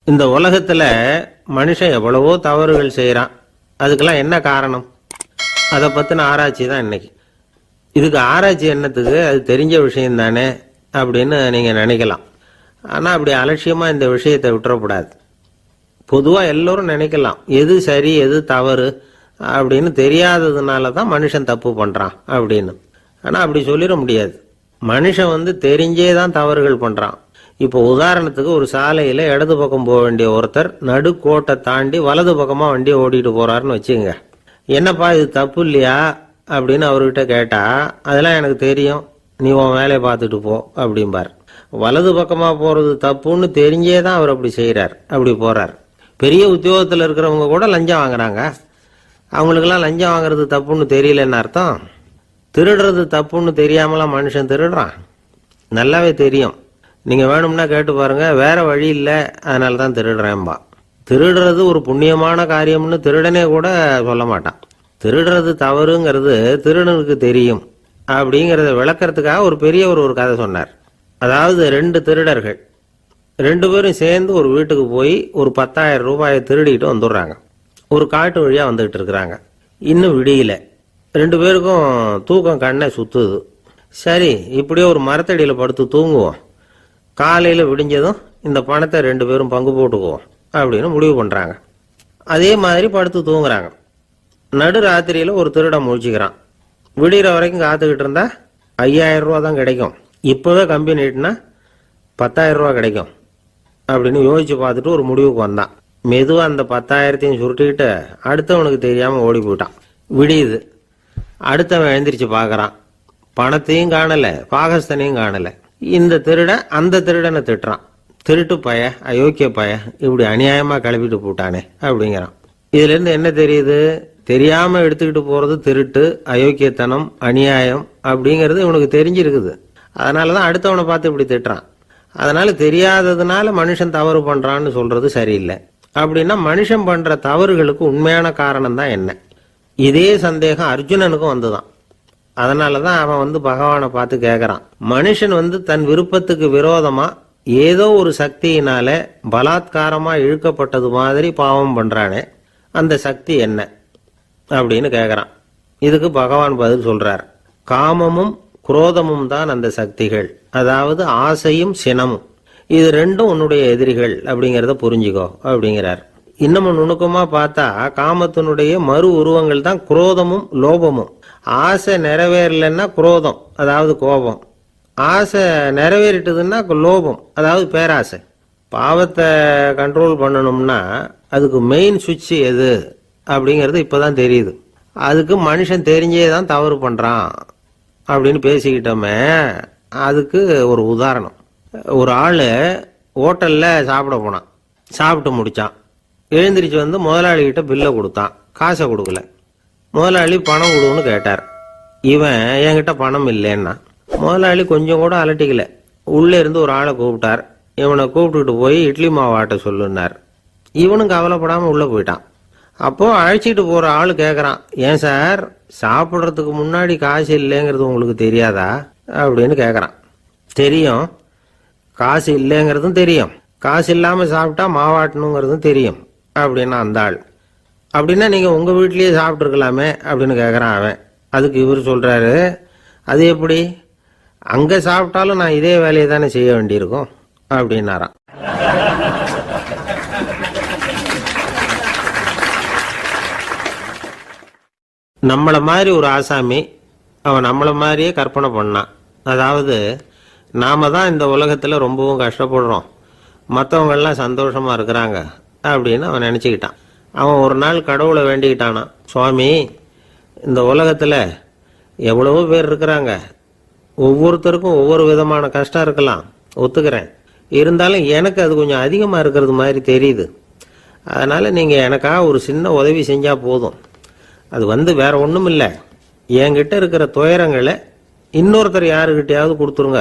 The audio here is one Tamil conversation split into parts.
இந்த உலகத்துல மனுஷன் எவ்வளவோ தவறுகள் செய்யறான். அதுக்கெல்லாம் என்ன காரணம்? அதை பத்தின ஆராய்ச்சி தான் இன்னைக்கு. இதுக்கு ஆராய்ச்சி என்னத்துக்கு? அது தெரிஞ்ச விஷயம் தானே அப்படின்னு நீங்க நினைக்கலாம். ஆனா அப்படி அலட்சியமா இந்த விஷயத்தை விட்டுறக்கூடாது. பொதுவா எல்லோரும் நினைக்கலாம் எது சரி எது தவறு அப்படின்னு தெரியாததுனால தான் மனுஷன் தப்பு பண்றான் அப்படின்னு. ஆனா அப்படி சொல்லிட முடியாது. மனுஷன் தெரிஞ்சே தான் தவறுகள் பண்றான். இப்போ உதாரணத்துக்கு ஒரு சாலையில இடது பக்கம் போக வேண்டிய ஒருத்தர் நடுக்கோட்டை தாண்டி வலது பக்கமா வண்டியை ஓடிட்டு போறாருன்னு வச்சுங்க. என்னப்பா இது தப்பு இல்லையா அப்படின்னு அவர்கிட்ட கேட்டா, அதெல்லாம் எனக்கு தெரியும், நீ உன் வேலையை பார்த்துட்டு போ அப்படிம்பார். வலது பக்கமா போறது தப்புன்னு தெரிஞ்சே தான் அவர் அப்படி செய்யறார், அப்படி போறார். பெரிய உத்தியோகத்தில் இருக்கிறவங்க கூட லஞ்சம் வாங்குறாங்க. அவங்களுக்கெல்லாம் லஞ்சம் வாங்குறது தப்புன்னு தெரியலன்னு அர்த்தம். திருடுறது தப்புன்னு தெரியாமலாம் மனுஷன் திருடுறான். நல்லாவே தெரியும். நீங்க வேணும்னா கேட்டு பாருங்க, வேற வழி இல்லை அதனால தான் திருடுறேன்பா. திருடுறது ஒரு புண்ணியமான காரியம்னு திருடனே கூட சொல்ல மாட்டான். திருடுறது தவறுங்கிறது திருடனுக்கு தெரியும் அப்படிங்கிறத விளக்கறதுக்காக ஒரு பெரியவர் ஒரு கதை சொன்னார். அதாவது 2 திருடர்கள் 2 பேரும் சேர்ந்து ஒரு வீட்டுக்கு போய் ஒரு 10,000 ரூபாயை திருடிட்டு வந்துடுறாங்க. ஒரு காட்டு வழியா வந்துகிட்டு இருக்கிறாங்க. இன்னும் விடியல. 2 பேருக்கும் தூக்கம் கண்ணை சுத்துது. சரி, இப்படியே ஒரு மரத்தடியில் படுத்து தூங்குவோம், காலையில் விடிஞ்சதும் இந்த பணத்தை 2 பேரும் பங்கு போட்டுக்குவோம் அப்படின்னு முடிவு பண்றாங்க. அதே மாதிரி படுத்து தூங்குறாங்க. நடு ராத்திரியில ஒரு திருடன் முழிச்சுக்கிறான். விடிகிற வரைக்கும் காத்துக்கிட்டு இருந்தா 5,000 ரூபா தான் கிடைக்கும், இப்பவே கம்பி நீட்டினா 10,000 ரூபா கிடைக்கும் அப்படின்னு யோசிச்சு பார்த்துட்டு ஒரு முடிவுக்கு வந்தான். மெதுவா அந்த 10,000த்தையும் சுருட்டிக்கிட்டு அடுத்தவனுக்கு தெரியாம ஓடி போயிட்டான். விடியுது. அடுத்தவன் எழுந்திரிச்சு பாக்குறான். பணத்தையும் காணல, பாகஸ்தனையும் காணல. இந்த திருடன் அந்த திருடனை திட்டுறான். திருட்டு பய, அயோக்கிய பய, இப்படி அநியாயமா கிளப்பிட்டு போட்டானே அப்படிங்கிறான். இதுல இருந்து என்ன தெரியுது? தெரியாம எடுத்துக்கிட்டு போறது திருட்டு, அயோக்கியத்தனம், அநியாயம் அப்படிங்கிறது இவனுக்கு தெரிஞ்சிருக்குது. அதனாலதான் அடுத்தவனை பார்த்து இப்படி திட்டுறான். அதனால தெரியாததுனால மனுஷன் தவறு பண்றான்னு சொல்றது சரியில்லை. அப்படின்னா மனுஷன் பண்ற தவறுகளுக்கு உண்மையான காரணம் தான் என்ன? இதே சந்தேகம் அர்ஜுனனுக்கும் வந்துதான். அதனாலதான் அவன் பகவானை பார்த்து கேட்கறான். மனுஷன் தன் விருப்பத்துக்கு விரோதமா ஏதோ ஒரு சக்தியினால பலாத்காரமா இழுக்கப்பட்டது மாதிரி பாவம் பண்றானே, அந்த சக்தி என்ன அப்படின்னு கேட்கறான். இதுக்கு பகவான் பதில் சொல்றார். காமமும் குரோதமும் தான் அந்த சக்திகள், அதாவது ஆசையும் சினமும். இது 2ம் உன்னுடைய எதிரிகள் அப்படிங்கிறத புரிஞ்சுக்கோ அப்படிங்கிறார். இன்னமும் நுணுக்கமா பார்த்தா காமத்தினுடைய மறு உருவங்கள் தான் குரோதமும் லோபமும். ஆசை நிறைவேறலன்னா குரோதம், அதாவது கோபம். ஆசை நிறைவேறிட்டதுன்னா லோபம், அதாவது பேராசை. பாவத்தை கண்ட்ரோல் பண்ணணும்னா அதுக்கு மெயின் சுவிட்ச் எது அப்படிங்கிறது இப்பதான் தெரியுது. அதுக்கு மனுஷன் தெரிஞ்சே தான் தவறு பண்றான் அப்படின்னு பேசிக்கிட்டோமே. அதுக்கு ஒரு உதாரணம். ஒரு ஆளு ஹோட்டல்ல சாப்பிட போனான். சாப்பிட்டு முடிச்சான். எழுந்திரிச்சு முதலாளிகிட்ட பில்லை கொடுத்தான். காசை கொடுக்கல. முதலாளி பணம் கொடுன்னு கேட்டார். இவன் என்கிட்ட பணம் இல்லைன்னா. முதலாளி கொஞ்சம் கூட அலட்டிக்கல. உள்ளே இருந்து ஒரு ஆளை கூப்பிட்டார். இவனை கூப்பிட்டுட்டு போய் இட்லி மாவு ஆட்ட சொல்லுன்னார். இவனும் கவலைப்படாம உள்ள போயிட்டான். அப்போ அழைச்சிட்டு போற ஆளு கேட்கறான், ஏன் சார் சாப்பிட்றதுக்கு முன்னாடி காசு இல்லைங்கிறது உங்களுக்கு தெரியாதா அப்படின்னு கேட்கறான். தெரியும், காசு இல்லைங்கிறதும் தெரியும், காசு இல்லாம சாப்பிட்டா மாவாட்டணுங்கிறதும் தெரியும் அப்படின்னா அந்த ஆள். அப்படின்னா நீங்க உங்க வீட்லயே சாப்பிட்டு இருக்கலாமே அப்படின்னு கேட்கறான் அவன். அதுக்கு இவர் சொல்றாரு, அது எப்படி? அங்க சாப்பிட்டாலும் நான் இதே வேலையை தானே செய்ய வேண்டியிருக்கும் அப்படின்னாராம். நம்மள மாதிரி ஒரு ஆசாமி அவன் நம்மள மாதிரியே கற்பனை பண்ணான். அதாவது நாம தான் இந்த உலகத்துல ரொம்பவும் கஷ்டப்படுறோம், மற்றவங்க எல்லாம் சந்தோஷமா இருக்கிறாங்க அப்படின்னு அவன் நினைச்சுக்கிட்டான். அவன் ஒரு நாள் கடவுளை வேண்டிக்கிட்டானான். சுவாமி, இந்த உலகத்துல எவ்வளவோ பேர் இருக்கிறாங்க, ஒவ்வொருத்தருக்கும் ஒவ்வொரு விதமான கஷ்டம் இருக்கலாம், ஒத்துக்கிறேன். இருந்தாலும் எனக்கு அது கொஞ்சம் அதிகமா இருக்கிறது மாதிரி தெரியுது. அதனால நீங்க எனக்காக ஒரு சின்ன உதவி செஞ்சா போதும். அது வேற ஒண்ணும் இல்லை, என்கிட்ட இருக்கிற துயரங்களை இன்னொருத்தர் யாருக்கிட்டையாவது கொடுத்துருங்க,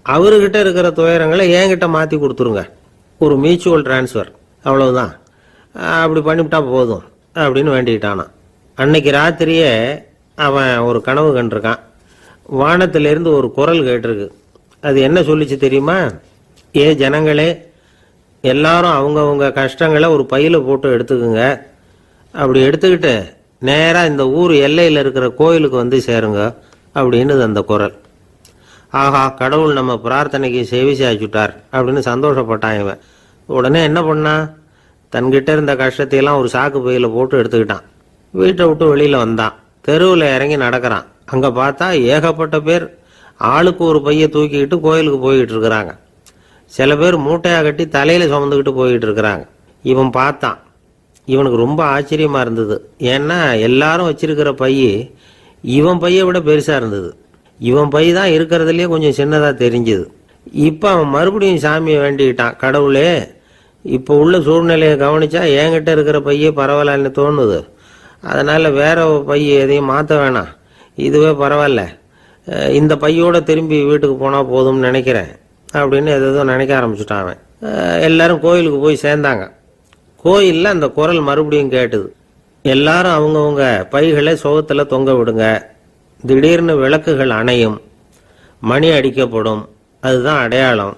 அவர்கிட்ட இருக்கிற துயரங்களை என்கிட்ட மாத்தி கொடுத்துருங்க. ஒரு மியூச்சுவல் டிரான்ஸ்ஃபர், அவ்வளவுதான். அப்படி பண்ணிவிட்டா போதும் அப்படின்னு வேண்டிக்கிட்டானான். அன்னைக்கு ராத்திரியே அவன் ஒரு கனவு கண்டிருக்கான். வானத்திலிருந்து ஒரு குரல் கேட்டிருக்கு. அது என்ன சொல்லிச்சு தெரியுமா? ஏ ஜனங்களே, எல்லாரும் அவங்கவுங்க கஷ்டங்களை ஒரு பையில போட்டு எடுத்துக்குங்க. அப்படி எடுத்துக்கிட்டு நேராக இந்த ஊர் எல்லையில் இருக்கிற கோயிலுக்கு வந்து சேருங்க அப்படின்னு அந்த குரல். ஆஹா, கடவுள் நம்ம பிரார்த்தனைக்கு செவி சாய்ச்சுட்டார் அப்படின்னு சந்தோஷப்பட்டான் இவன். உடனே என்ன பண்ணான், தன்கிட்ட இருந்த கஷ்டத்தையெல்லாம் ஒரு சாக்கு பையில போட்டு எடுத்துக்கிட்டான். வீட்டை விட்டு வெளியில் வந்தான். தெருவில் இறங்கி நடக்கிறான். அங்கே பார்த்தா ஏகப்பட்ட பேர் ஆளுக்கு ஒரு பையை தூக்கிக்கிட்டு கோயிலுக்கு போய்கிட்டு இருக்கிறாங்க. சில பேர் மூட்டையாக கட்டி தலையில் சுமந்துக்கிட்டு போய்கிட்டு இருக்கிறாங்க. இவன் பார்த்தான். இவனுக்கு ரொம்ப ஆச்சரியமாக இருந்தது. ஏன்னா எல்லாரும் வச்சிருக்கிற பை இவன் பையை விட பெருசாக இருந்தது. இவன் பை தான் இருக்கிறதுலையே கொஞ்சம் சின்னதாக தெரிஞ்சுது. இப்போ அவன் மறுபடியும் சாமியை வேண்டிக்கிட்டான். கடவுளே, இப்போ உள்ள சூழ்நிலையை கவனிச்சா என்கிட்ட இருக்கிற பையே பரவாயில்லன்னு தோணுது. அதனால் வேற பை எதையும் மாற்ற வேணாம், இதுவே பரவாயில்ல, இந்த பையோட திரும்பி வீட்டுக்கு போனால் போதும்னு நினைக்கிறேன் அப்படின்னு எதோ நினைக்க ஆரம்பிச்சுட்டான் அவன். எல்லாரும் கோயிலுக்கு போய் சேர்ந்தாங்க. கோயிலில் அந்த குரல் மறுபடியும் கேட்டுது. எல்லாரும் அவங்கவுங்க பைகளை சுகத்தில் தொங்க விடுங்க. திடீர்னு விளக்குகள் அணையும், மணி அடிக்கப்படும், அதுதான் அடையாளம்.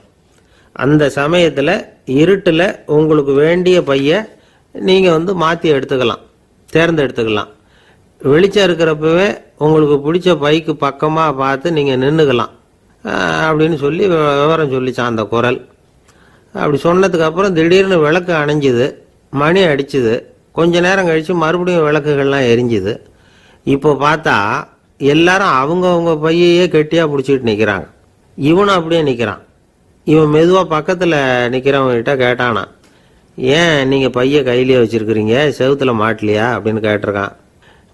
அந்த சமயத்தில் இருட்டில் உங்களுக்கு வேண்டிய பையை நீங்கள் மாற்றி எடுத்துக்கலாம், தேர்ந்தெடுத்துக்கலாம். வெளிச்சம் இருக்கிறப்பவே உங்களுக்கு பிடிச்ச பைக்கு பக்கமாக பார்த்து நீங்கள் நின்றுக்கலாம் அப்படின்னு சொல்லி விவரம் சொல்லிச்சான் அந்த குரல். அப்படி சொன்னதுக்கு அப்புறம் திடீர்னு விளக்கு அணைஞ்சுது, மணி அடிச்சுது. கொஞ்ச நேரம் கழித்து மறுபடியும் விளக்குகள்லாம் எரிஞ்சுது. இப்போ பார்த்தா எல்லாரும் அவங்கவுங்க பையையே கெட்டியாக பிடிச்சிட்டு நிற்கிறாங்க. இவனும் அப்படியே நிற்கிறான். இவன் மெதுவாக பக்கத்தில் நிற்கிறவங்ககிட்ட கேட்டானா, ஏன் நீங்கள் பையை கையிலேயே வச்சுருக்கிறீங்க, செவுத்தில் மாட்டலையா அப்படின்னு கேட்டிருக்கான்.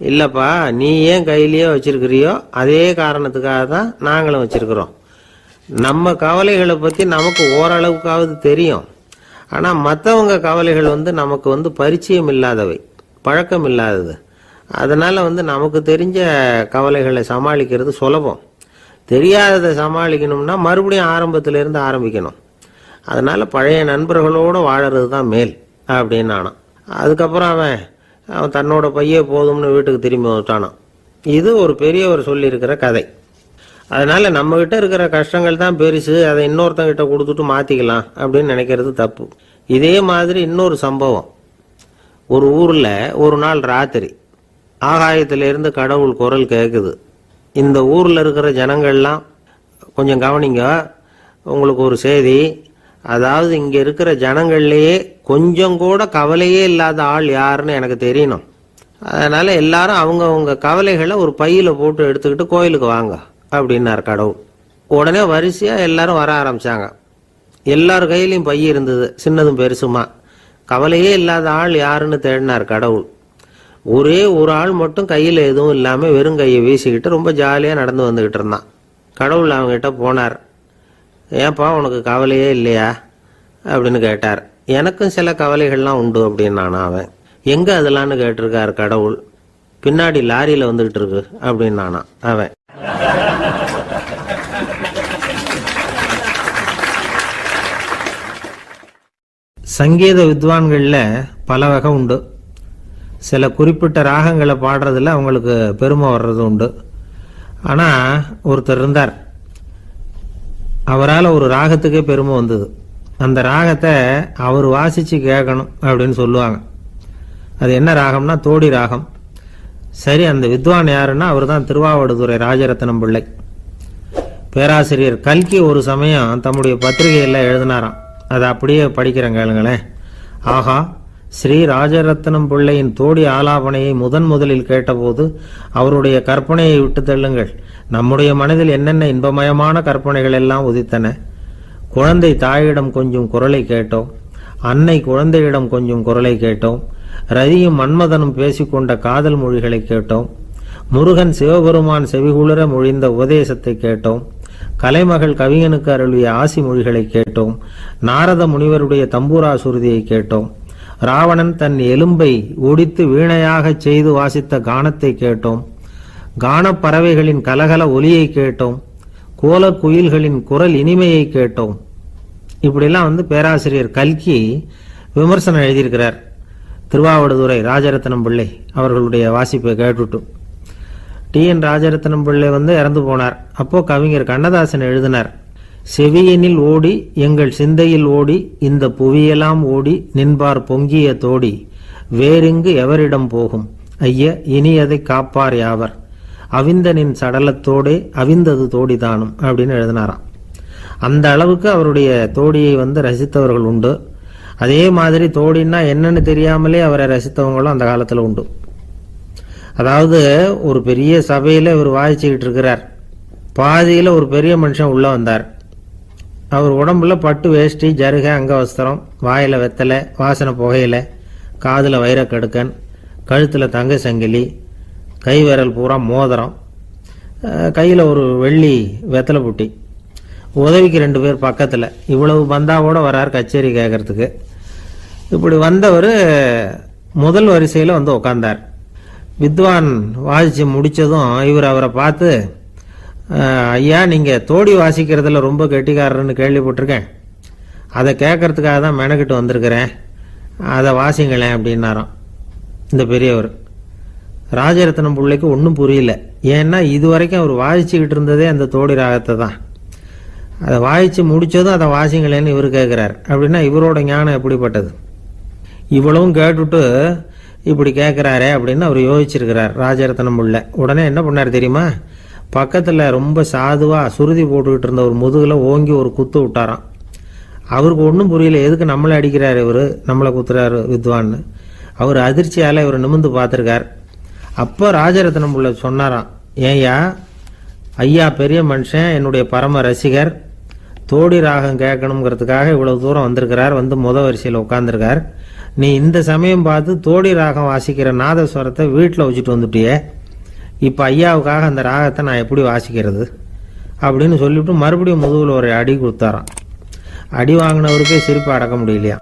இல்லைப்பா, நீ ஏன் கையிலேயே வச்சிருக்கிறியோ அதே காரணத்துக்காக தான் நாங்களும் வச்சிருக்கிறோம். நம்ம கவலைகளை பற்றி நமக்கு ஓரளவுக்காவது தெரியும். ஆனால் மற்றவங்க கவலைகள் நமக்கு பரிச்சயம் இல்லாதவை, பழக்கம் இல்லாதது. அதனால் நமக்கு தெரிஞ்ச கவலைகளை சமாளிக்கிறது சுலபம். தெரியாததை சமாளிக்கணும்னா மறுபடியும் ஆரம்பத்திலேருந்து ஆரம்பிக்கணும். அதனால் பழைய நண்பர்களோடு வாழறது தான் மேல் அப்படின்னு ஆனான். அதுக்கப்புறம் அவன் தன்னோட பையே போதும்னு வீட்டுக்கு திரும்பி வந்துட்டானான். இது ஒரு பெரியவர் சொல்லியிருக்கிற கதை. அதனால் நம்மகிட்ட இருக்கிற கஷ்டங்கள் தான் பெருசு, அதை இன்னொருத்தங்கிட்ட கொடுத்துட்டு மாற்றிக்கலாம் அப்படின்னு நினைக்கிறது தப்பு. இதே மாதிரி இன்னொரு சம்பவம். ஒரு ஊரில் ஒரு நாள் ராத்திரி ஆகாயத்திலிருந்து கடவுள் குரல் கேட்குது. இந்த ஊரில் இருக்கிற ஜனங்கள்லாம் கொஞ்சம் கவனிங்க, உங்களுக்கு ஒரு செய்தி. அதாவது இங்கே இருக்கிற ஜனங்கள்லேயே கொஞ்சம் கூட கவலையே இல்லாத ஆள் யாருன்னு எனக்கு தெரியணும். அதனால் எல்லாரும் அவங்கவுங்க கவலைகளை ஒரு பையில் போட்டு எடுத்துக்கிட்டு கோயிலுக்கு வாங்க அப்படின்னார் கடவுள். உடனே வரிசையாக எல்லாரும் வர ஆரம்பித்தாங்க. எல்லார் கையிலையும் பை இருந்தது, சின்னதும் பெருசுமா. கவலையே இல்லாத ஆள் யாருன்னு தேடினார் கடவுள். ஒரே ஒரு ஆள் மட்டும் கையில் எதுவும் இல்லாமல் வெறும் கையை வீசிக்கிட்டு ரொம்ப ஜாலியாக நடந்து வந்துக்கிட்டு இருந்தான். கடவுள் அவங்ககிட்ட போனார். ஏன்பா, உனக்கு கவலையே இல்லையா அப்படின்னு கேட்டார். எனக்கும் சில கவலைகள்லாம் உண்டு அப்படின்னு அவன். எங்கே அதெல்லாம்னு கேட்டிருக்கார் கடவுள். பின்னாடி லாரியில் வந்துக்கிட்டு இருக்கு அப்படின்னு அவன். சங்கீத வித்வான்களில் பல வகை உண்டு. சில குறிப்பிட்ட ராகங்களை பாடுறதுல அவங்களுக்கு பெருமை வர்றது உண்டு. ஆனால் ஒருத்தர் இருந்தார், அவரால் ஒரு ராகத்துக்கே பெருமை வந்தது. அந்த ராகத்தை அவர் வாசித்து கேட்கணும் அப்படின்னு சொல்லுவாங்க. அது என்ன ராகம்னா தோடி ராகம். சரி, அந்த வித்வான் யாருன்னா அவர் தான் திருவாவடுதுறை ராஜரத்னம் பிள்ளை. பேராசிரியர் கல்கி ஒரு சமயம் தம்முடைய பத்திரிகையில் எழுதினாராம். அதை அப்படியே படிக்கிறேன் கேளுங்களேன். ஆஹா, ஸ்ரீ ராஜரத்னம் பிள்ளையின் தோடி ஆலாபனையை முதலில் கேட்டபோது அவருடைய கற்பனையை விட்டு தள்ளுங்கள். நம்முடைய மனதில் என்னென்ன இன்பமயமான கற்பனைகள் எல்லாம் உதித்தன. குழந்தை தாயிடம் கொஞ்சம் குரலை கேட்டோம், அன்னை குழந்தையிடம் கொஞ்சம் குரலை கேட்டோம், ரதியும் மன்மதனும் பேசிக்கொண்ட காதல் மொழிகளை கேட்டோம், முருகன் சிவபெருமான் செவிகுளிர மொழிந்த உபதேசத்தை கேட்டோம், கலைமகள் கவிஞனுக்கு அருளிய ஆசி மொழிகளை கேட்டோம், நாரத முனிவருடைய தம்பூரா சுருதியை கேட்டோம், ராவணன் தன் எலும்பை ஒடித்து வீணையாகச் செய்து வாசித்த கானத்தை கேட்டோம், கானப்பறவைகளின் கலகல ஒலியை கேட்டோம், கோலக்குயில்களின் குரல் இனிமையை கேட்டோம். இப்படிலாம் பேராசிரியர் கல்கி விமர்சனம் எழுதியிருக்கிறார். திருவாவடுதுறை ராஜரத்னம் பிள்ளை அவர்களுடைய வாசிப்பை கேட்டுட்டு டி.என். ராஜரத்னம் பிள்ளை இறந்து போனார். அப்போ கவிஞர் கண்ணதாசன் எழுதினார், செவியினில் ஓடி எங்கள் சிந்தையில் ஓடி இந்த புவியெல்லாம் ஓடி நின்பார் பொங்கிய தோடி வேறெங்கு எவரிடம் போகும் ஐய இனி அதை காப்பார் யாவர் அவிந்தனின் சடலத்தோடே அவிந்தது தோடிதானும் அப்படின்னு எழுதினாராம். அந்த அளவுக்கு அவருடைய தோடியை ரசித்தவர்கள் உண்டு. அதே மாதிரி தோடின்னா என்னன்னு தெரியாமலே அவரை ரசித்தவங்களும் அந்த காலத்தில் உண்டு. அதாவது ஒரு பெரிய சபையில் இவர் வாசிச்சுக்கிட்டு இருக்கிறார். பாதியில் ஒரு பெரிய மனுஷன் உள்ள வந்தார். அவர் உடம்புல பட்டு வேஷ்டி, ஜருகை, அங்கவஸ்திரம், வாயில் வெத்தலை, வாசனை புகையில, காதில் வைரக்கடுக்கன், கழுத்தில் தங்க சங்கிலி, கை விரல் பூரா மோதிரம், கையில் ஒரு வெள்ளி வெத்தலை புட்டி, உதவிக்கு 2 பேர் பக்கத்தில். இவ்வளவு பந்தாவோட வரார் கச்சேரி கேட்கறதுக்கு. இப்படி வந்தவர் முதல் வரிசையில் உட்கார்ந்தார். வித்வான் வாசித்து முடித்ததும் இவர் அவரை பார்த்து, ஐயா நீங்கள் தோடி வாசிக்கிறதுல ரொம்ப கெட்டிக்காரர்னு கேள்விப்பட்டிருக்கேன், அதை கேட்கறதுக்காக தான் மெனக்கிட்டு வந்திருக்கிறேன், அதை வாசிங்களேன் அப்படின்னாராம் இந்த பெரியவர். ராஜரத்னம் பிள்ளைக்கு ஒன்றும் புரியல. ஏன்னா இது வரைக்கும் அவர் வாசிச்சுக்கிட்டு இருந்ததே அந்த தோடி ராகத்தை தான். அதை வாசித்து முடித்ததும் அதை வாசிங்களேன்னு இவர் கேட்குறார். அப்படின்னா இவரோட ஞானம் எப்படிப்பட்டது? இவ்வளவும் கேட்டுட்டு இப்படி கேட்குறாரே அப்படின்னு அவர் யோசிச்சிருக்கிறார் ராஜரத்னம் பிள்ளை. உடனே என்ன பண்ணார் தெரியுமா? பக்கத்தில் ரொம்ப சாதுவாக சுருதி போட்டுக்கிட்டு இருந்த ஒரு முதுகில் ஓங்கி ஒரு குத்து விட்டாராம். அவருக்கு ஒன்றும் புரியல, எதுக்கு நம்மளை அடிக்கிறார் இவர், நம்மளை குத்துறாரு வித்வான்னு. அவர் அதிர்ச்சியால் இவர் நிமிந்து பார்த்துருக்கார். அப்போ ராஜரத்னம் பிள்ளை சொன்னாராம், ஏய்யா ஐயா பெரிய மனுஷன், என்னுடைய பரம ரசிகர், தோடி ராகம் கேட்கணுங்கிறதுக்காக இவ்வளவு தூரம் வந்திருக்கிறார், முத வரிசையில் உட்காந்துருக்கார். நீ இந்த சமயம் பார்த்து தோடி ராகம் வாசிக்கிற நாதஸ்வரத்தை வீட்டில் வச்சுட்டு வந்துட்டியே, இப்போ ஐயாவுக்காக அந்த ராகத்தை நான் எப்படி வாசிக்கிறது அப்படின்னு சொல்லிவிட்டு மறுபடியும் முதுகில் ஒரு அடி கொடுத்தாராம். அடி வாங்கினவருக்கே சிரிப்பு அடக்க முடியலையா.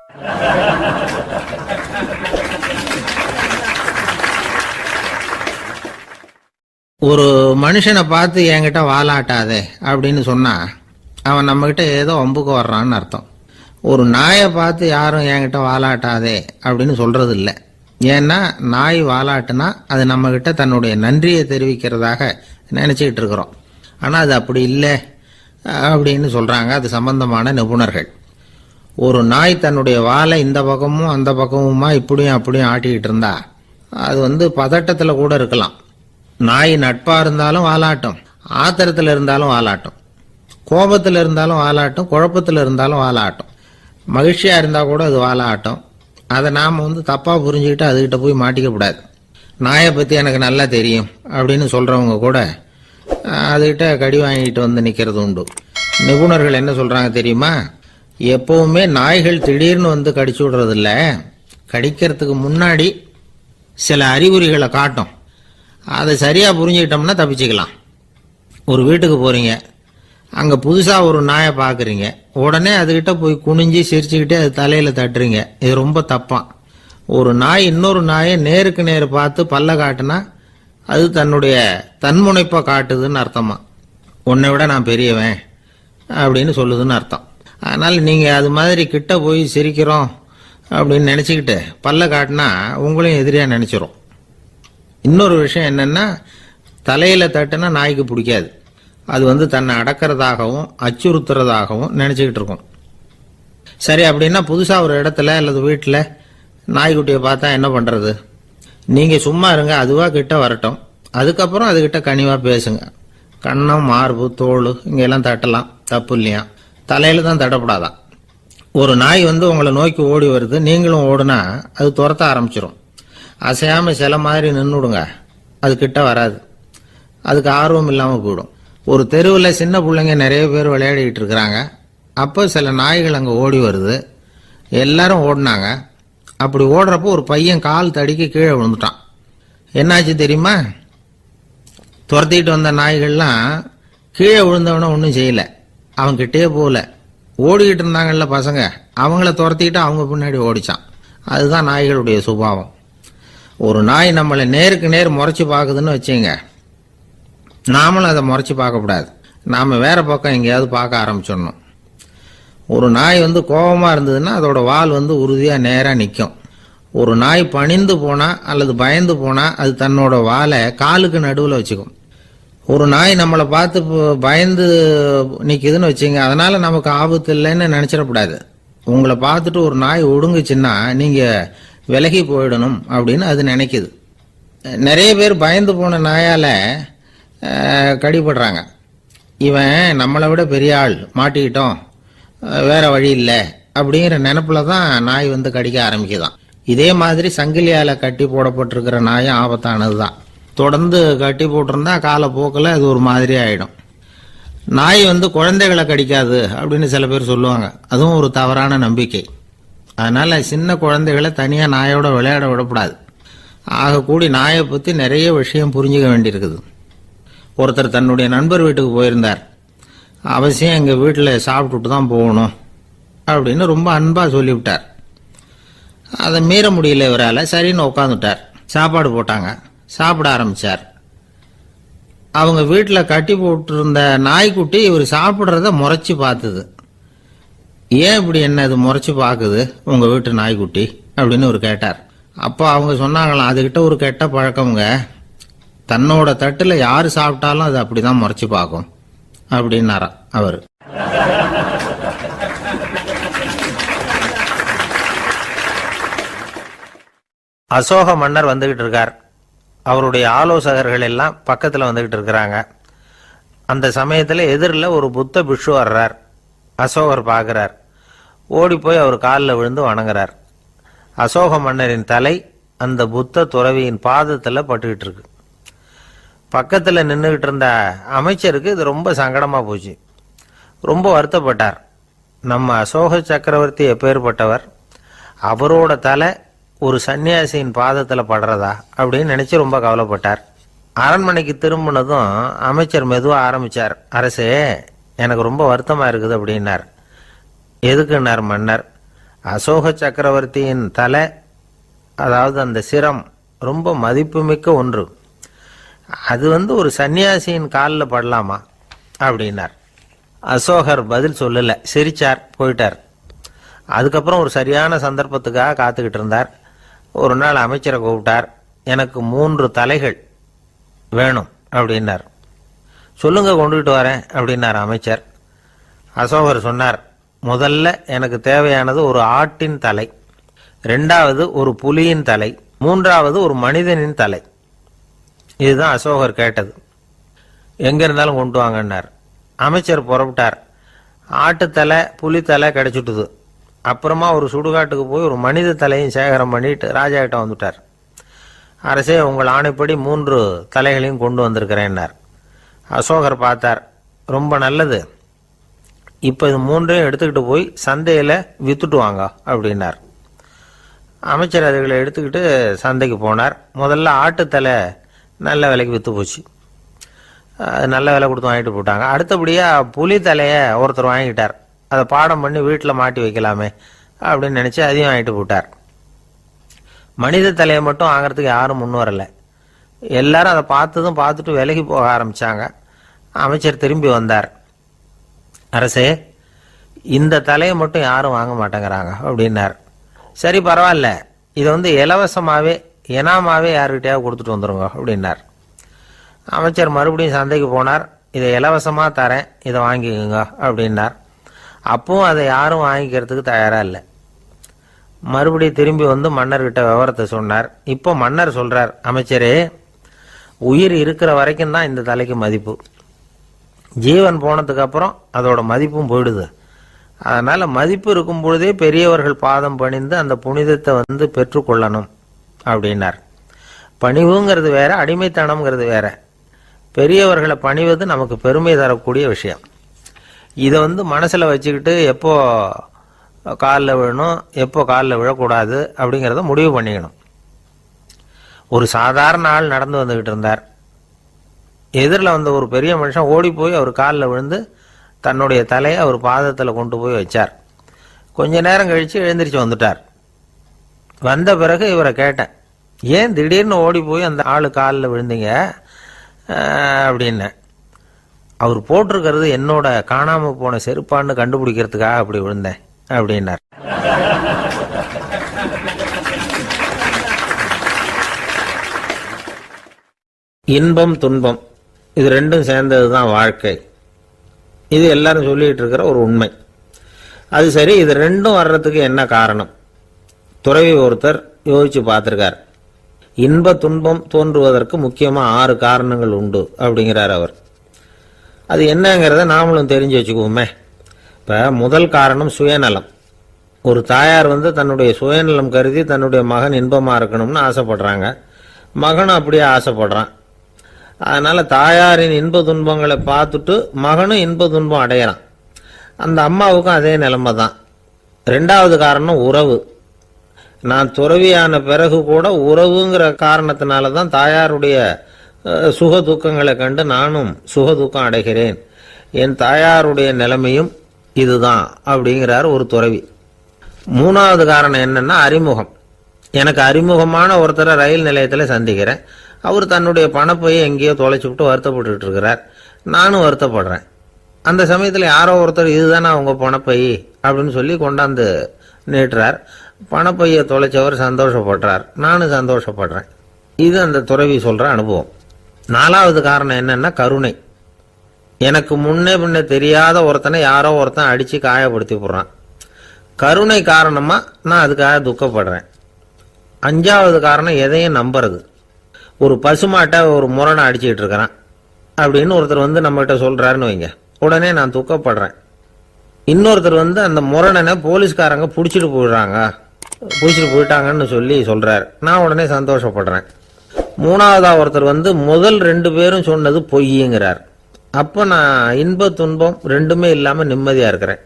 ஒரு மனுஷனை பார்த்து என்கிட்ட வாலாட்டாதே அப்படின்னு சொன்னா அவன் நம்மகிட்ட ஏதோ வம்புக்கு வர்றான்னு அர்த்தம். ஒரு நாயை பார்த்து யாரும் என்கிட்ட வாலாட்டாதே அப்படின்னு சொல்றது இல்லை. ஏன்னா நாய் வாலாட்டுனா அது நம்மகிட்ட தன்னுடைய நன்றியை தெரிவிக்கிறதாக நினைச்சிக்கிட்டு இருக்கிறோம். ஆனால் அது அப்படி இல்லை அப்படின்னு சொல்றாங்க அது சம்பந்தமான நிபுணர்கள். ஒரு நாய் தன்னுடைய வாலை இந்த பக்கமும் அந்த பக்கமுமா இப்படியும் அப்படியும் ஆட்டிக்கிட்டு இருந்தா அது பதட்டத்தில் கூட இருக்கலாம். நாய் நட்பா இருந்தாலும் வாலாட்டும், ஆத்திரத்தில் இருந்தாலும் வாலாட்டும், கோபத்தில் இருந்தாலும் வாலாட்டும், குழப்பத்தில் இருந்தாலும் வாலாட்டும், மகிழ்ச்சியா இருந்தா கூட அது வாலாட்டும். அதை நாம் தப்பா புரிஞ்சுக்கிட்டு அதுகிட்ட போய் மாட்டிக்க கூடாது. நாயை பத்தி எனக்கு நல்லா தெரியும் அப்படின்னு சொல்றவங்க கூட அதுகிட்ட கடி வாங்கிட்டு நிக்கிறது உண்டு. நிபுணர்கள் என்ன சொல்றாங்க தெரியுமா? எப்பவுமே நாய்கள் திடீர்னு கடிச்சு விடுறது இல்ல, கடிக்கிறதுக்கு முன்னாடி சில அறிகுறிகளை காட்டும். அதை சரியா புரிஞ்சுக்கிட்டோம்னா தப்பிச்சுக்கலாம். ஒரு வீட்டுக்கு போறீங்க, அங்க புதுசா ஒரு நாயை பாக்குறீங்க, உடனே அதுகிட்ட போய் குனிஞ்சு சிரிச்சுக்கிட்டே அது தலையில தட்டுறீங்க. இது ரொம்ப தப்பான். ஒரு நாய் இன்னொரு நாயை நேருக்கு நேரு பார்த்து பல்ல காட்டுனா அது தன்னுடைய தன்முனைப்பை காட்டுதுன்னு அர்த்தமா. உன்னை விட நான் பெரியவன் அப்படின்னு சொல்லுதுன்னு அர்த்தம். அதனால நீங்க அது மாதிரி கிட்ட போய் சிரிக்கிறோம் அப்படின்னு நினைச்சுக்கிட்டு பல்ல காட்டினா உங்களையும் எதிரியா நினைச்சிரும். இன்னொரு விஷயம் என்னன்னா, தலையில தட்டுனா நாய்க்கு பிடிக்காது. அது தன்னை அடக்கிறதாகவும் அச்சுறுத்துறதாகவும் நினைச்சுக்கிட்டு இருக்கும். சரி, அப்படின்னா புதுசா ஒரு இடத்துல அல்லது வீட்டில் நாய்க்குட்டியை பார்த்தா என்ன பண்றது? நீங்க சும்மா இருங்க, அதுவா கிட்ட வரட்டும், அதுக்கப்புறம் அதுகிட்ட கனிவா பேசுங்க. கண்ணம், மார்பு, தோல் இங்கெல்லாம் தட்டலாம், தப்பு இல்லையா? தலையில தான் தட்டப்படாதான். ஒரு நாய் உங்களை நோக்கி ஓடி வருது, நீங்களும் ஓடுனா அது துரத்த ஆரம்பிச்சிடும். அசையாம சில மாதிரி நின்றுடுங்க, அது கிட்ட வராது, அதுக்கு ஆர்வம் இல்லாம போயிடும். ஒரு தெருவில் சின்ன பிள்ளைங்க நிறைய பேர் விளையாடிட்டு இருக்கிறாங்க. அப்போ சில நாய்கள் அங்கே ஓடி வருது. எல்லாரும் ஓடினாங்க. அப்படி ஓடுறப்போ ஒரு பையன் கால் தடிக்கு கீழே விழுந்துட்டான். என்னாச்சு தெரியுமா? துரத்திட்டு வந்த நாய்கள்லாம் கீழே விழுந்தவன ஒன்றும் செய்யல, அவன் கிட்டே போகல. ஓடிக்கிட்டு இருந்தாங்கல்ல பசங்க, அவங்கள துரத்திக்கிட்டு அவங்க பின்னாடி ஓடிச்சான். அதுதான் நாய்களுடைய சுபாவம். ஒரு நாய் நம்மளை நேருக்கு நேர் முறைச்சு பார்க்குதுன்னு வச்சுங்க, நாமளும் அதை முறைச்சு பார்க்கக்கூடாது. நாம வேற பக்கம் எங்கேயாவது பார்க்க ஆரம்பிச்சிடணும். ஒரு நாய் கோபமா இருந்ததுன்னா அதோட வால் உறுதியா நேரா நிற்கும். ஒரு நாய் பணிந்து போனா அல்லது பயந்து போனா அது தன்னோட வாலை காலுக்கு நடுவில் வச்சுக்கும். ஒரு நாய் நம்மளை பார்த்து பயந்து நிக்குதுன்னு வச்சுங்க, அதனால நமக்கு ஆபத்து இல்லைன்னு நினைச்சிடக்கூடாது. உங்களை பார்த்துட்டு ஒரு நாய் ஒடுங்குச்சுன்னா நீங்க விலகி போயிடணும் அப்படின்னு அது நினைக்குது. நிறைய பேர் பயந்து போன நாயால கடிபடுறாங்க. இவன் நம்மளை விட பெரிய ஆள், மாட்டிக்கிட்டோம், வேற வழி இல்லை அப்படிங்கிற நினைப்புல தான் நாய் வந்து கடிக்க ஆரம்பிக்குதான். இதே மாதிரி சங்கிலியால கட்டி போடப்பட்டிருக்கிற நாயும் ஆபத்தானது தான். தொடர்ந்து கட்டி போட்டிருந்தா காலப்போக்கில் அது ஒரு மாதிரி ஆயிடும். நாய் வந்து குழந்தைகளை கடிக்காது அப்படின்னு சில பேர் சொல்லுவாங்க. அதுவும் ஒரு தவறான நம்பிக்கை. அதனால சின்ன குழந்தைகளை தனியாக நாயோட விளையாட விடக்கூடாது. ஆகக்கூடி நாயை பற்றி நிறைய விஷயம் புரிஞ்சுக்க வேண்டியிருக்குது. ஒருத்தர் தன்னுடைய நண்பர் வீட்டுக்கு போயிருந்தார். அவசியம் எங்கள் வீட்டில் சாப்பிட்டுட்டு தான் போகணும் அப்படின்னு ரொம்ப அன்பாக சொல்லிவிட்டார். அதை மீற முடியல இவரால். சரின்னு உட்காந்துட்டார். சாப்பாடு போட்டாங்க. சாப்பிட ஆரம்பிச்சார். அவங்க வீட்டில் கட்டி போட்டிருந்த நாய்க்குட்டி இவர் சாப்பிட்றத முறைச்சி பார்த்தது. ஏன் இப்படி என்ன இது முறைச்சி பார்க்குது உங்கள் வீட்டு நாய்க்குட்டி அப்படின்னு அவர் கேட்டார். அப்போ அவங்க சொன்னாங்களாம், அதுகிட்ட ஒரு கெட்ட பழக்கம்ங்க, தன்னோட தட்டில் யார் சாப்பிட்டாலும் அது அப்படிதான் முறைச்சி பார்க்கும் அப்படின்னாராம் அவர். அசோக மன்னர் வந்துகிட்டு இருக்கார். அவருடைய ஆலோசகர்கள் எல்லாம் பக்கத்தில் வந்துகிட்டு இருக்கிறாங்க. அந்த சமயத்தில் எதிரில் ஒரு புத்த பிக்ஷு வர்றார். அசோகர் பார்க்குறார். ஓடி போய் அவர் காலில் விழுந்து வணங்குறார். அசோக மன்னரின் தலை அந்த புத்த துறவியின் பாதத்தில் பட்டுக்கிட்டு இருக்கு. பக்கத்தில் நின்றுகிட்டு இருந்த அமைச்சருக்கு இது ரொம்ப சங்கடமாக போச்சு. ரொம்ப வருத்தப்பட்டார். நம்ம அசோக சக்கரவர்த்தி எப்பேற்பட்டவர், அவரோட தலை ஒரு சன்னியாசியின் பாதத்தில் படுறதா அப்படின்னு நினைச்சு ரொம்ப கவலைப்பட்டார். அரண்மனைக்கு திரும்பினதும் அமைச்சர் மெதுவாக ஆரம்பிச்சார். அரசே, எனக்கு ரொம்ப வருத்தமாக இருக்குது அப்படின்னார். எதுக்குன்னார் மன்னர். அசோக சக்கரவர்த்தியின் தலை, அதாவது அந்த சிரம், ரொம்ப மதிப்புமிக்க ஒன்று. அது வந்து ஒரு சன்னியாசியின் காலில் படலாமா அப்படின்னார். அசோகர் பதில் சொல்லலை, சிரிச்சார், போயிட்டார். அதுக்கப்புறம் ஒரு சரியான சந்தர்ப்பத்துக்காக காத்துக்கிட்டு இருந்தார். ஒரு நாள் அமைச்சரை கூப்பிட்டார். எனக்கு 3 தலைகள் வேணும் அப்படின்னார். சொல்லுங்க, கொண்டுகிட்டு வரேன் அப்படின்னார் அமைச்சர். அசோகர் சொன்னார், முதல்ல எனக்கு தேவையானது ஒரு ஆட்டின் தலை, 2வது ஒரு புலியின் தலை, 3வது ஒரு மனிதனின் தலை. இதுதான் அசோகர் கேட்டது. எங்க இருந்தாலும் கொண்டு வாங்கன்னார். அமைச்சர் புறப்பட்டார். ஆட்டுத்தலை, புலித்தலை கிடைச்சிட்டுது. அப்புறமா ஒரு சுடுகாட்டுக்கு போய் ஒரு மனித தலையும் சேகரம் பண்ணிட்டு ராஜா கிட்ட வந்துட்டார். அரசே, உங்கள் ஆணைப்படி 3 தலைகளையும் கொண்டு வந்திருக்கிறேன்னார். அசோகர் பார்த்தார். ரொம்ப நல்லது, இப்போ இது 3ஐயும் எடுத்துக்கிட்டு போய் சந்தையில் வித்துட்டு வாங்க அப்படின்னார். அமைச்சர் அதுகளை எடுத்துக்கிட்டு சந்தைக்கு போனார். முதல்ல ஆட்டுத்தலை நல்ல விலைக்கு விற்று போச்சு. அது நல்ல விலை கொடுத்து வாங்கிட்டு போட்டாங்க. அடுத்தபடியாக புலி தலையை ஒருத்தர் வாங்கிட்டார். அதை பாடம் பண்ணி வீட்டில் மாட்டி வைக்கலாமே அப்படின்னு நினச்சி அதையும் வாங்கிட்டு போட்டார். மனித தலையை மட்டும் வாங்கிறதுக்கு யாரும் முன் வரலை. எல்லாரும் அதை பார்த்துட்டு விலகி போக ஆரம்பித்தாங்க. அமைச்சர் திரும்பி வந்தார். அரசே, இந்த தலையை மட்டும் யாரும் வாங்க மாட்டேங்கிறாங்க அப்படின்னார். சரி, பரவாயில்ல, இதை வந்து இலவசமாகவே இனாமாவே யாருக்கிட்டையாவது கொடுத்துட்டு வந்துருங்க அப்படின்னார். அமைச்சர் மறுபடியும் சந்தைக்கு போனார். இதை இலவசமாக தரேன், இதை வாங்கிக்கோங்க அப்படின்னார். அப்பவும் அதை யாரும் வாங்கிக்கிறதுக்கு தயாராக இல்லை. மறுபடியும் திரும்பி வந்து மன்னர்கிட்ட விவரத்தை சொன்னார். இப்போ மன்னர் சொல்றார், அமைச்சரே, உயிர் இருக்கிற வரைக்கும் தான் இந்த தலைக்கு மதிப்பு. ஜீவன் போனதுக்கு அப்புறம் அதோட மதிப்பும் போயிடுது. அதனால மதிப்பு இருக்கும் பொழுதே பெரியவர்கள் பாதம் பணிந்து அந்த புனிதத்தை வந்து பெற்றுக்கொள்ளணும் அப்படின்னார். பணிவுங்கிறது வேற, அடிமைத்தனம்ங்கிறது வேற. பெரியவர்களை பணிவது நமக்கு பெருமை தரக்கூடிய விஷயம். இதை வந்து மனசில் வச்சுக்கிட்டு எப்போ காலில் விழணும், எப்போ காலில் விழக்கூடாது அப்படிங்கிறத முடிவு பண்ணிக்கணும். ஒரு சாதாரண ஆள் நடந்து வந்துக்கிட்டு இருந்தார். எதிரில் வந்த ஒரு பெரிய மனுஷன் ஓடி போய் அவர் காலில் விழுந்து தன்னுடைய தலையை அவர் பாதத்தில் கொண்டு போய் வச்சார். கொஞ்ச நேரம் கழித்து எழுந்திரிச்சு வந்துட்டார். வந்த பிறகு இவரை கேட்டேன், ஏன் திடீர்னு ஓடி போய் அந்த ஆளு காலில் விழுந்தீங்க அப்படின்னு. அவர் போட்டிருக்கிறது என்னோட காணாம போன செருப்பான்னு கண்டுபிடிக்கிறதுக்காக அப்படி விழுந்தேன் அப்படின்னார். இன்பம் துன்பம் இது ரெண்டும் சேர்ந்தது தான் வாழ்க்கை. இது எல்லாரும் சொல்லிட்டு இருக்கிற ஒரு உண்மை. அது சரி, இது ரெண்டும் வர்றதுக்கு என்ன காரணம்? துறவி ஒருத்தர் யோசிச்சு பார்த்திருக்கார். இன்ப துன்பம் தோன்றுவதற்கு முக்கியமா 6 காரணங்கள் உண்டு அப்படிங்கிறார் அவர். அது என்னங்கிறத நாமளும் தெரிஞ்சு வச்சுக்குவோமே. இப்ப முதல் காரணம் சுயநலம். ஒரு தாயார் தன்னுடைய சுயநலம் கருதி தன்னுடைய மகன் இன்பமா இருக்கணும்னு ஆசைப்படுறாங்க. மகனும் அப்படியே ஆசைப்படுறான். அதனால தாயாரின் இன்ப துன்பங்களை பார்த்துட்டு மகனும் இன்ப துன்பம் அடையறான். அந்த அம்மாவுக்கும் அதே நிலைமை தான். 2வது காரணம் உறவு. நான் துறவியான பிறகு கூட உறவுங்கிற காரணத்தினால தான் தாயாருடைய சுக துக்கங்களை கண்டு நானும் சுக துக்கம் அடைகிறேன். என் தாயாருடைய நிலைமையும் இதுதான் அப்படிங்கிறார் ஒரு துறவி. 3வது காரணம் என்னன்னா அறிமுகம். எனக்கு அறிமுகமான ஒருத்தரை ரயில் நிலையத்தில் சந்திக்கிறேன். அவர் தன்னுடைய பணப்பையை எங்கேயோ தொலைச்சு விட்டு வருத்தப்பட்டு இருக்கிறார். நானும் வருத்தப்படுறேன். அந்த சமயத்தில் யாரோ ஒருத்தர் இதுதானே அவங்க பணப்பை அப்படின்னு சொல்லி கொண்டாந்து நீட்டுறார். பணப்பையை தொலைச்சவர் சந்தோஷப்படுறார். நானும் சந்தோஷப்படுறேன். இது அந்த துறவி சொல்ற அனுபவம். 4வது காரணம் என்னன்னா கருணை. எனக்கு முன்னே பின்ன தெரியாத ஒருத்தனை யாரோ ஒருத்தன் அடிச்சு காயப்படுத்தி போடுறான். கருணை காரணமா நான் அதுக்காக துக்கப்படுறேன். 5வது காரணம் எதையும் நம்புறது. ஒரு பசுமாட்டை ஒரு முரணை அடிச்சுக்கிட்டு இருக்கிறான் அப்படின்னு ஒருத்தர் நம்மகிட்ட சொல்றாருன்னு வைங்க, உடனே நான் துக்கப்படுறேன். இன்னொருத்தர் அந்த முரணனை போலீஸ்காரங்க பிடிச்சிட்டு போயிட்டாங்கன்னு சொல்லி சொல்றாரு. நான் உடனே சந்தோஷப்படுறேன். 3வதா ஒருத்தர் முதல் 2 பேரும் சொன்னது பொய்யுங்கிறார். அப்ப நான் இன்ப துன்பம் ரெண்டுமே இல்லாம நிம்மதியா இருக்கிறேன்.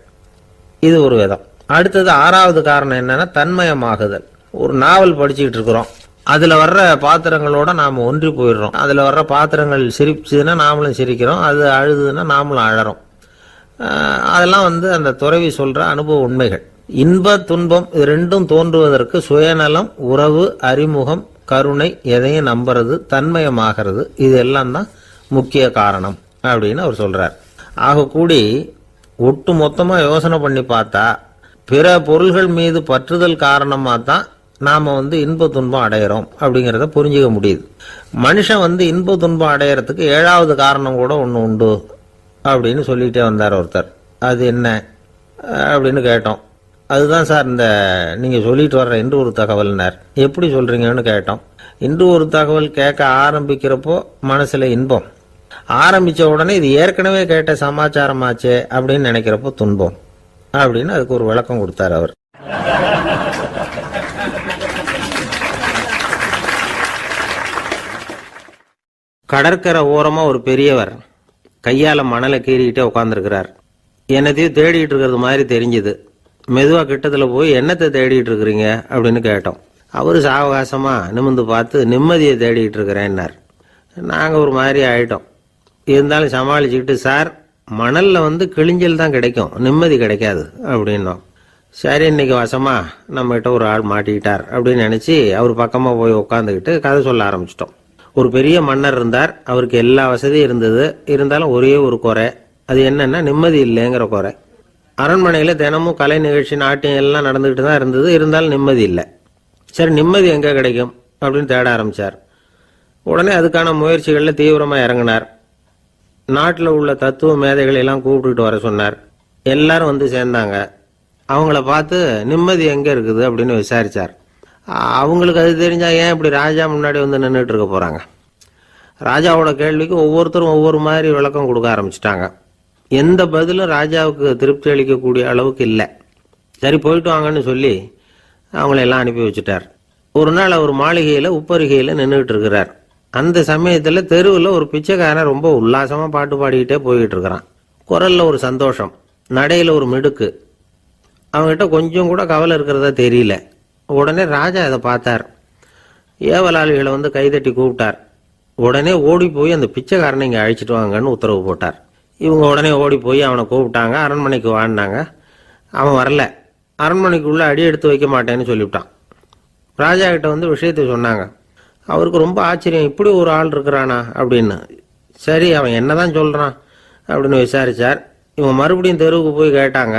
இது ஒரு விதம். அடுத்தது 6வது காரணம் என்னன்னா தன்மயமாகுதல். ஒரு நாவல் படிச்சுக்கிட்டு இருக்கிறோம். அதுல வர்ற பாத்திரங்களோட நாம ஒன்றி போயிடுறோம். அதுல வர்ற பாத்திரங்கள் சிரிச்சுதுன்னா நாமளும் சிரிக்கிறோம், அது அழுதுன்னா நாமளும் அழறோம். அதெல்லாம் அந்த துறவி சொல்ற அனுபவ உண்மைகள். இன்ப துன்பம் இது ரெண்டும் தோன்றுவதற்கு சுயநலம், உறவு, அறிமுகம், கருணை, எதையும் நம்புறது, தன்மயமாகிறது, இது எல்லாம் தான் முக்கிய காரணம் அப்படின்னு அவர் சொல்றார். ஆக கூடி ஒட்டு மொத்தமா யோசனை பண்ணி பார்த்தா பிற பொருள்கள் மீது பற்றுதல் காரணமா தான் நாம இன்ப துன்பம் அடையிறோம் அப்படிங்கிறத புரிஞ்சுக்க முடியுது. மனுஷன் இன்ப துன்பம் அடையறதுக்கு 7வது காரணம் கூட ஒன்று உண்டு அப்படின்னு சொல்லிட்டே வந்தார் ஒருத்தர். அது என்ன அப்படின்னு கேட்டோம். அதுதான் சார் இந்த நீங்க சொல்லிட்டு வர்ற இன்று ஒரு தகவல்னார். எப்படி சொல்றீங்கன்னு கேட்டோம். இன்று ஒரு தகவல் கேட்க ஆரம்பிக்கிறப்போ மனசுல இன்பம், ஆரம்பிச்ச உடனே இது ஏற்கனவே கேட்ட சமாச்சாரமாச்சே அப்படின்னு நினைக்கிறப்போ துன்பம் அப்படின்னு அதுக்கு ஒரு விளக்கம் கொடுத்தார் அவர். கடற்கரை ஓரமா ஒரு பெரியவர் கையால மணலை கீறிக்கிட்டே உட்காந்துருக்கிறார். என்னத்தையும் தேடிட்டு இருக்கிறது மாதிரி தெரிஞ்சுது. மெதுவா கிட்டத்துல போய் என்னத்தை தேடிட்டு இருக்கிறீங்க அப்படின்னு கேட்டோம். அவரு சாவகாசமா நிமிந்து பார்த்து நிம்மதியை தேடிட்டு இருக்கிறேன்னார். நாங்க ஒரு மாதிரி ஆயிட்டோம். இருந்தாலும் சமாளிச்சுக்கிட்டு, சார் மணல்ல கிழிஞ்சல் தான் கிடைக்கும், நிம்மதி கிடைக்காது அப்படின்னோம். சரி, இன்னைக்கு வசமா நம்ம கிட்ட ஒரு ஆள் மாட்டிக்கிட்டார் அப்படின்னு நினைச்சு அவர் பக்கமா போய் உட்காந்துக்கிட்டு கதை சொல்ல ஆரம்பிச்சிட்டோம். ஒரு பெரிய மன்னர் இருந்தார். அவருக்கு எல்லா வசதியும் இருந்தது. இருந்தாலும் ஒரே ஒரு குறை. அது என்னன்னா நிம்மதி இல்லைங்கிற குறை. அரண்மனையில தினமும் கலை நிகழ்ச்சி, நாட்டியம் எல்லாம் நடந்துகிட்டு தான் இருந்தது. இருந்தாலும் நிம்மதி இல்லை. சரி, நிம்மதி எங்க கிடைக்கும் அப்படின்னு தேட ஆரம்பிச்சார். உடனே அதுக்கான முயற்சிகள்ல தீவிரமா இறங்கினார். நாட்டில் உள்ள தத்துவ மேதைகளை எல்லாம் கூப்பிட்டுட்டு வர சொன்னார். எல்லாரும் சேர்ந்தாங்க. அவங்கள பார்த்து நிம்மதி எங்க இருக்குது அப்படின்னு விசாரிச்சார். அவங்களுக்கு அது தெரிஞ்சா ஏன் இப்படி ராஜா முன்னாடி நின்றுட்டு இருக்க போறாங்க? ராஜாவோட கேள்விக்கு ஒவ்வொருத்தரும் ஒவ்வொரு மாதிரி விளக்கம் கொடுக்க ஆரம்பிச்சிட்டாங்க. எந்த பதிலும் ராஜாவுக்கு திருப்தி அளிக்கக்கூடிய அளவுக்கு இல்லை. சரி, போயிட்டு வாங்கன்னு சொல்லி அவங்களெல்லாம் அனுப்பி வச்சுட்டார். ஒரு நாள் அவர் மாளிகையில உப்பருகையில நின்றுட்டு இருக்கிறார். அந்த சமயத்துல தெருவில் ஒரு பிச்சைக்காரன் ரொம்ப உல்லாசமா பாட்டு பாடிக்கிட்டே போய்கிட்டு இருக்கிறான். குரல்ல ஒரு சந்தோஷம், நடையில ஒரு மிடுக்கு. அவங்ககிட்ட கொஞ்சம் கூட கவலை இருக்கிறதா தெரியல. உடனே ராஜா இதை பார்த்தார். ஏவலாளிகளை கைதட்டி கூப்பிட்டார். உடனே ஓடி போய் அந்த பிச்சைக்காரனை இங்க அழைச்சிட்டு வாங்கன்னு உத்தரவு போட்டார். இவங்க உடனே ஓடி போய் அவனை கூப்பிட்டாங்க. அரண்மனைக்கு வாழ்ந்தாங்க. அவன் வரல. அரண்மனைக்குள்ள அடி எடுத்து வைக்க மாட்டேன்னு சொல்லிவிட்டான். ராஜா கிட்ட விஷயத்தை சொன்னாங்க. அவருக்கு ரொம்ப ஆச்சரியம், இப்படி ஒரு ஆள் இருக்கிறானா அப்படின்னு. சரி, அவன் என்னதான் சொல்றான் அப்படின்னு விசாரிச்சார். இவங்க மறுபடியும் தெருவுக்கு போய் கேட்டாங்க.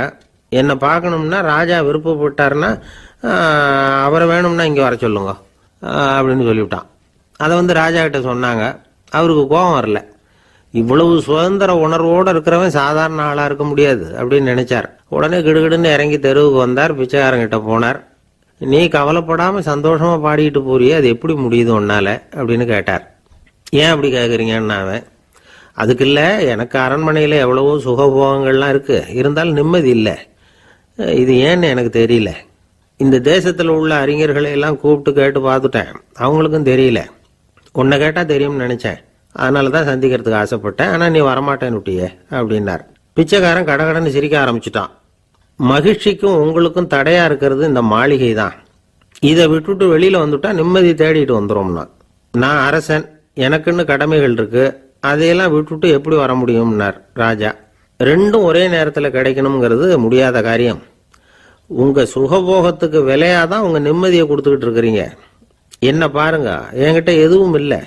என்னை பார்க்கணும்னா ராஜா விருப்பப்பட்டாருன்னா அவரை வேணும்னா இங்கே வர சொல்லுங்க அப்படின்னு சொல்லிவிட்டான். அதை ராஜா கிட்ட சொன்னாங்க. அவருக்கு கோபம் வரல. இவ்வளவு சுதந்திர உணர்வோடு இருக்கிறவன் சாதாரண ஆளா இருக்க முடியாது அப்படின்னு நினைச்சார். உடனே கிடுகிடுன்னு இறங்கி தெருவுக்கு வந்தார். பிச்சைக்காரங்கிட்ட போனார். நீ கவலைப்படாம சந்தோஷமா பாடிக்கிட்டு போறியே, அது எப்படி முடியுது உன்னால அப்படின்னு கேட்டார். ஏன் அப்படி கேட்குறீங்கன்னு அவன், அதுக்கு இல்லை, எனக்கு அரண்மனையில் எவ்வளவோ சுகபோகங்கள்லாம் இருக்கு, இருந்தாலும் நிம்மதி இல்லை. இது ஏன்னு எனக்கு தெரியல. இந்த தேசத்தில் உள்ள அறிஞர்களை எல்லாம் கூப்பிட்டு கேட்டு பார்த்துட்டேன், அவங்களுக்கும் தெரியல. உன்னை கேட்டால் தெரியும்னு நினைச்சேன், அதனால தான் சந்திக்கிறதுக்கு ஆசைப்பட்டேன். ஆனால் நீ வரமாட்டேன்னு விட்டியே அப்படின்னார். பிச்சைக்காரன் கடகடன்னு சிரிக்க ஆரம்பிச்சுட்டான். மகிழ்ச்சிக்கும் உங்களுக்கும் தடையா இருக்கிறது இந்த மாளிகை தான். இதை விட்டுட்டு வெளியில வந்துட்டா நிம்மதி தேடிட்டு வந்துடும்னா. நான் அரசன், எனக்குன்னு கடமைகள் இருக்கு, அதையெல்லாம் விட்டுட்டு எப்படி வர முடியும்னார் ராஜா. ரெண்டும் ஒரே நேரத்தில் கிடைக்கணுங்கிறது முடியாத காரியம். உங்க சுகபோகத்துக்கு விலையாதான் உங்க நிம்மதியை கொடுத்துக்கிட்டு இருக்கிறீங்க. என்ன பாருங்க, என்கிட்ட எதுவும் இல்லை,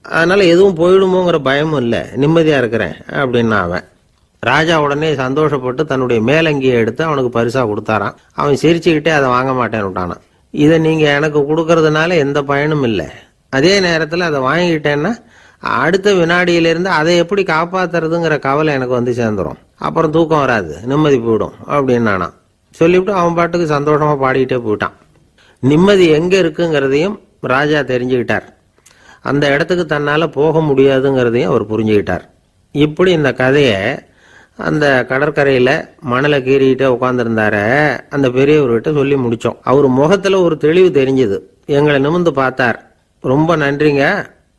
அதனால எதுவும் போயிடுமோங்கிற பயமும் இல்லை, நிம்மதியா இருக்கிறேன் அப்படின்னா அவன். ராஜா உடனே சந்தோஷப்பட்டு தன்னுடைய மேலங்கியை எடுத்து அவனுக்கு பரிசா கொடுத்தாரான். அவன் சிரிச்சுக்கிட்டே அதை வாங்க மாட்டேன்னு விட்டானான். இதை நீங்க எனக்கு கொடுக்கறதுனால எந்த பயனும் இல்லை, அதே நேரத்தில் அதை வாங்கிக்கிட்டேன்னா அடுத்த வினாடியிலிருந்து அதை எப்படி காப்பாத்துறதுங்கிற கவலை எனக்கு வந்து சேர்ந்துடும், அப்புறம் தூக்கம் வராது, நிம்மதி போயிடும் அப்படின்னானா. சொல்லிவிட்டு அவன் பாட்டுக்கு சந்தோஷமா பாடிக்கிட்டே போயிட்டான். நிம்மதி எங்க இருக்குங்கிறதையும் ராஜா தெரிஞ்சுக்கிட்டார். அந்த இடத்துக்கு தன்னால போக முடியாதுங்கிறதையும் அவர் புரிஞ்சுக்கிட்டார். இப்படி இந்த கதையை அந்த கடற்கரையில மணலை கீறிக்கிட்டே உட்காந்துருந்தார அந்த பெரியவர்கிட்ட சொல்லி முடிச்சோம். அவர் முகத்துல ஒரு தெளிவு தெரிஞ்சது. எங்களை நிமிர்ந்து பார்த்தார். ரொம்ப நன்றிங்க,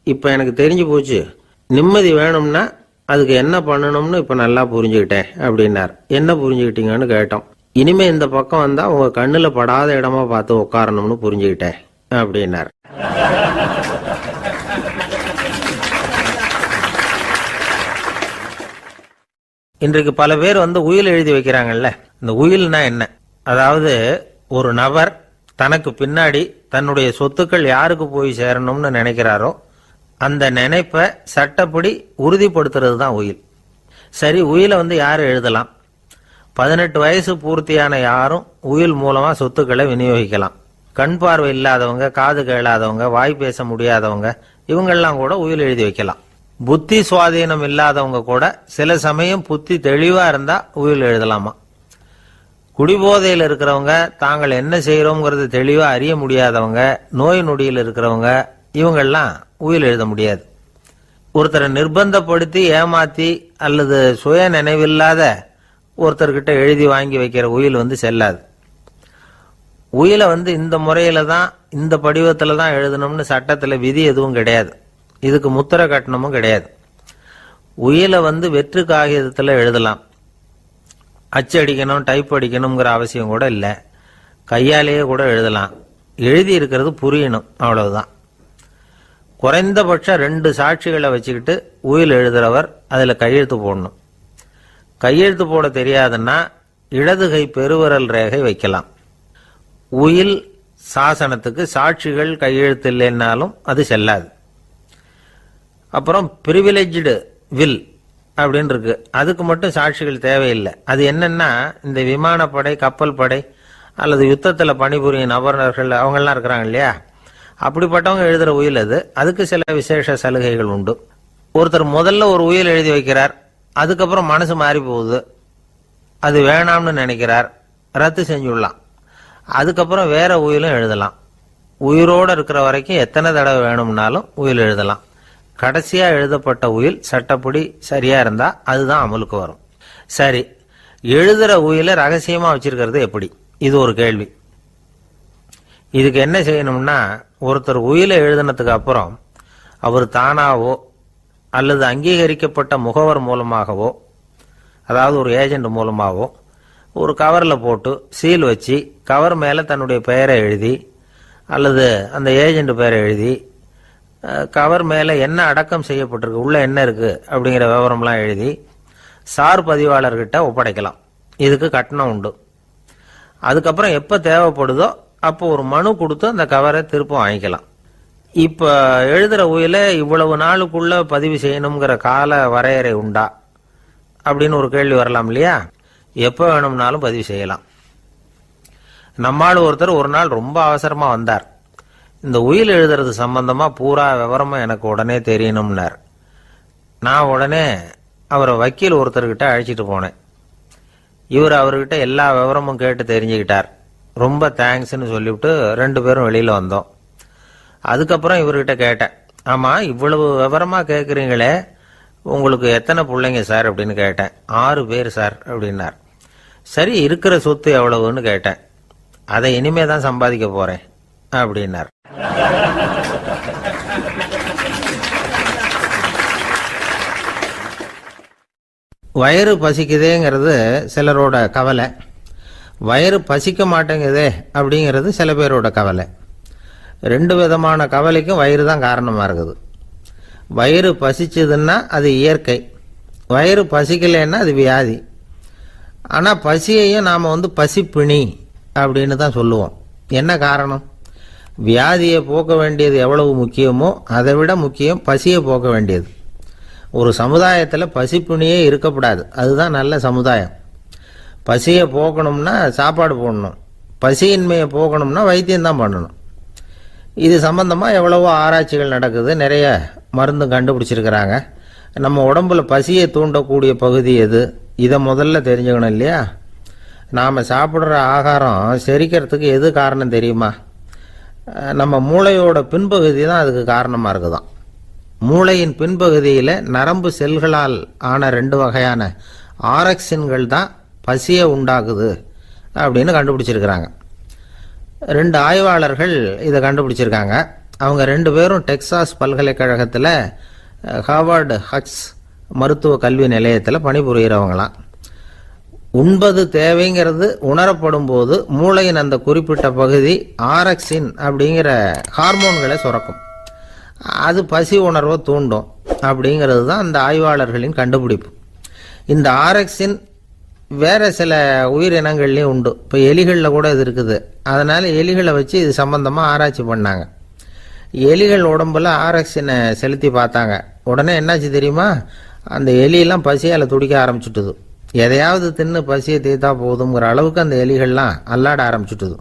இப்ப எனக்கு தெரிஞ்சு போச்சு, நிம்மதி வேணும்னா அதுக்கு என்ன பண்ணணும்னு இப்ப நல்லா புரிஞ்சுக்கிட்டேன் அப்படின்னார். என்ன புரிஞ்சுக்கிட்டீங்கன்னு கேட்டோம். இனிமே இந்த பக்கம் வந்தா உங்க கண்ணுல படாத இடமா பார்த்து உட்காரணும்னு புரிஞ்சுக்கிட்டேன் அப்படின்னார். இன்றைக்கு பல பேர் உயில் எழுதி வைக்கிறாங்கல்ல. இந்த உயில்னா என்ன? அதாவது ஒரு நபர் தனக்கு பின்னாடி தன்னுடைய சொத்துக்கள் யாருக்கு போய் சேரணும்னு நினைக்கிறாரோ அந்த நினைப்பை சட்டப்படி உறுதிப்படுத்துறது தான் உயில். சரி, உயிலை யார் எழுதலாம்? 18 வயசு பூர்த்தியான யாரும் உயில் மூலமா சொத்துக்களை விநியோகிக்கலாம். கண் பார்வை இல்லாதவங்க, காது கேளாதவங்க, வாய் பேச முடியாதவங்க, இவங்கெல்லாம் கூட உயில் எழுதி வைக்கலாம். புத்தி சுவாதீனம் இல்லாதவங்க கூட சில சமயம் புத்தி தெளிவா இருந்தா உயில் எழுதலாமா. குடிபோதையில் இருக்கிறவங்க, தாங்கள் என்ன செய்யறோங்கிறது தெளிவா அறிய முடியாதவங்க, நோய் நொடியில் இருக்கிறவங்க, இவங்கெல்லாம் உயில் எழுத முடியாது. ஒருத்தரை நிர்பந்தப்படுத்தி ஏமாத்தி அல்லது சுய நினைவில்லாத ஒருத்தர்கிட்ட எழுதி வாங்கி வைக்கிற உயில் செல்லாது. உயிலை இந்த முறையில தான், இந்த படிவத்துல தான் எழுதணும்னு சட்டத்துல விதி எதுவும் கிடையாது. இதுக்கு முத்திரை கட்டணமும் கிடையாது. உயிலை வெற்று காகிதத்துல எழுதலாம். அச்சடிக்கணும், டைப் அடிக்கணுங்கிற அவசியம் கூட இல்லை. கையாலேயே கூட எழுதலாம். எழுதி இருக்கிறது புரியணும், அவ்வளவுதான். குறைந்தபட்சம் 2 சாட்சிகளை வச்சுக்கிட்டு உயில் எழுதுறவர் அதுல கையெழுத்து போடணும். கையெழுத்து போட தெரியாதுன்னா இடது கை பெருவிரல் ரேகை வைக்கலாம். உயில் சாசனத்துக்கு சாட்சிகள் கையெழுத்து இல்லைன்னாலும் அது செல்லாது. அப்புறம் பிரிவிலேஜ்டு வில் அப்படின்னு இருக்கு, அதுக்கு மட்டும் சாட்சிகள் தேவையில்லை. அது என்னன்னா, இந்த விமானப்படை, கப்பல் படை அல்லது யுத்தத்தில் பணிபுரியும் நபர்கள் அவங்கெல்லாம் இருக்கிறாங்க இல்லையா, அப்படிப்பட்டவங்க எழுதுற உயில் அது. அதுக்கு சில விசேஷ சலுகைகள் உண்டு. ஒருத்தர் முதல்ல ஒரு உயில் எழுதி வைக்கிறார், அதுக்கப்புறம் மனசு மாறி போகுது, அது வேணாம்னு நினைக்கிறார், ரத்து செஞ்சுடலாம். அதுக்கப்புறம் வேற உயிலும் எழுதலாம். உயிரோடு இருக்கிற வரைக்கும் எத்தனை தடவை வேணும்னாலும் உயில் எழுதலாம். கடைசியா எழுதப்பட்ட உயில் சட்டப்படி சரியா இருந்தா அதுதான் அமலுக்கு வரும். சரி, எழுதுற உயில ரகசியமா வச்சிருக்கிறது எப்படி? இது ஒரு கேள்வி. இதுக்கு என்ன செய்யணும்னா, ஒருத்தர் உயில எழுதினதுக்கு அப்புறம் அவர் தானாவோ அல்லது அங்கீகரிக்கப்பட்ட முகவர் மூலமாகவோ, அதாவது ஒரு ஏஜென்ட் மூலமாகவோ, ஒரு கவர்ல போட்டு சீல் வச்சு கவர் மேல தன்னுடைய பெயரை எழுதி அல்லது அந்த ஏஜென்ட் பெயரை எழுதி கவர் மேல என்ன அடக்கம் செய்யப்பட்டிருக்கு, உள்ள என்ன இருக்கு அப்படிங்கிற விவரம்லாம் எழுதி சார் பதிவாளர்கிட்ட ஒப்படைக்கலாம். இதுக்கு கட்டணம் உண்டு. அதுக்கப்புறம் எப்ப தேவைப்படுதோ அப்போ ஒரு மனு கொடுத்து அந்த கவரை திரும்ப வாங்கிக்கலாம். இப்ப எழுதுற உயில இவ்வளவு நாளுக்குள்ள பதிவு செய்யணுங்கிற கால வரையறை உண்டா அப்படின்னு ஒரு கேள்வி வரலாம் இல்லையா? எப்ப வேணும்னாலும் பதிவு செய்யலாம். நம்மால் ஒருத்தர் ஒரு நாள் ரொம்ப அவசரமா வந்தார். இந்த உயில் எழுதுறது சம்பந்தமா பூரா விவரமா எனக்கு உடனே தெரியணும்னார். நான் உடனே அவரை வக்கீல் ஒருத்தர்கிட்ட அழைச்சிட்டு போனேன். இவர் அவர்கிட்ட எல்லா விவரமும் கேட்டு தெரிஞ்சுக்கிட்டார். ரொம்ப தேங்க்ஸ்ன்னு சொல்லிவிட்டு 2 பேரும் வெளியில வந்தோம். அதுக்கப்புறம் இவர்கிட்ட கேட்டேன், ஆமா இவ்வளவு விவரமா கேட்குறீங்களே, உங்களுக்கு எத்தனை பிள்ளைங்க சார் அப்படின்னு கேட்டேன். 6 பேர் சார் அப்படின்னார். சரி, இருக்கிற சொத்து எவ்வளவுன்னு கேட்டேன். அதை இனிமே தான் சம்பாதிக்க போறேன் அப்படின்னார். வயிறு பசிக்குதேங்கிறது சிலரோட கவலை, வயிறு பசிக்க மாட்டேங்குதே அப்படிங்கிறது சில பேரோட கவலை. 2 விதமான கவலைக்கும் வயிறு தான் காரணமாக இருக்குது. வயிறு பசிச்சதுன்னா அது இயற்கை, வயிறு பசிக்கலைன்னா அது வியாதி. ஆனால் பசியையும் நாம் பசிப்பிணி அப்படின்னு தான் சொல்லுவோம். என்ன காரணம்? வியாதியை போக்க வேண்டியது எவ்வளவு முக்கியமோ அதை விட முக்கியம் பசியை போக்க வேண்டியது. ஒரு சமுதாயத்தில் பசிப்பிணியே இருக்கக்கூடாது, அதுதான் நல்ல சமுதாயம். பசியை போக்கணும்னா சாப்பாடு போடணும், பசியின்மையை போக்கணும்னா வைத்தியம்தான் பண்ணணும். இது சம்பந்தமாக எவ்வளவோ ஆராய்ச்சிகள் நடக்குது, நிறைய மருந்து கண்டுபிடிச்சிருக்கிறாங்க. நம்ம உடம்புல பசியை தூண்டக்கூடிய பகுதி எது, இதை முதல்ல தெரிஞ்சுக்கணும் இல்லையா? நாம் சாப்பிட்ற ஆகாரம் செரிக்கிறதுக்கு எது காரணம் தெரியுமா? நம்ம மூளையோட பின்பகுதி தான் அதுக்கு காரணமாக இருக்குதாம். மூளையின் பின்பகுதியில் நரம்பு செல்களால் ஆன 2 வகையான ஆரக்சின்கள் தான் பசியை உண்டாக்குது அப்படின்னு கண்டுபிடிச்சிருக்கிறாங்க. 2 ஆய்வாளர்கள் இதை கண்டுபிடிச்சிருக்காங்க. அவங்க 2 பேரும் டெக்சாஸ் பல்கலைக்கழகத்தில் ஹார்வர்டு ஹக்ஸ் மருத்துவ கல்வி நிலையத்தில் பணிபுரிகிறவங்களாம். உண்பது தேவைங்கிறது உணரப்படும் போது மூளையின் அந்த குறிப்பிட்ட பகுதி ஆரக்சின் அப்படிங்கிற ஹார்மோன்களை சுரக்கும். அது பசி உணர்வை தூண்டும் அப்படிங்கிறது தான் அந்த ஆய்வாளர்களின் கண்டுபிடிப்பு. இந்த ஆரக்சின் வேற சில உயிரினங்கள்லேயும் உண்டு. இப்போ எலிகளில் கூட இது இருக்குது. அதனால் எலிகளை வச்சு இது சம்பந்தமாக ஆராய்ச்சி பண்ணாங்க. எலிகள் உடம்புல ஆரக்சினை செலுத்தி பார்த்தாங்க. உடனே என்னாச்சு தெரியுமா? அந்த எலியெல்லாம் பசியால் துடிக்க ஆரம்பிச்சுட்டுது. எதையாவது தின்னு பசியை தீர்த்தா போதுங்கிற அளவுக்கு அந்த எலிகள்லாம் அல்லாட ஆரம்பிச்சுட்டுது.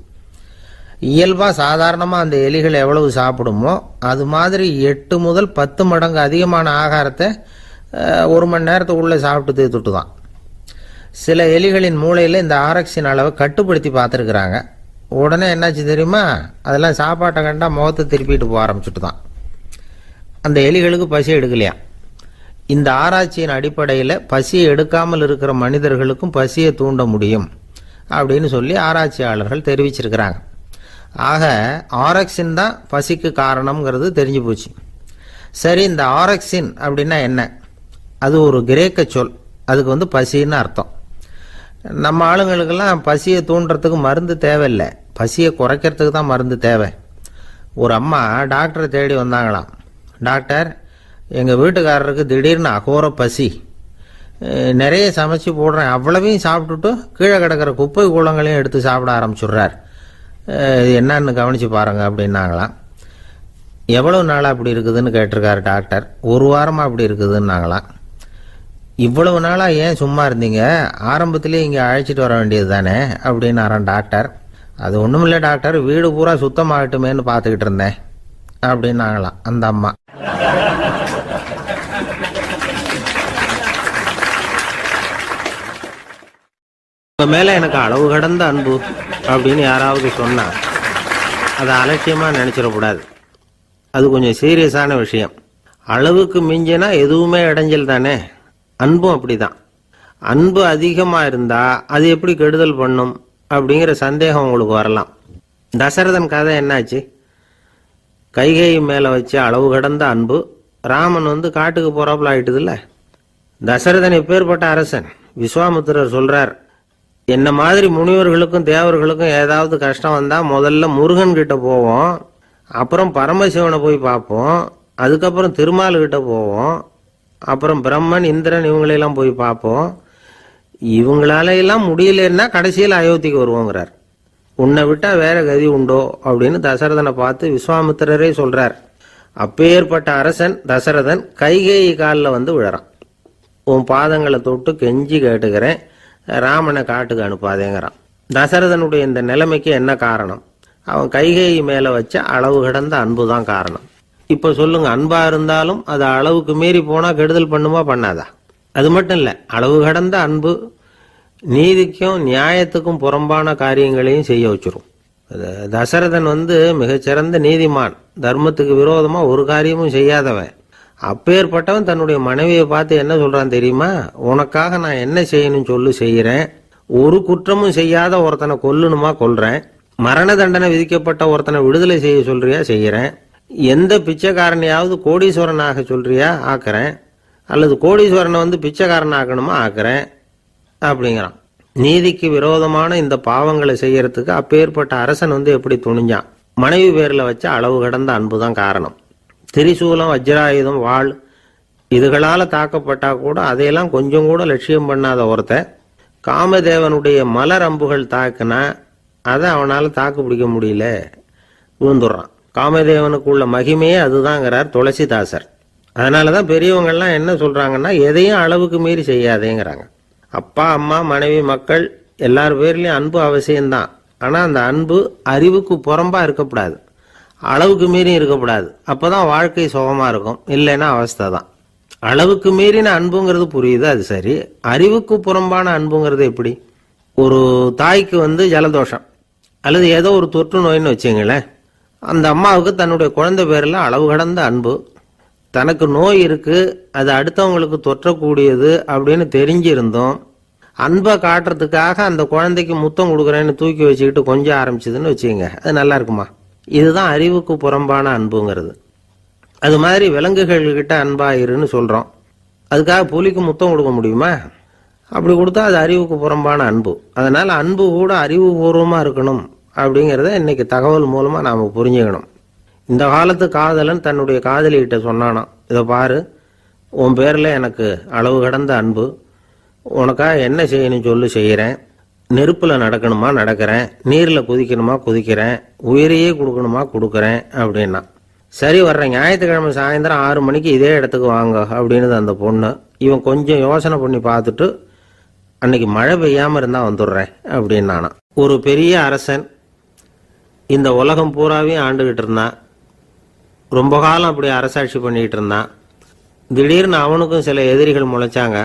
இயல்பாக சாதாரணமாக அந்த எலிகள் எவ்வளவு சாப்பிடுமோ அது மாதிரி 8 முதல் 10 மடங்கு அதிகமான ஆகாரத்தை 1 மணி நேரத்துக்குள்ளே சாப்பிட்டு தீர்த்துட்டு தான். சில எலிகளின் மூளையில் இந்த ஆரக்சின் அளவை கட்டுப்படுத்தி பார்த்துருக்குறாங்க. உடனே என்னாச்சு தெரியுமா? அதெல்லாம் சாப்பாட்டை கண்டா முகத்தை திருப்பிட்டு போக ஆரம்பிச்சுட்டு தான். அந்த எலிகளுக்கு பசி எடுக்கலையா. இந்த ஆராய்ச்சியின் அடிப்படையில் பசியை எடுக்காமல் இருக்கிற மனிதர்களுக்கும் பசியை தூண்ட முடியும் அப்படின்னு சொல்லி ஆராய்ச்சியாளர்கள் தெரிவிச்சிருக்கிறாங்க. ஆக ஆரக்சின் தான் பசிக்கு காரணம்ங்கிறது தெரிஞ்சு போச்சு. சரி, இந்த ஆரக்சின் அப்படின்னா என்ன? அது ஒரு கிரேக்க சொல். அதுக்கு பசின்னு அர்த்தம். நம்ம ஆளுங்களுக்கெல்லாம் பசியை தூண்டுறதுக்கு மருந்து தேவையில்லை, பசியை குறைக்கிறதுக்கு தான் மருந்து தேவை. ஒரு அம்மா டாக்டரை தேடி வந்தாங்களாம். டாக்டர், எங்கள் வீட்டுக்காரருக்கு திடீர்னு அகோர பசி, நிறைய சமைச்சு போடுறேன், அவ்வளவையும் சாப்பிட்டுட்டு கீழே கிடக்கிற குப்பை கூலங்களையும் எடுத்து சாப்பிட ஆரம்பிச்சுடுறார், இது என்னன்னு கவனித்து பாருங்க அப்படின்னாங்களாம். எவ்வளவு நாளாக அப்படி இருக்குதுன்னு கேட்டிருக்காரு டாக்டர். 1 வாரமாக அப்படி இருக்குதுன்னாங்களாம். இவ்வளவு நாளாக ஏன் சும்மா இருந்தீங்க, ஆரம்பத்திலே இங்கே அழைச்சிட்டு வர வேண்டியது தானே அப்படின்னாரான் டாக்டர். அது ஒன்றும் இல்லை டாக்டர், வீடு பூரா சுத்தமாகட்டுமேன்னு பார்த்துக்கிட்டு இருந்தேன் அப்படின்னாங்களாம் அந்த அம்மா. உங்க மேல எனக்கு அளவு கடந்த அன்பு அப்படின்னு யாராவது சொன்னா அதை அலட்சியமா நினைச்சிடக்கூடாது. அது கொஞ்சம் சீரியஸான விஷயம். அளவுக்கு மிஞ்சினா எதுவுமே இடைஞ்சல் தானே. அன்பும் அப்படிதான். அன்பு அதிகமா இருந்தா அது எப்படி கெடுதல் பண்ணும் அப்படிங்கிற சந்தேகம் உங்களுக்கு வரலாம். தசரதன் கதை என்னாச்சு? கைகேயி மேல வச்சு அளவு கடந்த அன்பு ராமன் காட்டுக்கு போறாப்புல ஆயிட்டுதுல்ல. தசரதன் எப்பேற்பட்ட அரசன். விஸ்வாமித்திரர் சொல்றார், என்ன மாதிரி முனிவர்களுக்கும் தேவர்களுக்கும் ஏதாவது கஷ்டம் வந்தா முதல்ல முருகன் கிட்ட போவோம், அப்புறம் பரமசிவனை போய் பார்ப்போம், அதுக்கப்புறம் திருமால் கிட்ட போவோம், அப்புறம் பிரம்மன் இந்திரன் இவங்களெல்லாம் போய் பார்ப்போம், இவங்களால எல்லாம் முடியலன்னா கடைசியில் அயோத்திக்கு வருவோங்கிறார். உன்னை விட்டா வேற கதி உண்டோ அப்படின்னு தசரதனை பார்த்து விஸ்வாமித்திரரே சொல்றார். அப்பேற்பட்ட அரசன் தசரதன் கைகேயி காலில் விழறான். உன் பாதங்களை தொட்டு கெஞ்சி கேட்டுக்கிறேன், ராமனை காட்டுக்கு அனுப்பாதேங்கிறான். தசரதனுடைய இந்த நிலைமைக்கு என்ன காரணம்? அவன் கைகேயி மேல வச்ச அளவு கடந்த அன்பு தான் காரணம். இப்ப சொல்லுங்க, அன்பா இருந்தாலும் அது அளவுக்கு மீறி போனா கெடுதல் பண்ணுமா பண்ணாதா? அது மட்டும் இல்ல, அளவு கடந்த அன்பு நீதிக்கும் நியாயத்துக்கும் புறம்பான காரியங்களையும் செய்ய வச்சிரும். தசரதன் மிகச்சிறந்த நீதிமான், தர்மத்துக்கு விரோதமா ஒரு காரியமும் செய்யாதவன். அப்பேற்பட்டவன் தன்னுடைய மனைவியை பார்த்து என்ன சொல்றான் தெரியுமா? உனக்காக நான் என்ன செய்யணும் சொல்லு, செய்யறேன். ஒரு குற்றமும் செய்யாத ஒருத்தனை கொல்லணுமா கொல்றேன். மரண தண்டனை விதிக்கப்பட்ட ஒருத்தனை விடுதலை செய்ய சொல்றியா செய்யறேன். எந்த பிச்சைக்காரனையாவது கோடீஸ்வரனாக சொல்றியா ஆக்குறேன். அல்லது கோடீஸ்வரனை பிச்சைக்காரன் ஆக்கணுமா ஆக்குறேன் அப்படிங்கிறான். நீதிக்கு விரோதமான இந்த பாவங்களை செய்யறதுக்கு அப்பேற்பட்ட அரசன் எப்படி துணிஞ்சான்? மனைவி பேர்ல வச்ச அளவு கடந்த அன்புதான் காரணம். திரிசூலம், வஜ்ராயுதம், வாள் இதுகளால தாக்கப்பட்டா கூட அதையெல்லாம் கொஞ்சம் கூட லட்சியம் பண்ணாத ஒருத்தன் காமதேவனுடைய மலர் அம்புகள் தாக்குனா அதை அவனால தாக்கு பிடிக்க முடியல, விழுந்துடுறான். காமதேவனுக்குள்ள மகிமையே அதுதாங்கிறார் துளசிதாசர். அதனாலதான் பெரியவங்கள்லாம் என்ன சொல்றாங்கன்னா, எதையும் அளவுக்கு மீறி செய்யாதேங்கிறாங்க. அப்பா, அம்மா, மனைவி, மக்கள் எல்லார் பேர்லயும் அன்பு அவசியம்தான். ஆனா அந்த அன்பு அறிவுக்கு புறம்பா இருக்கக்கூடாது, அளவுக்கு மீறி இருக்கக்கூடாது. அப்பதான் வாழ்க்கை சுகமா இருக்கும். இல்லைன்னா அவஸ்தை தான். அளவுக்கு மீறின அன்புங்கிறது புரியுது, அது சரி. அறிவுக்கு புறம்பான அன்புங்கிறது எப்படி? ஒரு தாய்க்கு ஜலதோஷம் அல்லது ஏதோ ஒரு தொற்று நோயின்னு வச்சுங்களேன். அந்த அம்மாவுக்கு தன்னுடைய குழந்தை பேர்ல அளவு கடந்த அன்பு. தனக்கு நோய் இருக்கு, அது அடுத்தவங்களுக்கு தொற்றக்கூடியது அப்படின்னு தெரிஞ்சிருந்தோம் அன்பை காட்டுறதுக்காக அந்த குழந்தைக்கு முத்தம் கொடுக்குறேன்னு தூக்கி வச்சுக்கிட்டு கொஞ்சம் ஆரம்பிச்சதுன்னு வச்சுக்கோங்க, அது நல்லா இருக்குமா? இதுதான் அறிவுக்கு புறம்பான அன்புங்கிறது. அது மாதிரி விலங்குகள்கிட்ட அன்பாயிருன்னு சொல்றோம். அதுக்காக புலிக்கு முத்தம் கொடுக்க முடியுமா? அப்படி கொடுத்தா அது அறிவுக்கு புறம்பான அன்பு. அதனால அன்பு கூட அறிவுபூர்வமா இருக்கணும் அப்படிங்கிறத இன்னைக்கு தகவல் மூலமா நாம புரிஞ்சுக்கணும். இந்த காலத்து காதலன் தன்னுடைய காதலிகிட்ட சொன்னானாம், இதை பாரு, உன் பேர்ல எனக்கு அளவு கடந்த அன்பு, உனக்காக என்ன செய்யணும் சொல்லு செய்யறேன். நெருப்புல நடக்கணுமா நடக்கிறேன், நீர்ல குதிக்கணுமா குதிக்கிறேன், உயிரையே கொடுக்கணுமா கொடுக்கறேன் அப்படின்னா. சரி, வர்ற ஞாயிற்றுக்கிழமை சாயந்தரம் 6 மணிக்கு இதே இடத்துக்கு வாங்க அப்படின்னு அந்த பொண்ணு. இவன் கொஞ்சம் யோசனை பண்ணி பார்த்துட்டு, அன்னைக்கு மழை பெய்யாம இருந்தா வந்துடுறேன் அப்படின்னானா. ஒரு பெரிய அரசன் இந்த உலகம் பூராவையும் ஆண்டுகிட்டு இருந்தான். ரொம்ப காலம் அப்படி அரசாட்சி பண்ணிக்கிட்டு இருந்தான். திடீர்னு அவனுக்கும் சில எதிரிகள் முளைச்சாங்க.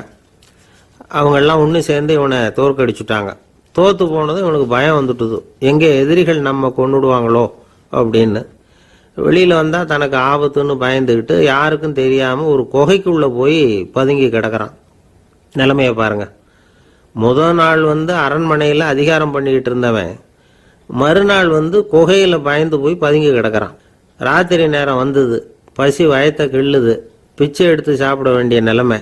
அவங்கெல்லாம் ஒன்று சேர்ந்து இவனை தோற்கடிச்சுட்டாங்க. தோத்து போனது இவனுக்கு பயம் வந்துட்டுது, எங்கே எதிரிகள் நம்ம கொண்டுடுவாங்களோ அப்படின்னு. வெளியில் வந்தால் தனக்கு ஆபத்துன்னு பயந்துக்கிட்டு யாருக்கும் தெரியாமல் ஒரு குகைக்குள்ளே போய் பதுங்கி கிடக்கிறான். நிலைமையை பாருங்க. முதல் நாள் அரண்மனையில் அதிகாரம் பண்ணிக்கிட்டு இருந்தவன் மறுநாள் குகையில் பயந்து போய் பதுங்கி கிடக்கிறான். ராத்திரி நேரம் வந்தது, பசி வயத்தை கிள்ளுது, பிச்சை எடுத்து சாப்பிட வேண்டிய நிலைமை.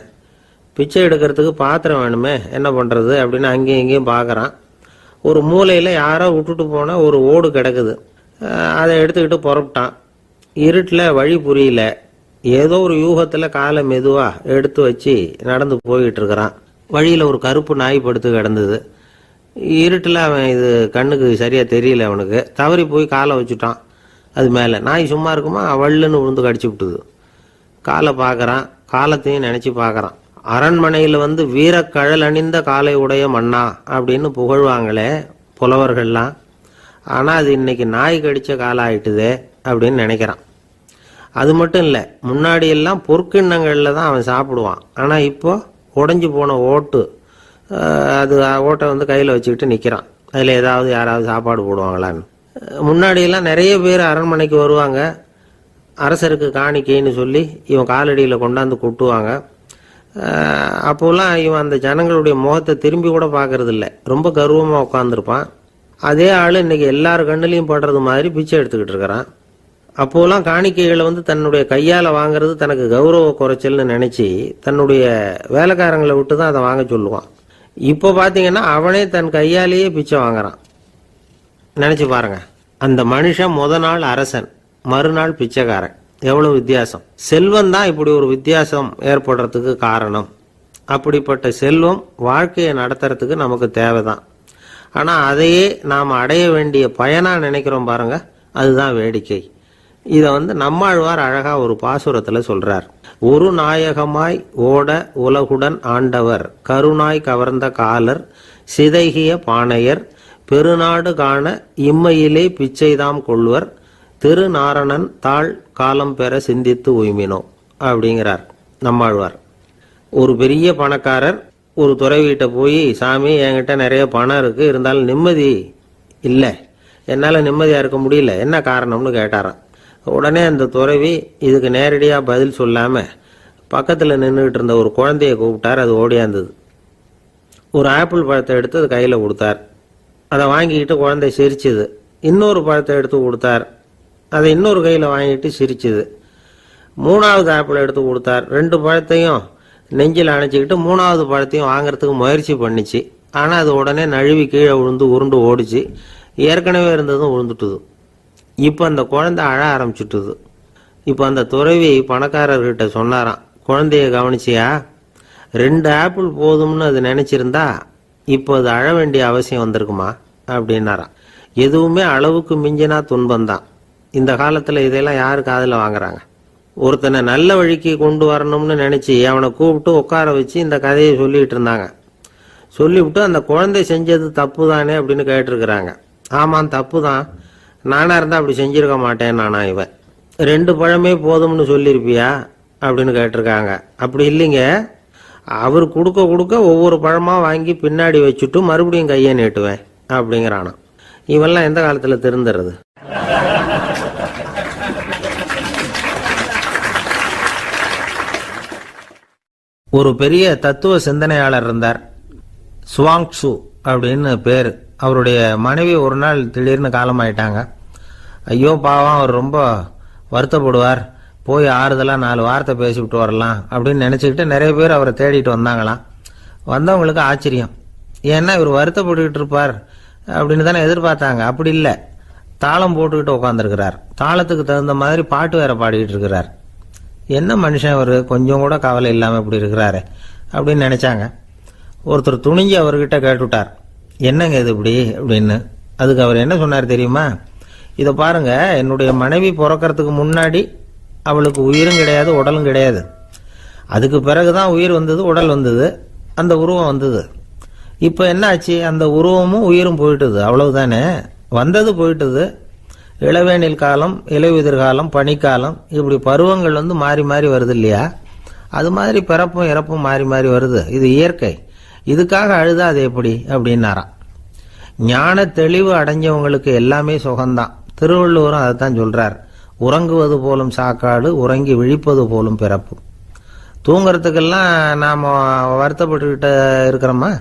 பிச்சை எடுக்கிறதுக்கு பாத்திரம் வேணுமே, என்ன பண்ணுறது அப்படின்னு அங்கேயும் இங்கேயும் பார்க்குறான். ஒரு மூலையில் யாரோ விட்டுட்டு போன ஒரு ஓடு கிடக்குது. அதை எடுத்துக்கிட்டு புறப்பட்டான். இருட்டில் வழி புரியல. ஏதோ ஒரு யூகத்தில் காலை மெதுவாக எடுத்து வச்சு நடந்து போய்கிட்டு இருக்கிறான். வழியில் ஒரு கருப்பு நாய் படுத்து கிடந்தது. இருட்டில் அவன் இது கண்ணுக்கு சரியாக தெரியல, அவனுக்கு தவறி போய் காலை வச்சுட்டான். அது மேலே நாய் சும்மா இருக்குமா, வள்ளுன்னு விழுந்து கடிச்சு விட்டுது. காலை பார்க்குறான், காலத்தையும் நினச்சி பார்க்குறான். அரண்மனையில் வீரக்கழல் அணிந்த காலை உடைய மன்னா அப்படின்னு புகழ்வாங்களே புலவர்கள்லாம். ஆனால் அது இன்னைக்கு நாய் கடித்த காலம் ஆயிட்டுதே அப்படின்னு நினைக்கிறான். அது மட்டும் இல்லை, முன்னாடி எல்லாம் பொற்கிண்ணங்களில் தான் அவன் சாப்பிடுவான். ஆனால் இப்போ உடஞ்சி போன ஓட்டு, அது ஓட்டை கையில் வச்சுக்கிட்டு நிற்கிறான். அதில் ஏதாவது யாராவது சாப்பாடு போடுவாங்களான்னு. முன்னாடியெல்லாம் நிறைய பேர் அரண்மனைக்கு வருவாங்க, அரசருக்கு காணிக்கைன்னு சொல்லி இவன் காலடியில் கொண்டாந்து கொட்டுவாங்க. அப்போலாம் இவன் அந்த ஜனங்களுடைய முகத்தை திரும்பி கூட பார்க்கறது இல்லை, ரொம்ப கர்வமாக உட்காந்துருப்பான். அதே ஆள் இன்னைக்கு எல்லார் கண்ணுலையும் படுறது மாதிரி பிச்சை எடுத்துக்கிட்டு இருக்கிறான். அப்போலாம் காணிக்கைகளை தன்னுடைய கையால் வாங்குறது தனக்கு கௌரவ குறைச்சல்னு நினச்சி தன்னுடைய வேலைக்காரங்களை விட்டு தான் அதை வாங்க சொல்லுவான். இப்போ பார்த்தீங்கன்னா அவனே தன் கையாலேயே பிச்சை வாங்குறான். நினச்சி பாருங்க, அந்த மனுஷன் நாள் அரசன், மறுநாள் பிச்சைக்காரன், எவ்வளவு வித்தியாசம். செல்வம் தான் இப்படி ஒரு வித்தியாசம் ஏற்படுறதுக்கு காரணம். அப்படிப்பட்ட செல்வம் வாழ்க்கையை நடத்துறதுக்கு நமக்கு தேவைதான். ஆனால் அதையே நாம் அடைய வேண்டிய பயனா நினைக்கிறோம் பாருங்க, அதுதான் வேடிக்கை. இதை நம்மாழ்வார் அழகா ஒரு பாசுரத்தில் சொல்றார். ஒரு நாயகமாய் ஓட உலகுடன் ஆண்டவர், கருணாய் கவர்ந்த காலர், சிதைகிய பானையர், பெருநாடு காண இம்மையிலே பிச்சைதாம் கொள்வர், திருநாரணன் தாழ் காலம் பெற சிந்தித்து உய்மினோ அப்படிங்கிறார் நம்மாழ்வார். ஒரு பெரிய பணக்காரர் ஒரு துறவிகிட்ட போய், சாமி என்கிட்ட நிறைய பணம் இருக்கு, இருந்தாலும் நிம்மதி இல்லை, என்னால் நிம்மதியாக இருக்க முடியல, என்ன காரணம்னு கேட்டாராம். உடனே அந்த துறவி இதுக்கு நேரடியாக பதில் சொல்லாமல் பக்கத்தில் நின்றுக்கிட்டு இருந்த ஒரு குழந்தைய கூப்பிட்டார். அது ஓடியாந்தது. ஒரு ஆப்பிள் பழத்தை எடுத்து அது கையில் கொடுத்தார். அதை வாங்கிக்கிட்டு குழந்தை சிரிச்சுது. இன்னொரு பழத்தை எடுத்து கொடுத்தார். அதை இன்னொரு கையில் வாங்கிட்டு சிரிச்சுது. மூணாவது ஆப்பிள் எடுத்து கொடுத்தார். 2 பழத்தையும் நெஞ்சில் அணைச்சிக்கிட்டு 3வது பழத்தையும் வாங்கிறதுக்கு முயற்சி பண்ணிச்சு. ஆனால் அது உடனே நழுவி கீழே விழுந்து உருண்டு ஓடிச்சு. ஏற்கனவே இருந்ததும் விழுந்துட்டுது. இப்போ அந்த குழந்தை அழ ஆரம்பிச்சுட்டுது. இப்போ அந்த துறவி பணக்காரர்கிட்ட சொன்னாராம், குழந்தைய கவனிச்சியா, 2 ஆப்பிள் போதும்னு அது நினைச்சிருந்தா இப்போ அது அழ வேண்டிய அவசியம் வந்திருக்குமா அப்படின்னாராம். எதுவுமே அளவுக்கு மிஞ்சினா துன்பம்தான். இந்த காலத்தில் இதெல்லாம் யாரு காதில் வாங்குறாங்க? ஒருத்தனை நல்ல வழிக்கு கொண்டு வரணும்னு நினைச்சு அவனை கூப்பிட்டு உட்கார வச்சு இந்த கதையை சொல்லிட்டு இருந்தாங்க. சொல்லிவிட்டு அந்த குழந்தை செஞ்சது தப்பு தானே அப்படின்னு கேட்டிருக்கிறாங்க. ஆமாம், தப்பு தான், நானா இருந்தா அப்படி செஞ்சிருக்க மாட்டேன் நானா இவன். 2 பழமே போதும்னு சொல்லியிருப்பியா அப்படின்னு கேட்டிருக்காங்க. அப்படி இல்லைங்க, அவர் கொடுக்க கொடுக்க ஒவ்வொரு பழமா வாங்கி பின்னாடி வச்சுட்டு மறுபடியும் கையை நீட்டுவேன் அப்படிங்கிறானா. இவெல்லாம் எந்த காலத்துல திருந்துறது? ஒரு பெரிய தத்துவ சிந்தனையாளர் இருந்தார், சுவாங்சு அப்படின்னு பேர். அவருடைய மனைவி ஒரு நாள் திடீர்னு காலமாயிட்டாங்க. ஐயோ பாவம், அவர் ரொம்ப வருத்தப்படுவார், போய் ஆறுதலாக 4 வார்த்தை பேசிவிட்டு வரலாம் அப்படின்னு நினச்சிக்கிட்டு நிறைய பேர் அவரை தேடிட்டு வந்தாங்களாம். வந்தவங்களுக்கு ஆச்சரியம், ஏன்னா இவர் வருத்தப்பட்டுக்கிட்டு இருப்பார் அப்படின்னு தானே எதிர்பார்த்தாங்க. அப்படி இல்லை, தாளம் போட்டுக்கிட்டு உட்காந்துருக்கிறார். தாளத்துக்கு தகுந்த மாதிரி பாட்டு வேற பாடிக்கிட்டு இருக்கிறார். என்ன மனுஷன் அவர், கொஞ்சம் கூட கவலை இல்லாமல் இப்படி இருக்கிறாரு அப்படின்னு நினைச்சாங்க. ஒருத்தர் துணிஞ்சு அவர்கிட்ட கேட்டுவிட்டார், என்னங்க இது இப்படி அப்படின்னு. அதுக்கு அவர் என்ன சொன்னார் தெரியுமா? இதை பாருங்க, என்னுடைய மனைவி பிறக்கிறதுக்கு முன்னாடி அவளுக்கு உயிரும் கிடையாது, உடலும் கிடையாது. அதுக்கு பிறகுதான் உயிர் வந்தது, உடல் வந்தது, அந்த உருவம் வந்தது. இப்போ என்ன ஆச்சு? அந்த உருவமும் உயிரும் போயிட்டுது, அவ்வளவுதானே. வந்தது போயிட்டுது. இளவேனில் காலம், இலையுதிர் காலம், பனிக்காலம், இப்படி பருவங்கள் மாறி மாறி வருது இல்லையா? அது மாதிரி பிறப்பும் இறப்பும் மாறி மாறி வருது. இது இயற்கை. இதுக்காக அழுதா அது எப்படி அப்படின்னாராம். ஞான தெளிவு அடைஞ்சவங்களுக்கு எல்லாமே சுகம்தான். திருவள்ளுவரும் அதைத்தான் சொல்றார், உறங்குவது போலும் சாக்காடு, உறங்கி விழிப்பது போலும் பிறப்பு. தூங்குறதுக்கெல்லாம் நாம் வருத்தப்பட்டுக்கிட்ட இருக்கிறோமா?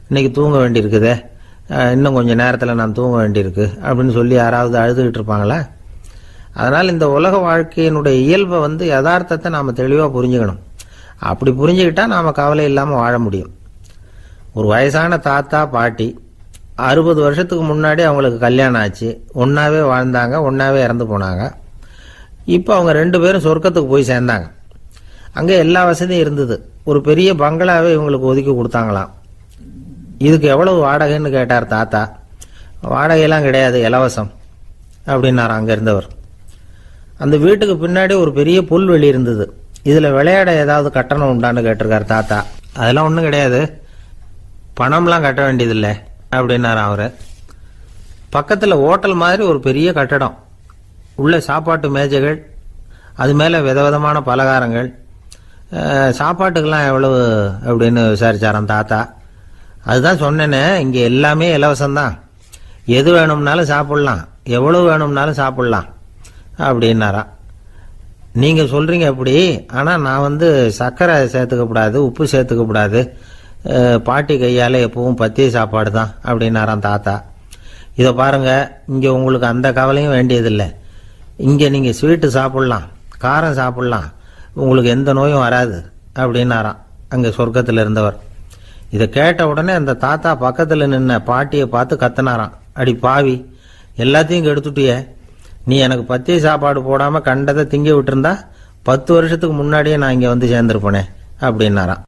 இன்னைக்கு தூங்க வேண்டியிருக்குதே, இன்னும் கொஞ்சம் நேரத்தில் நான் தூங்க வேண்டியிருக்கு அப்படின்னு சொல்லி யாராவது அழுதுகிட்டு இருப்பாங்களா? அதனால் இந்த உலக வாழ்க்கையினுடைய இயல்பை யதார்த்தத்தை நாம் தெளிவாக புரிஞ்சுக்கணும். அப்படி புரிஞ்சுக்கிட்டா நாம் கவலை இல்லாமல் வாழ முடியும். ஒரு வயசான தாத்தா பாட்டி 60 வருஷத்துக்கு முன்னாடி அவங்களுக்கு கல்யாணம் ஆச்சு. ஒன்றாவே வாழ்ந்தாங்க, ஒன்றாவே இறந்து போனாங்க. இப்போ அவங்க 2 பேரும் சொர்க்கத்துக்கு போய் சேர்ந்தாங்க. அங்கே எல்லா வசதியும் இருந்தது. ஒரு பெரிய பங்களாவே இவங்களுக்கு ஒதுக்கி கொடுத்தாங்களாம். இதுக்கு எவ்வளவு வாடகைன்னு கேட்டார் தாத்தா. வாடகையெல்லாம் கிடையாது, இலவசம் அப்படின்னார் அங்கே இருந்தவர். அந்த வீட்டுக்கு பின்னாடி ஒரு பெரிய புல்வெளி இருந்தது. இதில் விளையாட ஏதாவது கட்டணம் உண்டான்னு கேட்டிருக்கார் தாத்தா. அதெல்லாம் ஒன்றும் கிடையாது, பணம்லாம் கட்ட வேண்டியதில்லை அப்படின்னார் அவர். பக்கத்தில் ஹோட்டல் மாதிரி ஒரு பெரிய கட்டடம், உள்ள சாப்பாட்டு மேஜைகள், அது மேலே விதவிதமான பலகாரங்கள். சாப்பாட்டுக்கெல்லாம் எவ்வளவு அப்படின்னு விசாரிச்சாராம் தாத்தா. அதுதான் சொன்னேனே, இங்கே எல்லாமே இலவசம்தான், எது வேணும்னாலும் சாப்பிட்லாம், எவ்வளவு வேணும்னாலும் சாப்பிட்லாம் அப்படின்னாரா. நீங்கள் சொல்கிறீங்க அப்படி, ஆனால் நான் சர்க்கரை சேர்த்துக்கக்கூடாது, உப்பு சேர்த்துக்கக்கூடாது, பாட்டி கையால் எப்பவும் பத்திய சாப்பாடு தான் அப்படின்னாராம் தாத்தா. இதை பாருங்கள், இங்கே உங்களுக்கு அந்த கவலையும் வேண்டியதில்லை. இங்கே நீங்கள் ஸ்வீட்டு சாப்பிட்லாம், காரம் சாப்பிட்லாம், உங்களுக்கு எந்த நோயும் வராது அப்படின்னாராம் அங்கே சொர்க்கத்தில் இருந்தவர். இதை கேட்ட உடனே அந்த தாத்தா பக்கத்தில் நின்ன பாட்டியை பார்த்து கத்தினாராம், அடி பாவி, எல்லாத்தையும் கெடுத்துட்டியே, நீ எனக்கு பத்திய சாப்பாடு போடாமல் கண்டதை திங்க விட்டுருந்தா 10 வருஷத்துக்கு முன்னாடியே நான் இங்கே சேர்ந்துருப்பேனே அப்படின்னாராம்.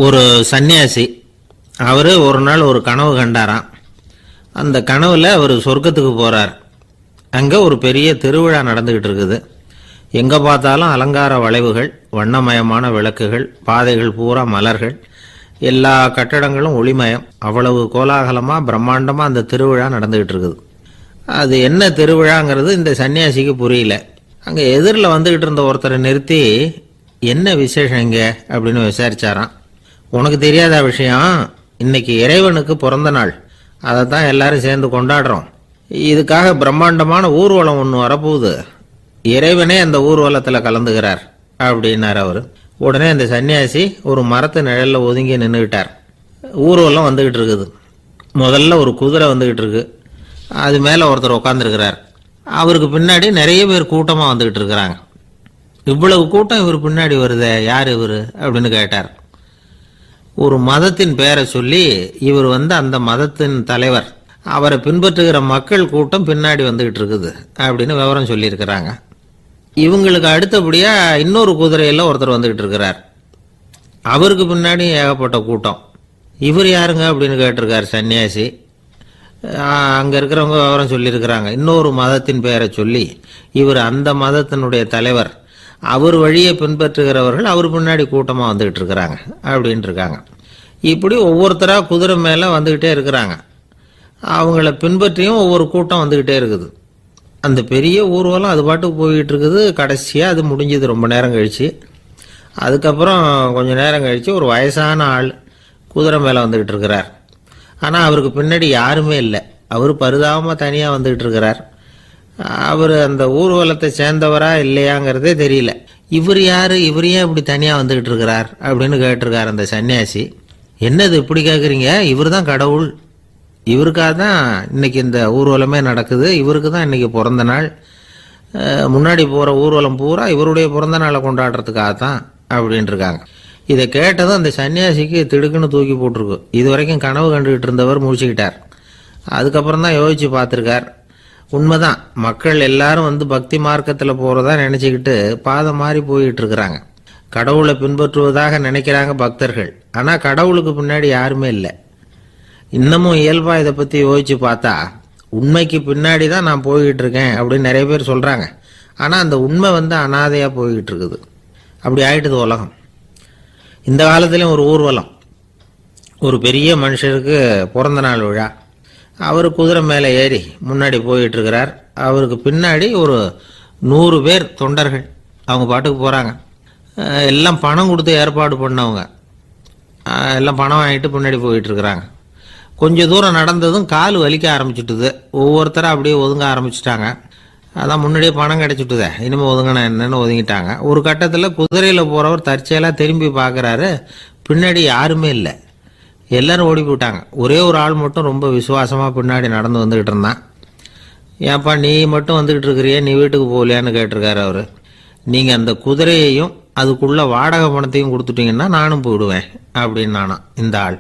ஒரு சன்னியாசி, அவர் ஒரு நாள் ஒரு கனவு கண்டாராம். அந்த கனவுல அவர் சொர்க்கத்துக்கு போறார். அங்கே ஒரு பெரிய திருவிழா நடந்துகிட்டு இருக்குது. எங்கே பார்த்தாலும் அலங்கார வளைவுகள், வண்ணமயமான விளக்குகள், பாதைகள் பூரா மலர்கள், எல்லா கட்டடங்களும் ஒளிமயம். அவ்வளவு கோலாகலமா பிரம்மாண்டமா அந்த திருவிழா நடந்துகிட்டு இருக்குது. அது என்ன திருவிழாங்கிறது இந்த சன்னியாசிக்கு புரியல. அங்க எதிரில் வந்துகிட்டு இருந்த ஒருத்தரை நிறுத்தி, என்ன விசேஷம் இங்க அப்படின்னு விசாரிச்சாராம். உனக்கு தெரியாத விஷயம், இன்னைக்கு இறைவனுக்கு பிறந்த நாள், அதை தான் எல்லாரும் சேர்ந்து கொண்டாடுறோம். இதுக்காக பிரம்மாண்டமான ஊர்வலம் ஒன்று வரப்போகுது. இறைவனே அந்த ஊர்வலத்தில் கலந்துகிறார் அப்படின்னார் அவர். உடனே அந்த சன்னியாசி ஒரு மரத்து நிழல்ல ஒதுங்கி நின்றுக்கிட்டார். ஊர்வலம் வந்துகிட்டு இருக்குது. முதல்ல ஒரு குதிரை வந்துகிட்டு இருக்கு. அது மேலே ஒருத்தர் உட்காந்துருக்கிறார். அவருக்கு பின்னாடி நிறைய பேர் கூட்டமாக வந்துகிட்டு இருக்கிறாங்க. இவ்வளவு கூட்டம் இவர் பின்னாடி வருதே, யார் இவர் அப்படின்னு கேட்டார். ஒரு மதத்தின் பெயரை சொல்லி, இவர் அந்த மதத்தின் தலைவர், அவரை பின்பற்றுகிற மக்கள் கூட்டம் பின்னாடி வந்துகிட்டு இருக்குது அப்படின்னு விவரம் சொல்லியிருக்கிறாங்க. இவங்களுக்கு அடுத்தபடியா இன்னொரு குதிரையில் ஒருத்தர் வந்துகிட்டு இருக்கிறார். அவருக்கு பின்னாடி ஏகப்பட்ட கூட்டம். இவர் யாருங்க அப்படின்னு கேட்டிருக்கார் சன்னியாசி. அங்கே இருக்கிறவங்க விவரம் சொல்லியிருக்கிறாங்க. இன்னொரு மதத்தின் பெயரை சொல்லி, இவர் அந்த மதத்தினுடைய தலைவர், அவர் வழியை பின்பற்றுகிறவர்கள் அவர் பின்னாடி கூட்டமாக வந்துகிட்டு இருக்கிறாங்க அப்படின்ட்டு இருக்காங்க. இப்படி ஒவ்வொருத்தராக குதிரை மேலே வந்துக்கிட்டே இருக்கிறாங்க. அவங்கள பின்பற்றியும் ஒவ்வொரு கூட்டம் வந்துக்கிட்டே இருக்குது. அந்த பெரிய ஊர்வலம் அது பாட்டுக்கு போய்கிட்டு இருக்குது. கடைசியாக அது முடிஞ்சது ரொம்ப நேரம் கழித்து. அதுக்கப்புறம் கொஞ்சம் நேரம் கழித்து ஒரு வயசான ஆள் குதிரை மேலே வந்துக்கிட்டு இருக்கிறார். ஆனால் அவருக்கு பின்னாடி யாருமே இல்லை. அவர் பரிதாபமாக தனியாக வந்துக்கிட்டு இருக்கிறார். அவர் அந்த ஊர்வலத்தை சேர்ந்தவரா இல்லையாங்கிறதே தெரியல. இவர் யார், இவர் ஏன் இப்படி தனியாக வந்துக்கிட்டு இருக்கிறார் அப்படின்னு கேட்டிருக்கார் அந்த சன்னியாசி. என்னது இப்படி கேட்குறீங்க? இவர் தான் கடவுள். இவருக்காக தான் இன்னைக்கு இந்த ஊர்வலமே நடக்குது. இவருக்கு தான் இன்னைக்கு பிறந்த நாள். முன்னாடி போகிற ஊர்வலம் பூரா இவருடைய பிறந்த நாளை கொண்டாடுறதுக்காக தான் அப்படின்ட்டு இருக்காங்க. இதை கேட்டதும் அந்த சன்னியாசிக்கு திடுக்குன்னு தூக்கி போட்டிருக்கு. இது வரைக்கும் கனவு கண்டுகிட்டு இருந்தவர் முடிச்சுக்கிட்டார். அதுக்கப்புறம் தான் யோசிச்சு பார்த்துருக்கார். உண்மைதான், மக்கள் எல்லாரும் பக்தி மார்க்கத்தில் போகிறதா நினச்சிக்கிட்டு பாதை மாறி போயிட்டு இருக்கிறாங்க. கடவுளை பின்பற்றுவதாக நினைக்கிறாங்க பக்தர்கள். ஆனால் கடவுளுக்கு பின்னாடி யாருமே இல்லை. இன்னமும் இயல்பாக இதை பற்றி யோசிச்சு பார்த்தா, உண்மைக்கு பின்னாடி தான் நான் போய்கிட்டு இருக்கேன் அப்படின்னு நிறைய பேர் சொல்கிறாங்க. ஆனால் அந்த உண்மை அனாதையாக போய்கிட்டு இருக்குது. அப்படி ஆயிட்டுது உலகம். இந்த காலத்துலேயும் ஒரு ஊர்வலம், ஒரு பெரிய மனுஷருக்கு பிறந்த நாள் விழா. அவர் குதிரை மேலே ஏறி முன்னாடி போயிட்டு இருக்கிறார். அவருக்கு பின்னாடி ஒரு 100 பேர் தொண்டர்கள் அவங்க பாட்டுக்கு போகிறாங்க. எல்லாம் பணம் கொடுத்து ஏற்பாடு பண்ணவங்க. எல்லாம் பணம் வாங்கிட்டு பின்னாடி போயிட்டு இருக்கிறாங்க. கொஞ்சம் தூரம் நடந்ததும் கால் வலிக்க ஆரம்பிச்சுட்டுது. ஒவ்வொருத்தராக அப்படியே ஒதுங்க ஆரம்பிச்சுட்டாங்க. அதான் முன்னாடியே பணம் கிடைச்சிட்டுதே, இனிமேல் ஒதுங்கினா என்னன்னு ஒதுங்கிட்டாங்க. ஒரு கட்டத்தில் குதிரையில் போகிறவர் தற்செயலாக திரும்பி பார்க்குறாரு. பின்னாடி யாருமே இல்லை. எல்லாரும் ஓடி போயிட்டாங்க. ஒரே ஒரு ஆள் மட்டும் ரொம்ப விசுவாசமாக பின்னாடி நடந்து வந்துக்கிட்டு இருந்தான். ஏன்ப்பா நீ மட்டும் வந்துக்கிட்டு இருக்கிறியே, நீ வீட்டுக்கு போகலையான்னு கேட்டிருக்காரு அவர். நீங்கள் அந்த குதிரையையும் அதுக்குள்ள வாடகை பணத்தையும் கொடுத்துட்டீங்கன்னா நானும் போயிடுவேன் அப்படின்னு நானாம் இந்த ஆள்.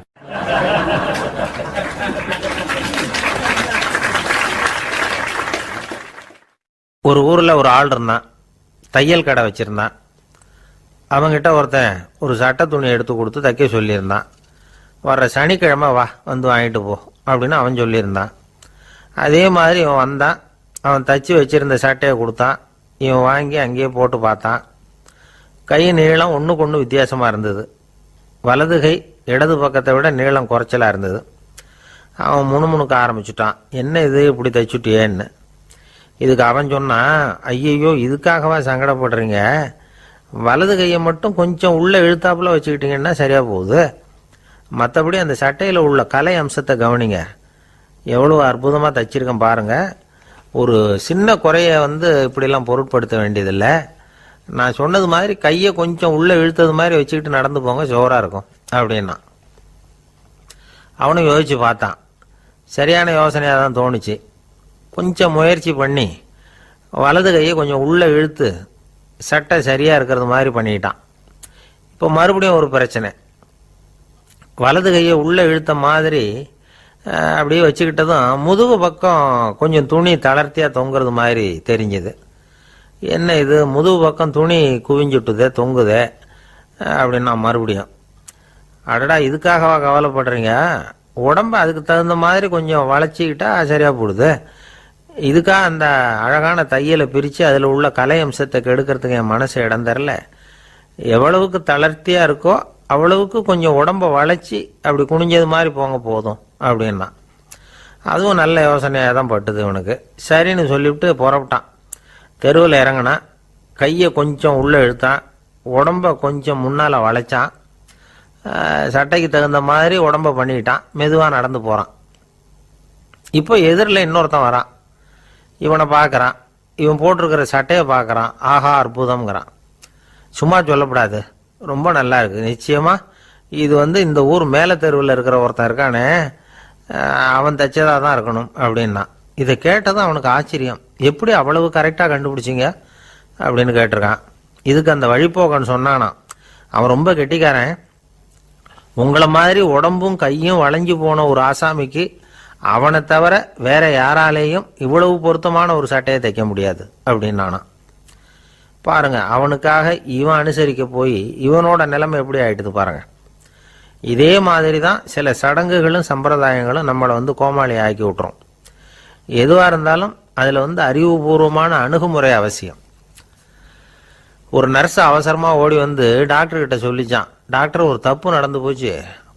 ஒரு ஊரில் ஒரு ஆள் இருந்தான். தையல் கடை வச்சுருந்தான். அவங்கிட்ட ஒருத்தன் ஒரு சட்டை துணி எடுத்து கொடுத்து தைக்க சொல்லியிருந்தான். வர்ற சனிக்கிழமை வா, வாங்கிட்டு போ அப்படின்னு அவன் சொல்லியிருந்தான். அதே மாதிரி இவன் வந்தான். அவன் தச்சு வச்சிருந்த சட்டையை கொடுத்தான். இவன் வாங்கி அங்கேயே போட்டு பார்த்தான். கை நீளம் ஒன்றுக்கு ஒன்று வித்தியாசமாக இருந்தது. வலது கை இடது பக்கத்தை விட நீளம் குறைச்சலாக இருந்தது. அவன் முணுமுணுக்க ஆரம்பிச்சுட்டான். என்ன இது இப்படி தைச்சுட்டியேன்னு. இதுக்கு அவன் சொன்னான், ஐயையோ இதுக்காகவா சங்கடப்படுறீங்க, வலது கையை மட்டும் கொஞ்சம் உள்ளே இழுத்தாப்புல வச்சுக்கிட்டீங்கன்னா சரியாக போகுது. மற்றபடி அந்த சட்டையில் உள்ள கலை அம்சத்தை கவனிங்க. எவ்வளோ அற்புதமாக தைச்சிருக்கேன் பாருங்கள். ஒரு சின்ன குறைய இப்படிலாம் பொருட்படுத்த வேண்டியதில்லை. நான் சொன்னது மாதிரி கையை கொஞ்சம் உள்ளே இழுத்தது மாதிரி வச்சுக்கிட்டு நடந்து போங்க, ஜோராக இருக்கும் அப்படின்னா. அவனும் யோசித்து பார்த்தான். சரியான யோசனையாக தான் தோணுச்சு. கொஞ்சம் முயற்சி பண்ணி வலது கையை கொஞ்சம் உள்ளே இழுத்து சட்டை சரியாக இருக்கிறது மாதிரி பண்ணிட்டான். இப்போ மறுபடியும் ஒரு பிரச்சனை. வலது கையை உள்ளே இழுத்த மாதிரி அப்படியே வச்சுக்கிட்டதும் முதுகு பக்கம் கொஞ்சம் துணி தளர்த்தியாக தொங்குறது மாதிரி தெரிஞ்சுது. என்ன இது, முதுகு பக்கம் துணி குவிஞ்சுட்டுதே, தொங்குதே அப்படின்னா மறுபடியும், அடடா இதுக்காகவா கவலைப்படுறீங்க, உடம்பு அதுக்கு தகுந்த மாதிரி கொஞ்சம் வளைச்சிக்கிட்டா சரியாக போடுது. இதுக்காக அந்த அழகான தையலை பிரித்து அதில் உள்ள கலை அம்சத்தை கெடுக்கிறதுக்கு என் மனசு இடம் தரல. எவ்வளவுக்கு தளர்த்தியாக இருக்கோ அவ்வளவுக்கு கொஞ்சம் உடம்ப வளைச்சி அப்படி குனிஞ்சது மாதிரி போங்க போதும் அப்படின்னா. அதுவும் நல்ல யோசனையாக தான் பட்டுது இவனுக்கு. சரின்னு சொல்லிவிட்டு புறப்பட்டான். தெருவில் இறங்கினான். கையை கொஞ்சம் உள்ளே இழுத்தான். உடம்ப கொஞ்சம் முன்னால் வளைச்சான். சட்டைக்கு தகுந்த மாதிரி உடம்ப பண்ணிக்கிட்டான். மெதுவாக நடந்து போகிறான். இப்போ எதிரில் இன்னொருத்தன் வரான். இவனை பார்க்குறான். இவன் போட்டிருக்கிற சட்டையை பார்க்குறான். ஆஹா அற்புதம்ங்கிறான். சும்மா சொல்லக்கூடாது, ரொம்ப நல்லா இருக்குது. நிச்சயமாக இது இந்த ஊர் மேலே தெருவில் இருக்கிற ஒருத்தன் இருக்கானே, அவன் தைச்சதாக தான் இருக்கணும் அப்படின்னா. இதை கேட்டதும் அவனுக்கு ஆச்சரியம். எப்படி அவ்வளவு கரெக்டாக கண்டுபிடிச்சிங்க அப்படின்னு கேட்டிருக்கான். இதுக்கு அந்த வழிபோக்கன்னு சொன்னானா, அவன் ரொம்ப கெட்டிக்காரன். உங்களை மாதிரி உடம்பும் கையும் வளைஞ்சு போன ஒரு ஆசாமிக்கு அவனை தவிர வேற யாராலேயும் இவ்வளவு பொருத்தமான ஒரு சட்டையை தைக்க முடியாது அப்படின்னானா. பாருங்க, அவனுக்காக இவன் அனுசரிக்க போய் இவனோட நிலைமை எப்படி ஆயிட்டுது பாருங்க. இதே மாதிரி தான் சில சடங்குகளும் சம்பிரதாயங்களும் நம்மளை கோமாளி ஆக்கி விட்டுரும். எதுவாக இருந்தாலும் அதில் அறிவுபூர்வமான அணுகுமுறை அவசியம். ஒரு நர்ஸ் அவசரமாக ஓடி டாக்டர்கிட்ட சொல்லிச்சான், டாக்டர் ஒரு தப்பு நடந்து போச்சு,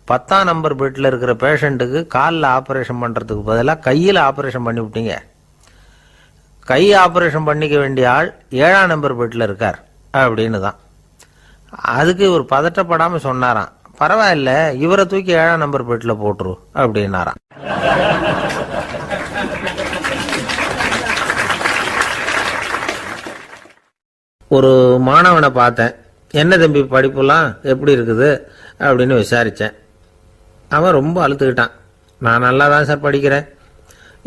10ஆம் நம்பர் பெட்டில் இருக்கிற பேஷண்ட்டுக்கு காலில் ஆப்ரேஷன் பண்ணுறதுக்கு பதிலாக கையில் ஆப்ரேஷன் பண்ணி விட்டீங்க. கை ஆப்ரேஷன் பண்ணிக்க வேண்டிய ஆள் 7ஆம் நம்பர் பெட்டில் இருக்கார் அப்படின்னு தான். அதுக்கு இவர் பதட்டப்படாமல் சொன்னாராம், பரவாயில்ல, இவரை தூக்கி 7ஆம் நம்பர் பெட்டில் போட்டுரு அப்படின்னாராம். ஒரு மாணவனை பார்த்தேன். என்ன தம்பி படிப்புலாம் எப்படி இருக்குது அப்படின்னு விசாரித்தேன். அவன் ரொம்ப அழுத்துக்கிட்டான். நான் நல்லா தான் சார் படிக்கிறேன்,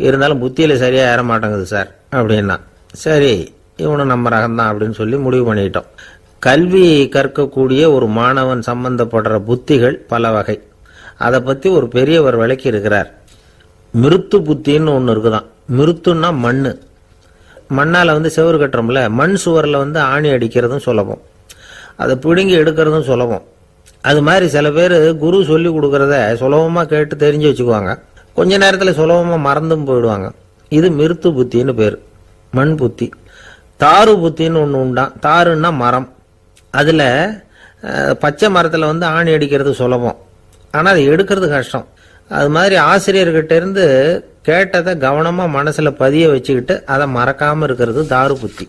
இருந்தாலும் புத்தியில் சரியாக ஏற மாட்டேங்குது சார் அப்படின்னா. சரி, இவனும் நம்ம ரகம்தான் அப்படின்னு சொல்லி முடிவு பண்ணிக்கிட்டோம். கல்வி கற்கக்கூடிய ஒரு மாணவன் சம்பந்தப்படுற புத்திகள் பல வகை. அதை பற்றி ஒரு பெரியவர் விளக்கி இருக்கிறார். மிருத்து புத்தின்னு ஒன்று இருக்குதான். மிருத்துன்னா மண்ணு. மண்ணால் செவரு கட்டுறோம்ல, மண் சுவரில் ஆணி அடிக்கிறதும் சுலபம், அதை பிடுங்கி எடுக்கிறதும் சுலபம். அது மாதிரி சில பேர் குரு சொல்லி கொடுக்கறத சுலபமாக கேட்டு தெரிஞ்சு வச்சுக்குவாங்க, கொஞ்ச நேரத்தில் சுலபமாக மறந்தும் போயிடுவாங்க. இது மிருத்து புத்தின்னு பேர், மண் புத்தி. தாரு புத்தின்னு ஒன்று உண்டான். தாருன்னா மரம். அதில் பச்சை மரத்தில் ஆணி அடிக்கிறது சுலபம், ஆனால் அதை எடுக்கிறது கஷ்டம். அது மாதிரி ஆசிரியர்கிட்ட இருந்து கேட்டதை கவனமாக மனசில் பதிய வச்சுக்கிட்டு அதை மறக்காமல் இருக்கிறது தாரு புத்தி.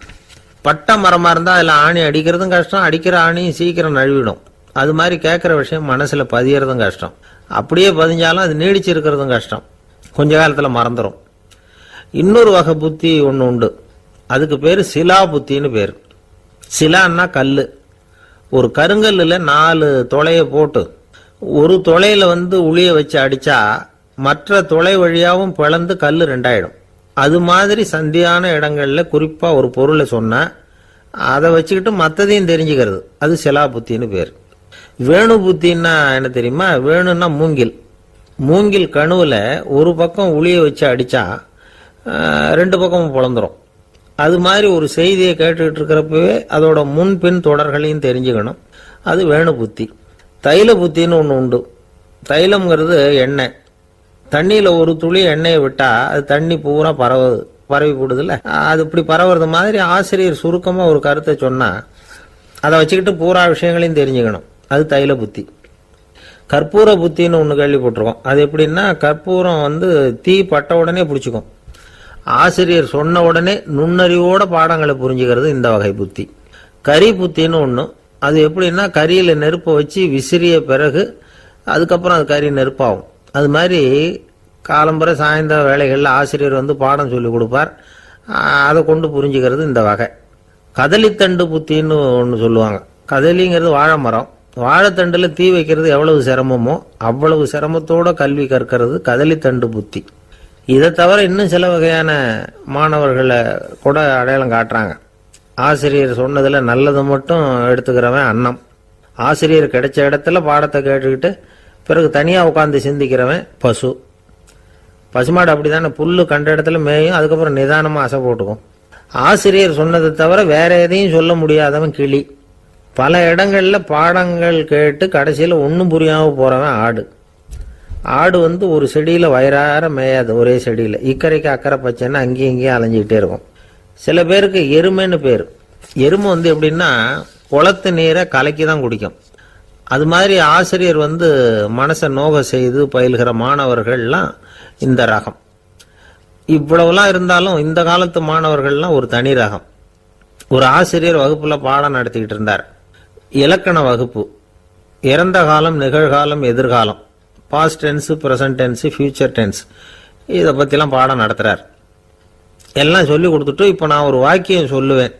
பட்ட மரமாக இருந்தால் அதில் ஆணி அடிக்கிறதும் கஷ்டம், அடிக்கிற ஆணியும் சீக்கிரம் நழுவிடும். அது மாதிரி கேட்குற விஷயம் மனசில் பதியறதும் கஷ்டம். அப்படியே பதிஞ்சாலும் அது நீடிச்சிருக்கிறதும் கஷ்டம், கொஞ்ச காலத்தில் மறந்துடும். இன்னொரு வகை புத்தி ஒன்று உண்டு, அதுக்கு பேர் சிலா புத்தின்னு பேர். சிலான்னா கல். ஒரு கருங்கல்லில் 4 துளையை போட்டு ஒரு துளையில உளிய வச்சு அடிச்சா மற்ற துளை வழியாகவும் பிளந்து கல் 2ஆயிடும். அது மாதிரி சந்தியான இடங்கள்ல குறிப்பா ஒரு பொருளை சொன்னா அதை வச்சுக்கிட்டு மற்றதையும் தெரிஞ்சுக்கிறது, அது சிலா புத்தின்னு பேர். வேணு புத்தின்னா என்ன தெரியுமா? வேணுன்னா மூங்கில். மூங்கில் கணுவில் ஒரு பக்கம் உளிய வச்சு அடிச்சா 2 பக்கமும் பிளந்துரும். அது மாதிரி ஒரு செய்தியை கேட்டுக்கிட்டு இருக்கிறப்பவே அதோட முன்பின் தொடர்களையும் தெரிஞ்சுக்கணும், அது வேணு புத்தி. தைல புத்தின்னு ஒன்று உண்டு. தைலம்ங்கிறது எண்ணெய். தண்ணியில் ஒரு துளி எண்ணெயை விட்டா அது தண்ணி பூரா பரவி போடுதுல்ல, அது இப்படி பரவுறது மாதிரி ஆசிரியர் சுருக்கமாக ஒரு கருத்தை சொன்னால் அதை வச்சுக்கிட்டு பூரா விஷயங்களையும் தெரிஞ்சுக்கணும், அது தைல புத்தி. கற்பூர புத்தின்னு ஒன்று கேள்விப்பட்டிருக்கோம். அது எப்படின்னா, கற்பூரம் தீ பட்ட உடனே பிடிச்சிக்கும். ஆசிரியர் சொன்ன உடனே நுண்ணறிவோட பாடங்களை புரிஞ்சுக்கிறது இந்த வகை புத்தி. கரி புத்தின்னு ஒன்று. அது எப்படின்னா, கரியில் நெருப்பை வச்சு விசிறிய பிறகு அதுக்கப்புறம் அது கறி நெருப்பாகும். அது மாதிரி காலம்பரை சாயந்தர வேலைகளில் ஆசிரியர் பாடம் சொல்லி கொடுப்பார், அதை கொண்டு புரிஞ்சுக்கிறது இந்த வகை. கதலித்தண்டு புத்தின்னு ஒன்று சொல்லுவாங்க. கதலிங்கிறது வாழை மரம். வாழைத்தண்டில் தீ வைக்கிறது எவ்வளவு சிரமமோ அவ்வளவு சிரமத்தோட கல்வி கற்கிறது கதலித்தண்டு புத்தி. இதை தவிர இன்னும் சில வகையான மாணவர்களை கூட அடையாளம் காட்டுறாங்க. ஆசிரியர் சொன்னதில் நல்லதை மட்டும் எடுத்துக்கிறவன் அன்னம். ஆசிரியர் கிடைச்ச இடத்துல பாடத்தை கேட்டுக்கிட்டு பிறகு தனியாக உட்காந்து சிந்திக்கிறவன் பசு. பசுமாடு அப்படி தானே, புல்லு கண்ட இடத்துல மேயும், அதுக்கப்புறம் நிதானமாக அசை போட்டுக்கும். ஆசிரியர் சொன்னதை தவிர வேற எதையும் சொல்ல முடியாதவன் கிளி. பல இடங்களில் பாடங்கள் கேட்டு கடைசியில் ஒன்றும் புரியாமல் போகிறவன் ஆடு. ஆடு ஒரு செடியில் வயிறார மேயாது, ஒரே செடியில். இக்கரைக்கு அக்கறை பச்சைன்னா அங்கேயும் இங்கேயும் அலைஞ்சிக்கிட்டே இருக்கும். சில பேருக்கு எருமைன்னு பேர். எருமை எப்படின்னா, குளத்து நீரை கலக்கி தான் குடிக்கும். அது மாதிரி ஆசிரியர் மனசை நோக செய்து பயில்கிற மாணவர்கள்லாம் இந்த ரகம். இவ்வளவுலாம் இருந்தாலும் இந்த காலத்து மாணவர்கள்லாம் ஒரு தனி ரகம். ஒரு ஆசிரியர் வகுப்புல பாடம் நடத்திக்கிட்டு இருந்தார். இலக்கண வகுப்பு. இறந்த காலம், நிகழ்காலம், எதிர்காலம், past tense, present tense, future tense, இதை பற்றிலாம் பாடம் நடத்துகிறார். எல்லாம் சொல்லி கொடுத்துட்டு இப்போ நான் ஒரு வாக்கியம் சொல்லுவேன்,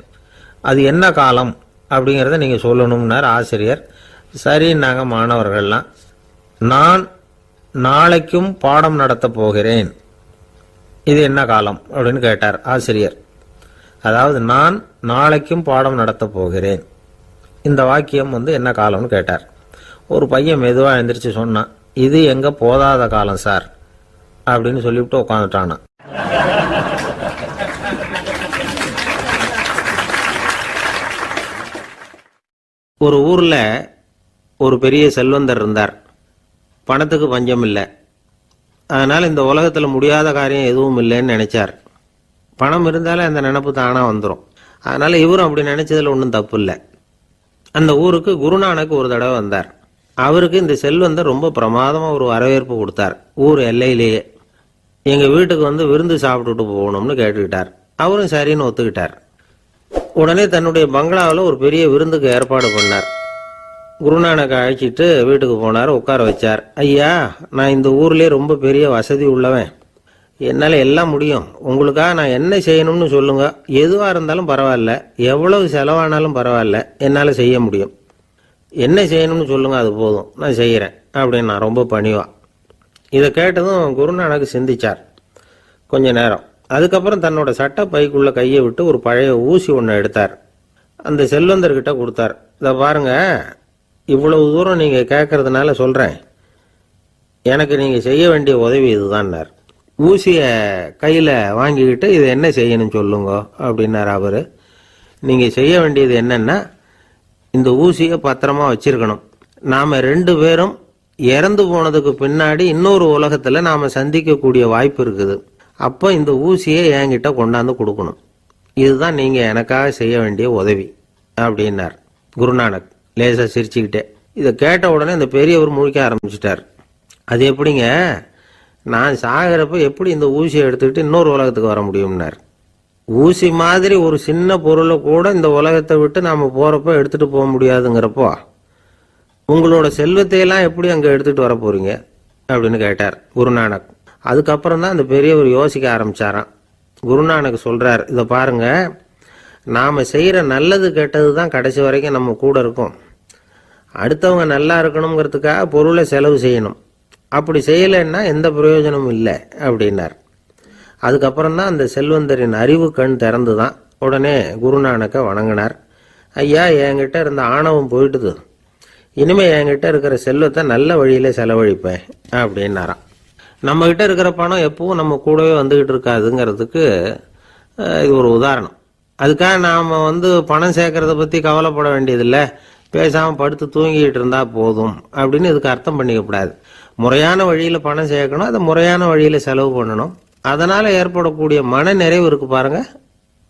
அது என்ன காலம் அப்படிங்கிறத நீங்கள் சொல்லணும்னார் ஆசிரியர். சரின்னாங்க மாணவர்கள்லாம். நான் நாளைக்கும் பாடம் நடத்த போகிறேன், இது என்ன காலம் அப்படின்னு கேட்டார் ஆசிரியர். அதாவது நான் நாளைக்கும் பாடம் நடத்த போகிறேன், இந்த வாக்கியம் என்ன காலம்னு கேட்டார். ஒரு பையன் மெதுவாக எழுந்திரிச்சு சொன்னான், இது எங்க போதாத காலம் சார் அப்படின்னு சொல்லிவிட்டு உட்காந்துட்டானா. ஒரு ஊர்ல ஒரு பெரிய செல்வந்தர் இருந்தார். பணத்துக்கு பஞ்சம் இல்லை. அதனால இந்த உலகத்துல முடியாத காரியம் எதுவும் இல்லைன்னு நினைச்சார். பணம் இருந்தாலே அந்த நினைப்பு தானா வந்துடும். அதனால இவரும் அப்படி நினைச்சதுல ஒன்றும் தப்பு இல்லை. அந்த ஊருக்கு குருநானக் ஒரு தடவை வந்தார். அவருக்கு இந்த செல்வந்தர் ரொம்ப பிரமாதமா ஒரு வரவேற்பு கொடுத்தார். ஊர் எல்லையிலேயே எங்க வீட்டுக்கு விருந்து சாப்பிட்டுட்டு போகணும்னு கேட்டுக்கிட்டார். அவரும் சரின்னு ஒத்துக்கிட்டார். உடனே தன்னுடைய பங்களாவில் ஒரு பெரிய விருந்துக்கு ஏற்பாடு பண்ணார். குருநானக் அழைச்சிட்டு வீட்டுக்கு போனார், உட்கார வச்சார். ஐயா, நான் இந்த ஊர்லயே ரொம்ப பெரிய வசதி உள்ளவன், என்னால் எல்லாம் முடியும். உங்களுக்காக நான் என்ன செய்யணும்னு சொல்லுங்க, எதுவாக இருந்தாலும் பரவாயில்ல, எவ்வளவு செலவானாலும் பரவாயில்ல, என்னால் செய்ய முடியும். என்ன செய்யணும்னு சொல்லுங்க, அது போதும், நான் செய்கிறேன் அப்படின்னு நான் ரொம்ப பணிவா. இதை கேட்டதும் குருநானக் சிந்திச்சார் கொஞ்ச நேரம். அதுக்கப்புறம் தன்னோட சட்டை பைக்குள்ள கையை விட்டு ஒரு பழைய ஊசி ஒன்று எடுத்தார். அந்த செல்வந்தர்கிட்ட கொடுத்தார். இதை பாருங்க, இவ்வளவு தூரம் நீங்கள் கேட்கறதுனால சொல்கிறேன், எனக்கு நீங்கள் செய்ய வேண்டிய உதவி இதுதான்னார். ஊசியை கையில் வாங்கிக்கிட்டு இதை என்ன செய்யணும்னு சொல்லுங்க அப்படின்னார் அவர். நீங்கள் செய்ய வேண்டியது என்னன்னா, இந்த ஊசியை பத்திரமா வச்சிருக்கணும். நாம் 2 பேரும் இறந்து போனதுக்கு பின்னாடி இன்னொரு உலகத்தில் நாம் சந்திக்கக்கூடிய வாய்ப்பு இருக்குது. அப்போ இந்த ஊசியை என்கிட்ட கொண்டாந்து கொடுக்கணும். இதுதான் நீங்கள் எனக்காக செய்ய வேண்டிய உதவி அப்படின்னார் குருநானக் லேசாக சிரிச்சுக்கிட்டே. இதை கேட்ட உடனே இந்த பெரியவர் முழிக்க ஆரம்பிச்சிட்டார். அது எப்படிங்க, நான் சாகிறப்ப எப்படி இந்த ஊசியை எடுத்துக்கிட்டு இன்னொரு உலகத்துக்கு வர முடியும்னார். ஊசி மாதிரி ஒரு சின்ன பொருளை கூட இந்த உலகத்தை விட்டு நாம் போகிறப்ப எடுத்துகிட்டு போக முடியாதுங்கிறப்போ உங்களோட செல்வத்தையெல்லாம் எப்படி அங்கே எடுத்துகிட்டு வர போகிறீங்க அப்படின்னு கேட்டார் குருநானக். அதுக்கப்புறம் தான் அந்த பெரியவர் யோசிக்க ஆரம்பிச்சாராம். குருநானக் சொல்கிறார், இதை பாருங்க, நாம் செய்கிற நல்லது கெட்டது தான் கடைசி வரைக்கும் நம்ம கூட இருக்கும். அடுத்தவங்க நல்லா இருக்கணுங்கிறதுக்காக பொருளை செலவு செய்யணும். அப்படி செய்யலைன்னா எந்த பிரயோஜனமும் இல்லை அப்படின்னார். அதுக்கப்புறம் தான் அந்த செல்வந்தரின் அறிவு கண் திறந்து தான். உடனே குருநானக்கை வணங்கினார். ஐயா, என்கிட்ட இருந்த ஆணவம் போயிட்டுது, இனிமே என்கிட்ட இருக்கிற செல்வத்தை நல்ல வழியில செலவழிப்பேன் அப்படின்னாராம். நம்ம கிட்ட இருக்கிற பணம் எப்பவும் நம்ம கூடவே வந்துகிட்டு இருக்காதுங்கிறதுக்கு இது ஒரு உதாரணம். அதுக்காக நாம் பணம் சேர்க்கறத பற்றி கவலைப்பட வேண்டியதில்லை, பேசாமல் படுத்து தூங்கிட்டு இருந்தா போதும் அப்படின்னு இதுக்கு அர்த்தம் பண்ணிக்கப்படாது. முறையான வழியில் பணம் சேர்க்கணும், அதை முறையான வழியில் செலவு பண்ணணும். அதனால் ஏற்படக்கூடிய மன நிறைவு இருக்கு பாருங்க,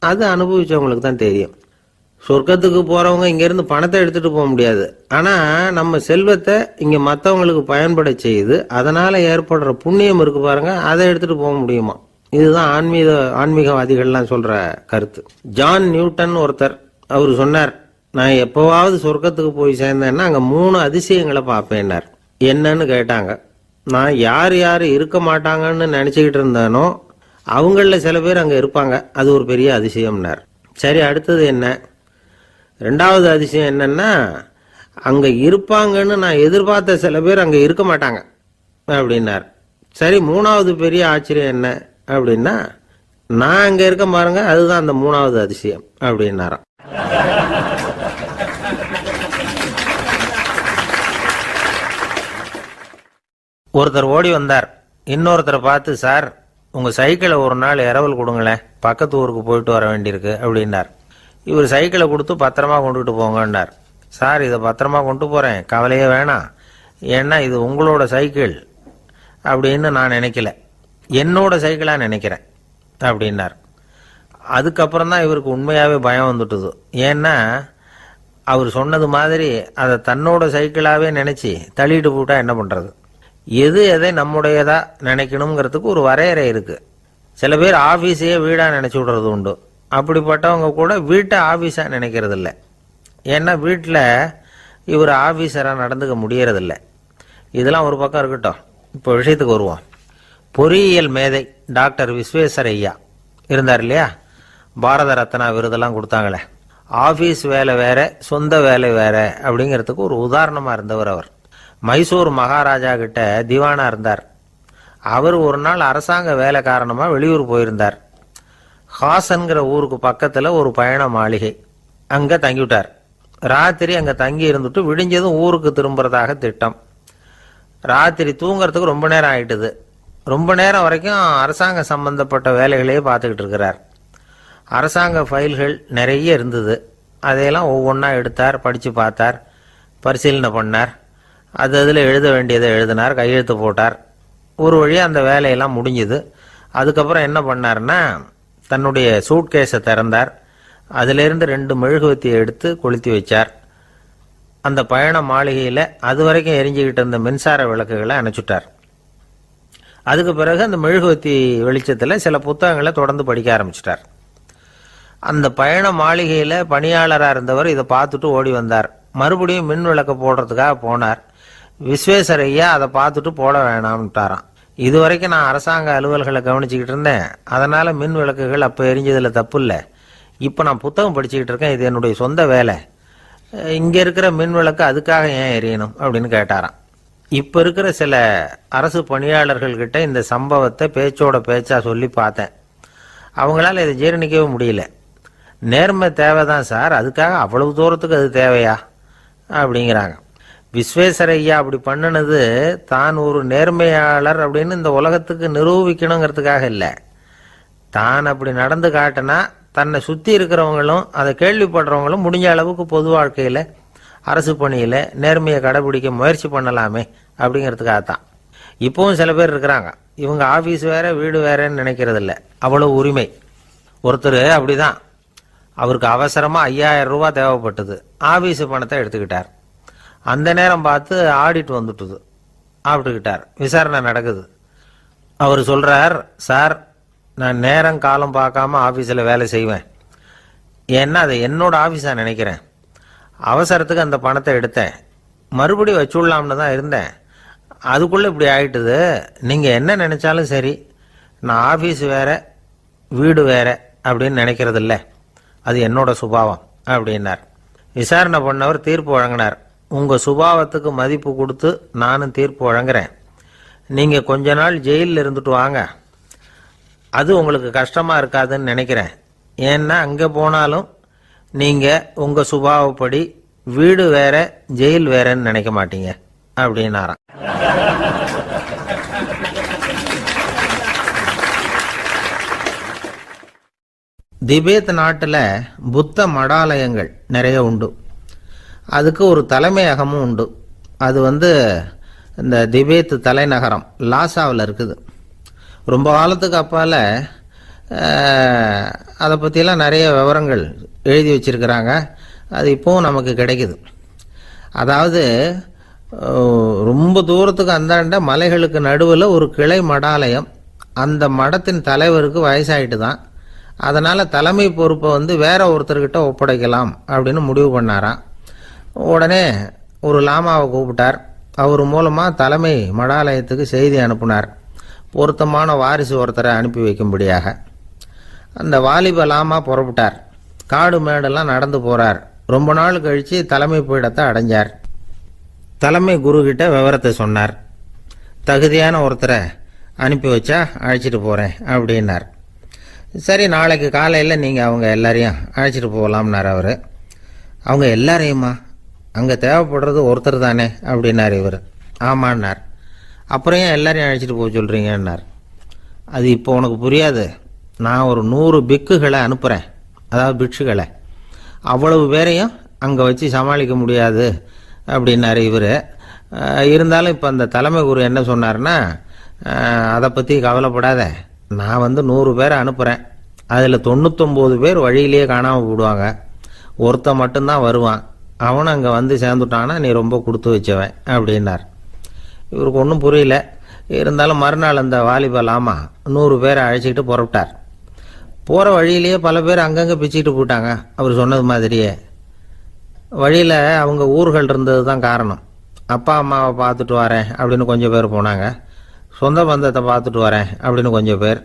அது அனுபவிச்சவங்களுக்கு தான் தெரியும். சொர்க்கத்துக்கு போகிறவங்க இங்கேருந்து பணத்தை எடுத்துகிட்டு போக முடியாது. ஆனால் நம்ம செல்வத்தை இங்கே மற்றவங்களுக்கு பயன்பட செய்து அதனால் ஏற்படுற புண்ணியம் இருக்கு பாருங்க, அதை எடுத்துகிட்டு போக முடியுமா. இதுதான் ஆன்மீகவாதிகள்லாம் சொல்கிற கருத்து. ஜான் நியூட்டன் ஒருத்தர், அவர் சொன்னார், நான் எப்போவாவது சொர்க்கத்துக்கு போய் சேர்ந்தேன்னா அங்கே 3 அதிசயங்களை பார்ப்பேன்னார். என்னன்னு கேட்டாங்க. நான் யார் யார் இருக்க மாட்டாங்கன்னு நினச்சிக்கிட்டு இருந்தேனோ அவங்களில் சில பேர் அங்கே இருப்பாங்க, அது ஒரு பெரிய அதிசயம்னார். சரி, அடுத்தது என்ன? 2வது அதிசயம் என்னன்னா, அங்கே இருப்பாங்கன்னு நான் எதிர்பார்த்த சில பேர் அங்கே இருக்க மாட்டாங்க அப்படின்னார். சரி, 3வது பெரிய ஆச்சரியம் என்ன அப்படின்னா, நான் அங்கே இருக்க பாருங்க, அதுதான் அந்த 3வது அதிசயம் அப்படின்னாராம். ஒருத்தர் ஓடி வந்தார். இன்னொருத்தரை பார்த்து, சார், உங்கள் சைக்கிளை ஒரு நாள் இரவல் கொடுங்களேன், பக்கத்து ஊருக்கு போயிட்டு வர வேண்டியிருக்கு அப்படின்னார். இவர் சைக்கிளை கொடுத்து பத்திரமா கொண்டுகிட்டு போங்கன்னார். சார், இதை பத்திரமா கொண்டு போகிறேன், கவலையே வேணாம், ஏன்னா இது உங்களோட சைக்கிள் அப்படின்னு நான் நினைக்கல, என்னோட சைக்கிளாக நினைக்கிறேன் அப்படின்னார். அதுக்கப்புறம் தான் இவருக்கு உண்மையாகவே பயம் வந்துட்டுது. ஏன்னா அவர் சொன்னது மாதிரி அதை தன்னோட சைக்கிளாகவே நினச்சி தள்ளிட்டு போட்டா என்ன பண்ணுறது? எது எதை நம்முடையதா நினைக்கணுங்கிறதுக்கு ஒரு வரையறை இருக்குது. சில பேர் ஆஃபீஸையே வீடாக நினச்சி விடுறது உண்டு. அப்படிப்பட்டவங்க கூட வீட்டை ஆஃபீஸாக நினைக்கிறது இல்லை. ஏன்னா வீட்டில் இவர் ஆஃபீஸராக நடந்துக்க முடியறதில்ல. இதெல்லாம் ஒரு பக்கம் இருக்கட்டும். இப்போ விஷயத்துக்கு வருவோம். பொறியியல் மேதை டாக்டர் விஸ்வேஸ்வரய்யா இருந்தார் இல்லையா, பாரத ரத்னா விருதெல்லாம் கொடுத்தாங்களே. ஆஃபீஸ் வேலை வேற, சொந்த வேலை வேற அப்படிங்கிறதுக்கு ஒரு உதாரணமாக இருந்தவர் அவர். மைசூர் மகாராஜா கிட்ட திவானா இருந்தார். அவர் ஒரு நாள் அரசாங்க வேலை காரணமாக வெளியூர் போயிருந்தார். ஹாசன்கிற ஊருக்கு பக்கத்தில் ஒரு பயண மாளிகை, அங்கே தங்கிவிட்டார். ராத்திரி அங்கே தங்கி இருந்துட்டு விடிஞ்சதும் ஊருக்கு திரும்புறதாக திட்டம். ராத்திரி தூங்கிறதுக்கு ரொம்ப நேரம் ஆயிட்டுது. ரொம்ப நேரம் வரைக்கும் அரசாங்க சம்பந்தப்பட்ட வேலைகளையே பார்த்துக்கிட்டு இருக்கிறார். அரசாங்க ஃபைல்கள் நிறைய இருந்தது. அதையெல்லாம் ஒவ்வொன்றா எடுத்தார், படித்து பார்த்தார், பரிசீலனை பண்ணார். அதில் எழுத வேண்டியதை எழுதினார், கையெழுத்து போட்டார். ஒரு வழியாக அந்த வேலையெல்லாம் முடிஞ்சுது. அதுக்கப்புறம் என்ன பண்ணார்னா, தன்னுடைய சூட்கேஸை திறந்தார். அதிலிருந்து 2 மெழுகுவத்தியை எடுத்து கொளுத்தி வச்சார். அந்த பயண மாளிகையில் அது வரைக்கும் எரிஞ்சுக்கிட்டு இருந்த மின்சார விளக்குகளை அணைச்சுட்டார். அதுக்கு பிறகு அந்த மெழுகுவத்தி வெளிச்சத்தில் சில புத்தகங்களை தொடர்ந்து படிக்க ஆரம்பிச்சிட்டார். அந்த பயண மாளிகையில் பணியாளராக இருந்தவர் இதை பார்த்துட்டு ஓடி வந்தார். மறுபடியும் மின் விளக்க போடுறதுக்காக போனார். விஸ்வேஸ்வரய்யா அதை பார்த்துட்டு போட வேணாம்ட்டாராம். இது வரைக்கும் நான் அரசாங்க அலுவல்களை கவனிச்சுக்கிட்டு இருந்தேன், அதனால் மின் விளக்குகள் அப்போ எரிஞ்சதில் தப்பு இல்லை. இப்போ நான் புத்தகம் படிச்சுக்கிட்டு இருக்கேன், இது என்னுடைய சொந்த வேலை. இங்கே இருக்கிற மின் விளக்கு அதுக்காக ஏன் எரியணும் அப்படின்னு கேட்டாராம். இப்போ இருக்கிற சில அரசு பணியாளர்கள்கிட்ட இந்த சம்பவத்தை பேச்சோட பேச்சா சொல்லி பார்த்தேன். அவங்களால இதை ஜீரணிக்கவே முடியல. நேர்மை தேவைதான் சார், அதுக்காக அவ்வளவு தூரத்துக்கு அது தேவையா அப்படிங்கிறாங்க. விஸ்வேஸ்வரய்யா அப்படி பண்ணினது தான் ஒரு நேர்மையாளர் அப்படின்னு இந்த உலகத்துக்கு நிரூபிக்கணுங்கிறதுக்காக இல்லை. தான் அப்படி நடந்து காட்டினா தன்னை சுற்றி இருக்கிறவங்களும் அதை கேள்விப்படுறவங்களும் முடிஞ்ச அளவுக்கு பொது வாழ்க்கையில், அரசு பணியில் நேர்மையை கடைபிடிக்க முயற்சி பண்ணலாமே அப்படிங்கிறதுக்காகத்தான். இப்போவும் சில பேர் இருக்கிறாங்க, இவங்க ஆஃபீஸ் வேற வீடு வேறன்னு நினைக்கிறது இல்லை, அவ்வளோ உரிமை. ஒருத்தர் அப்படிதான், அவருக்கு அவசரமாக 5000 ரூபா தேவைப்பட்டது. ஆஃபீஸு பணத்தை எடுத்துக்கிட்டார். அந்த நேரம் பார்த்து ஆடிட் வந்துட்டுது. ஆப்பிட்டுக்கிட்டார். விசாரணை நடக்குது. அவர் சொல்கிறார், சார் நான் நேரம் காலம் பார்க்காம ஆஃபீஸில் வேலை செய்வேன். ஏன்னா அதை என்னோட ஆஃபீஸாக நினைக்கிறேன். அவசரத்துக்கு அந்த பணத்தை எடுத்தேன், மறுபடியும் வச்சுடலாம்னு தான் இருந்தேன். அதுக்குள்ளே இப்படி ஆயிட்டுது. நீங்கள் என்ன நினச்சாலும் சரி, நான் ஆஃபீஸ் வேற வீடு வேற அப்படின்னு நினைக்கிறது இல்லை, அது என்னோட சுபாவம் அப்படின்னார். விசாரணை பண்ணவர் தீர்ப்பு வழங்கினார். உங்கள் சுபாவத்துக்கு மதிப்பு கொடுத்து நானும் தீர்ப்பு வழங்குறேன். நீங்கள் கொஞ்ச நாள் ஜெயிலில் இருந்துட்டு வாங்க, அது உங்களுக்கு கஷ்டமாக இருக்காதுன்னு நினைக்கிறேன். ஏன்னா அங்கே போனாலும் நீங்கள் உங்கள் சுபாவப்படி வீடு வேற ஜெயில் வேறன்னு நினைக்க மாட்டீங்க அப்படின்னாராம். திபேத் நாட்டில் புத்த மடாலயங்கள் நிறைய உண்டு. அதுக்கு ஒரு தலைமையகமும் உண்டு. அது இந்த திபேத் தலைநகரம் லாசாவில் இருக்குது. ரொம்ப காலத்துக்கு அப்பால் அதை பற்றிலாம் நிறைய விவரங்கள் எழுதி வச்சிருக்கிறாங்க. அது இப்போவும் நமக்கு கிடைக்குது. அதாவது ரொம்ப தூரத்துக்கு அந்தாண்ட மலைகளுக்கு நடுவில் ஒரு கிளை மடாலயம். அந்த மடத்தின் தலைவருக்கு வயசாயிட்டு தான். அதனால் தலைமை பொறுப்பை வேற ஒருத்தர்கிட்ட ஒப்படைக்கலாம் அப்படின்னு முடிவு பண்ணாராம். உடனே ஒரு லாமாவை கூப்பிட்டார். அவர் மூலமாக தலைமை மடாலயத்துக்கு செய்தி அனுப்புனார், பொருத்தமான வாரிசு ஒருத்தரை அனுப்பி வைக்கும்படியாக. அந்த வாலிப லாமா புறப்பட்டார். காடு மேடெல்லாம் நடந்து போகிறார். ரொம்ப நாள் கழித்து தலைமை பீடத்தை அடைஞ்சார். தலைமை குருக்கிட்ட விவரத்தை சொன்னார். தகுதியான ஒருத்தரை அனுப்பி வச்சா அழைச்சிட்டு போகிறேன் அப்படின்னார். சரி, நாளைக்கு காலையில் நீங்கள் அவங்க எல்லாரையும் அழைச்சிட்டு போகலாம்னார் அவர். அவங்க எல்லாரையுமா? அங்கே தேவைப்படுறது ஒருத்தர் தானே அப்படின்னார் இவர். ஆமான்னார். அப்புறம் ஏன் எல்லாரையும் அழைச்சிட்டு போக சொல்கிறீங்கன்னார். அது இப்போ உனக்கு புரியாது. நான் ஒரு 100 பிக்குகளை அனுப்புகிறேன், அதாவது பிட்சுகளை. அவ்வளவு பேரையும் அங்கே வச்சு சமாளிக்க முடியாது அப்படின்னார் இவர். இருந்தாலும் இப்போ அந்த தலைமை குரு என்ன சொன்னார்னா, அதை பற்றி கவலைப்படாத, நான் 100 பேரை அனுப்புகிறேன். அதில் 99 பேர் வழியிலேயே காணாமல் போடுவாங்க, ஒருத்தன் மட்டும்தான் வருவான். அவனும் அங்கே வந்து சேர்ந்துட்டானா நீ ரொம்ப கொடுத்து வச்சவன் அப்படின்னார். இவருக்கு ஒன்றும் புரியல. இருந்தாலும் மறுநாள் அந்த வாலிபல் ஆமா 100 பேரை அழைச்சிக்கிட்டு புறப்பட்டார். போகிற வழியிலேயே பல பேர் அங்கங்கே பிச்சுக்கிட்டு போயிட்டாங்க. அவர் சொன்னது மாதிரியே வழியில் அவங்க ஊர்கள் இருந்தது தான் காரணம். அப்பா அம்மாவை பார்த்துட்டு வரேன் அப்படின்னு கொஞ்சம் பேர் போனாங்க. சொந்த பந்தத்தை பார்த்துட்டு வரேன் அப்படின்னு கொஞ்சம் பேர்.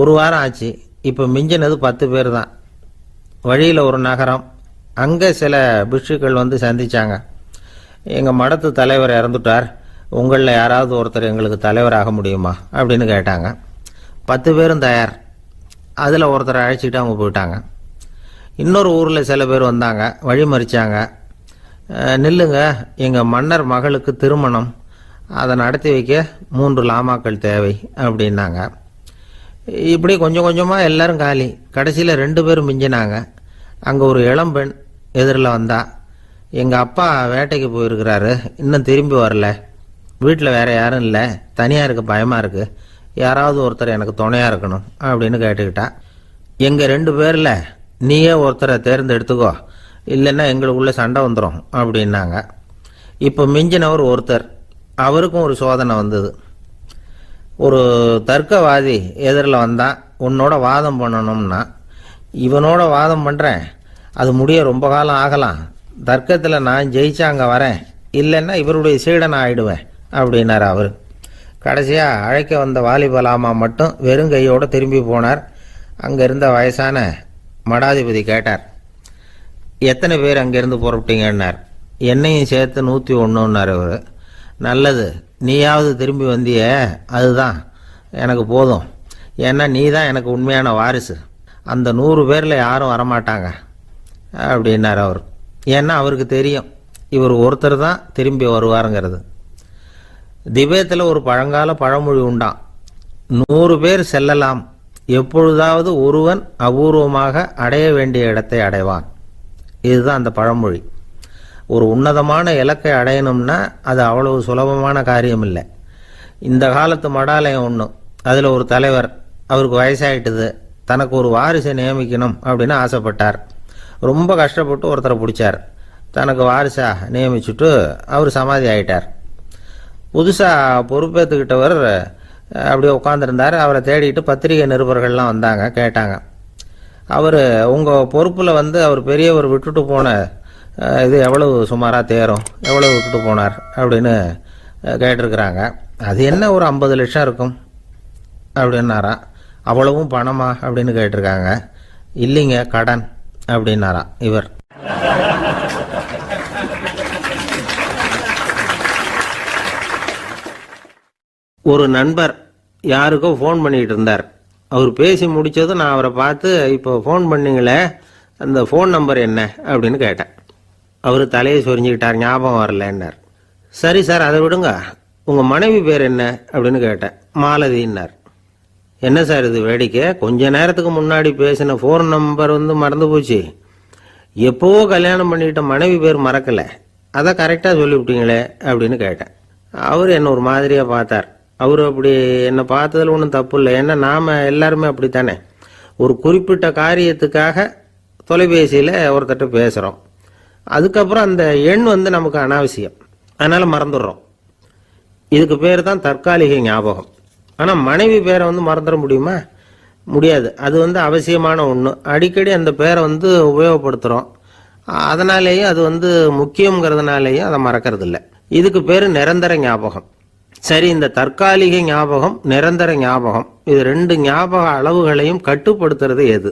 ஒரு வாரம் ஆச்சு. இப்போ மிஞ்சினது 10 பேர் தான். வழியில் ஒரு நகரம். அங்கே சில பிஷுக்கள் வந்து சந்திச்சாங்க. எங்கள் மடத்து தலைவர் இறந்துட்டார், உங்களில் யாராவது ஒருத்தர் எங்களுக்கு தலைவராக முடியுமா அப்படின்னு கேட்டாங்க. 10 பேரும் தயார். அதில் ஒருத்தரை அழைச்சிட்டு அவங்க போயிட்டாங்க. இன்னொரு ஊரில் சில பேர் வந்தாங்க, வழி மறிச்சாங்க. நில்லுங்க, எங்கள் மன்னர் மகளுக்கு திருமணம், அதை நடத்தி வைக்க 3 லாமாக்கள் தேவை அப்படின்னாங்க. இப்படி கொஞ்சம் கொஞ்சமாக எல்லாரும் காலி. கடைசியில் 2 பேரும் மிஞ்சினாங்க. அங்கே ஒரு இளம்பெண் எதிரில் வந்தா, எங்கள் அப்பா வேட்டைக்கு போயிருக்கிறாரு, இன்னும் திரும்பி வரல, வீட்டில் வேற யாரும் இல்லை, தனியாக இருக்க பயமாக இருக்குது, யாராவது ஒருத்தர் எனக்கு துணையாக இருக்கணும் அப்படின்னு கேட்டுக்கிட்டா. எங்கள் 2 பேரில் நீயே ஒருத்தரை தேர்ந்தெடுத்துக்கோ, இல்லைன்னா எங்களுக்குள்ளே சண்டை வந்துடும் அப்படின்னாங்க. இப்போ மிஞ்சினவர் ஒருத்தர். அவருக்கும் ஒரு சோதனை வந்தது. ஒரு தர்க்கவாதி எதிரில் வந்தான். உன்னோட வாதம் பண்ணணும்னா, இவனோட வாதம் பண்ணுறேன், அது முடிய ரொம்ப காலம் ஆகலாம், தர்க்கத்தில் நான் ஜெயிச்சா அங்கே வரேன், இல்லைன்னா இவருடைய சீடனை ஆயிடுவேன் அப்படின்னார் அவர். கடைசியாக அழைக்க வந்த வாலிபலாமா மட்டும் வெறும் கையோடு திரும்பி போனார். அங்கே இருந்த வயசான மடாதிபதி கேட்டார், எத்தனை பேர் அங்கேருந்து புறப்பட்டீங்கன்னார். என்னையும் சேர்த்து 101ன்னார் இவர். நல்லது, நீயாவது திரும்பி வந்திய, அதுதான் எனக்கு போதும், ஏன்னா நீ தான் எனக்கு உண்மையான வாரிசு, அந்த 100 பேரில் யாரும் வரமாட்டாங்க அப்படின்னார் அவர். ஏன்னா அவருக்கு தெரியும் இவர் ஒருத்தர் தான் திரும்பி வருவாருங்கிறது. திபேத்தில் ஒரு பழங்கால பழமொழி உண்டாம், 100 பேர் செல்லலாம், எப்பொழுதாவது ஒருவன் அபூர்வமாக அடைய வேண்டிய இடத்தை அடைவான். இதுதான் அந்த பழமொழி. ஒரு உன்னதமான இலக்கை அடையணும்னா அது அவ்வளவு சுலபமான காரியம் இல்லை. இந்த காலத்து மடாலயம் ஒன்று, அதில் ஒரு தலைவர், அவருக்கு வயசாயிட்டுது, தனக்கு ஒரு வாரிசை நியமிக்கணும் அப்படின்னு ஆசைப்பட்டார். ரொம்ப கஷ்டப்பட்டு ஒருத்தரை பிடிச்சார். தனக்கு வாரிசா நியமிச்சுட்டு அவர் சமாதி ஆயிட்டார். புதுசாக பொறுப்பேற்றுக்கிட்டவர் அப்படியே உட்காந்துருந்தார். அவரை தேடிட்டு பத்திரிகை நிருபர்கள்லாம் வந்தாங்க, கேட்டாங்க. அவர் உங்கள் பொறுப்பில் வந்து அவர் பெரியவர் விட்டுட்டு போன இது எவ்வளவு சுமாராக தேரும், எவ்வளவு விட்டுட்டு போனார் அப்படின்னு கேட்டிருக்கிறாங்க. அது என்ன ஒரு 50 லட்சம் இருக்கும் அப்படின்னாராம். அவ்வளவும் பணமா அப்படின்னு கேட்டிருக்காங்க. இல்லைங்க, கடன் அப்படின்னாராம் இவர். ஒரு நண்பர் யாருக்கோ ஃபோன் பண்ணிகிட்டு இருந்தார். அவர் பேசி முடித்ததும் நான் அவரை பார்த்து, இப்போ ஃபோன் பண்ணிங்களே, அந்த ஃபோன் நம்பர் என்ன அப்படின்னு கேட்டேன். அவர் தலையை சொரிஞ்சுக்கிட்டார், ஞாபகம் வரலன்னார். சரி சார், அதை விடுங்க, உங்கள் மனைவி பேர் என்ன அப்படின்னு கேட்டேன். மாலதின்னார். என்ன சார் இது வேடிக்கை, கொஞ்ச நேரத்துக்கு முன்னாடி பேசின ஃபோன் நம்பர் வந்து மறந்து போச்சு, எப்போவோ கல்யாணம் பண்ணிக்கிட்ட மனைவி பேர் மறக்கலை, அதை கரெக்டாக சொல்லிவிட்டீங்களே அப்படின்னு கேட்டேன். அவர் என்ன ஒரு மாதிரியாக பார்த்தார். அவர் அப்படி என்னை பார்த்ததில் ஒன்றும் தப்பு இல்லை, ஏன்னா நாம் எல்லாருமே அப்படித்தானே, ஒரு குறிப்பிட்ட காரியத்துக்காக தொலைபேசியில் ஒருத்தட்ட பேசுகிறோம், அதுக்கப்புறம் அந்த எண் வந்து நமக்கு அனாவசியம், அதனால் மறந்துடுறோம். இதுக்கு பேர் தான் தற்காலிக ஞாபகம். ஆனால் மனைவி பேரை வந்து மறந்துட முடியுமா? முடியாது. அது வந்து அவசியமான ஒன்று. அடிக்கடி அந்த பேரை வந்து உபயோகப்படுத்துகிறோம், அதனாலேயும் அது வந்து முக்கியங்கிறதுனாலேயும் அதை மறக்கிறது இல்லை. இதுக்கு பேர் நிரந்தர ஞாபகம். சரி, இந்த தற்காலிக ஞாபகம், நிரந்தர ஞாபகம், இது 2 ஞாபக அளவுகளையும் கட்டுப்படுத்துறது எது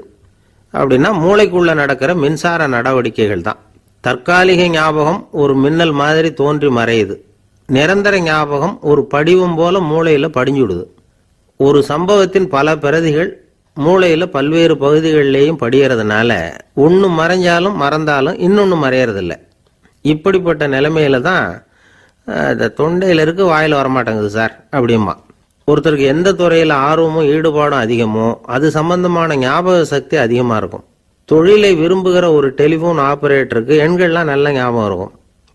அப்படின்னா மூளைக்குள்ள நடக்கிற மின்சார நடவடிக்கைகள் தான். தற்காலிக ஞாபகம் ஒரு மின்னல் மாதிரி தோன்றி மறையுது. நிரந்தர ஞாபகம் ஒரு படிவம் போல மூளையில் படிஞ்சுடுது. ஒரு சம்பவத்தின் பல பிரதிகள் மூளையில் பல்வேறு பகுதிகளிலேயும் படிகிறதுனால ஒன்று மறைஞ்சாலும் மறந்தாலும் இன்னொன்று மறையறதில்லை. இப்படிப்பட்ட நிலைமையில தான் இந்த தொண்டையில் இருக்கு, வாயில் வரமாட்டேங்குது சார் அப்படிமா. ஒருத்தருக்கு எந்த துறையில் ஆர்வமும் ஈடுபாடும் அதிகமோ அது சம்பந்தமான ஞாபக சக்தி அதிகமாக இருக்கும். தொழிலை விரும்புகிற ஒரு டெலிஃபோன் ஆபரேட்டருக்கு எண்கள்லாம் நல்ல ஞாபகம் இருக்கும்.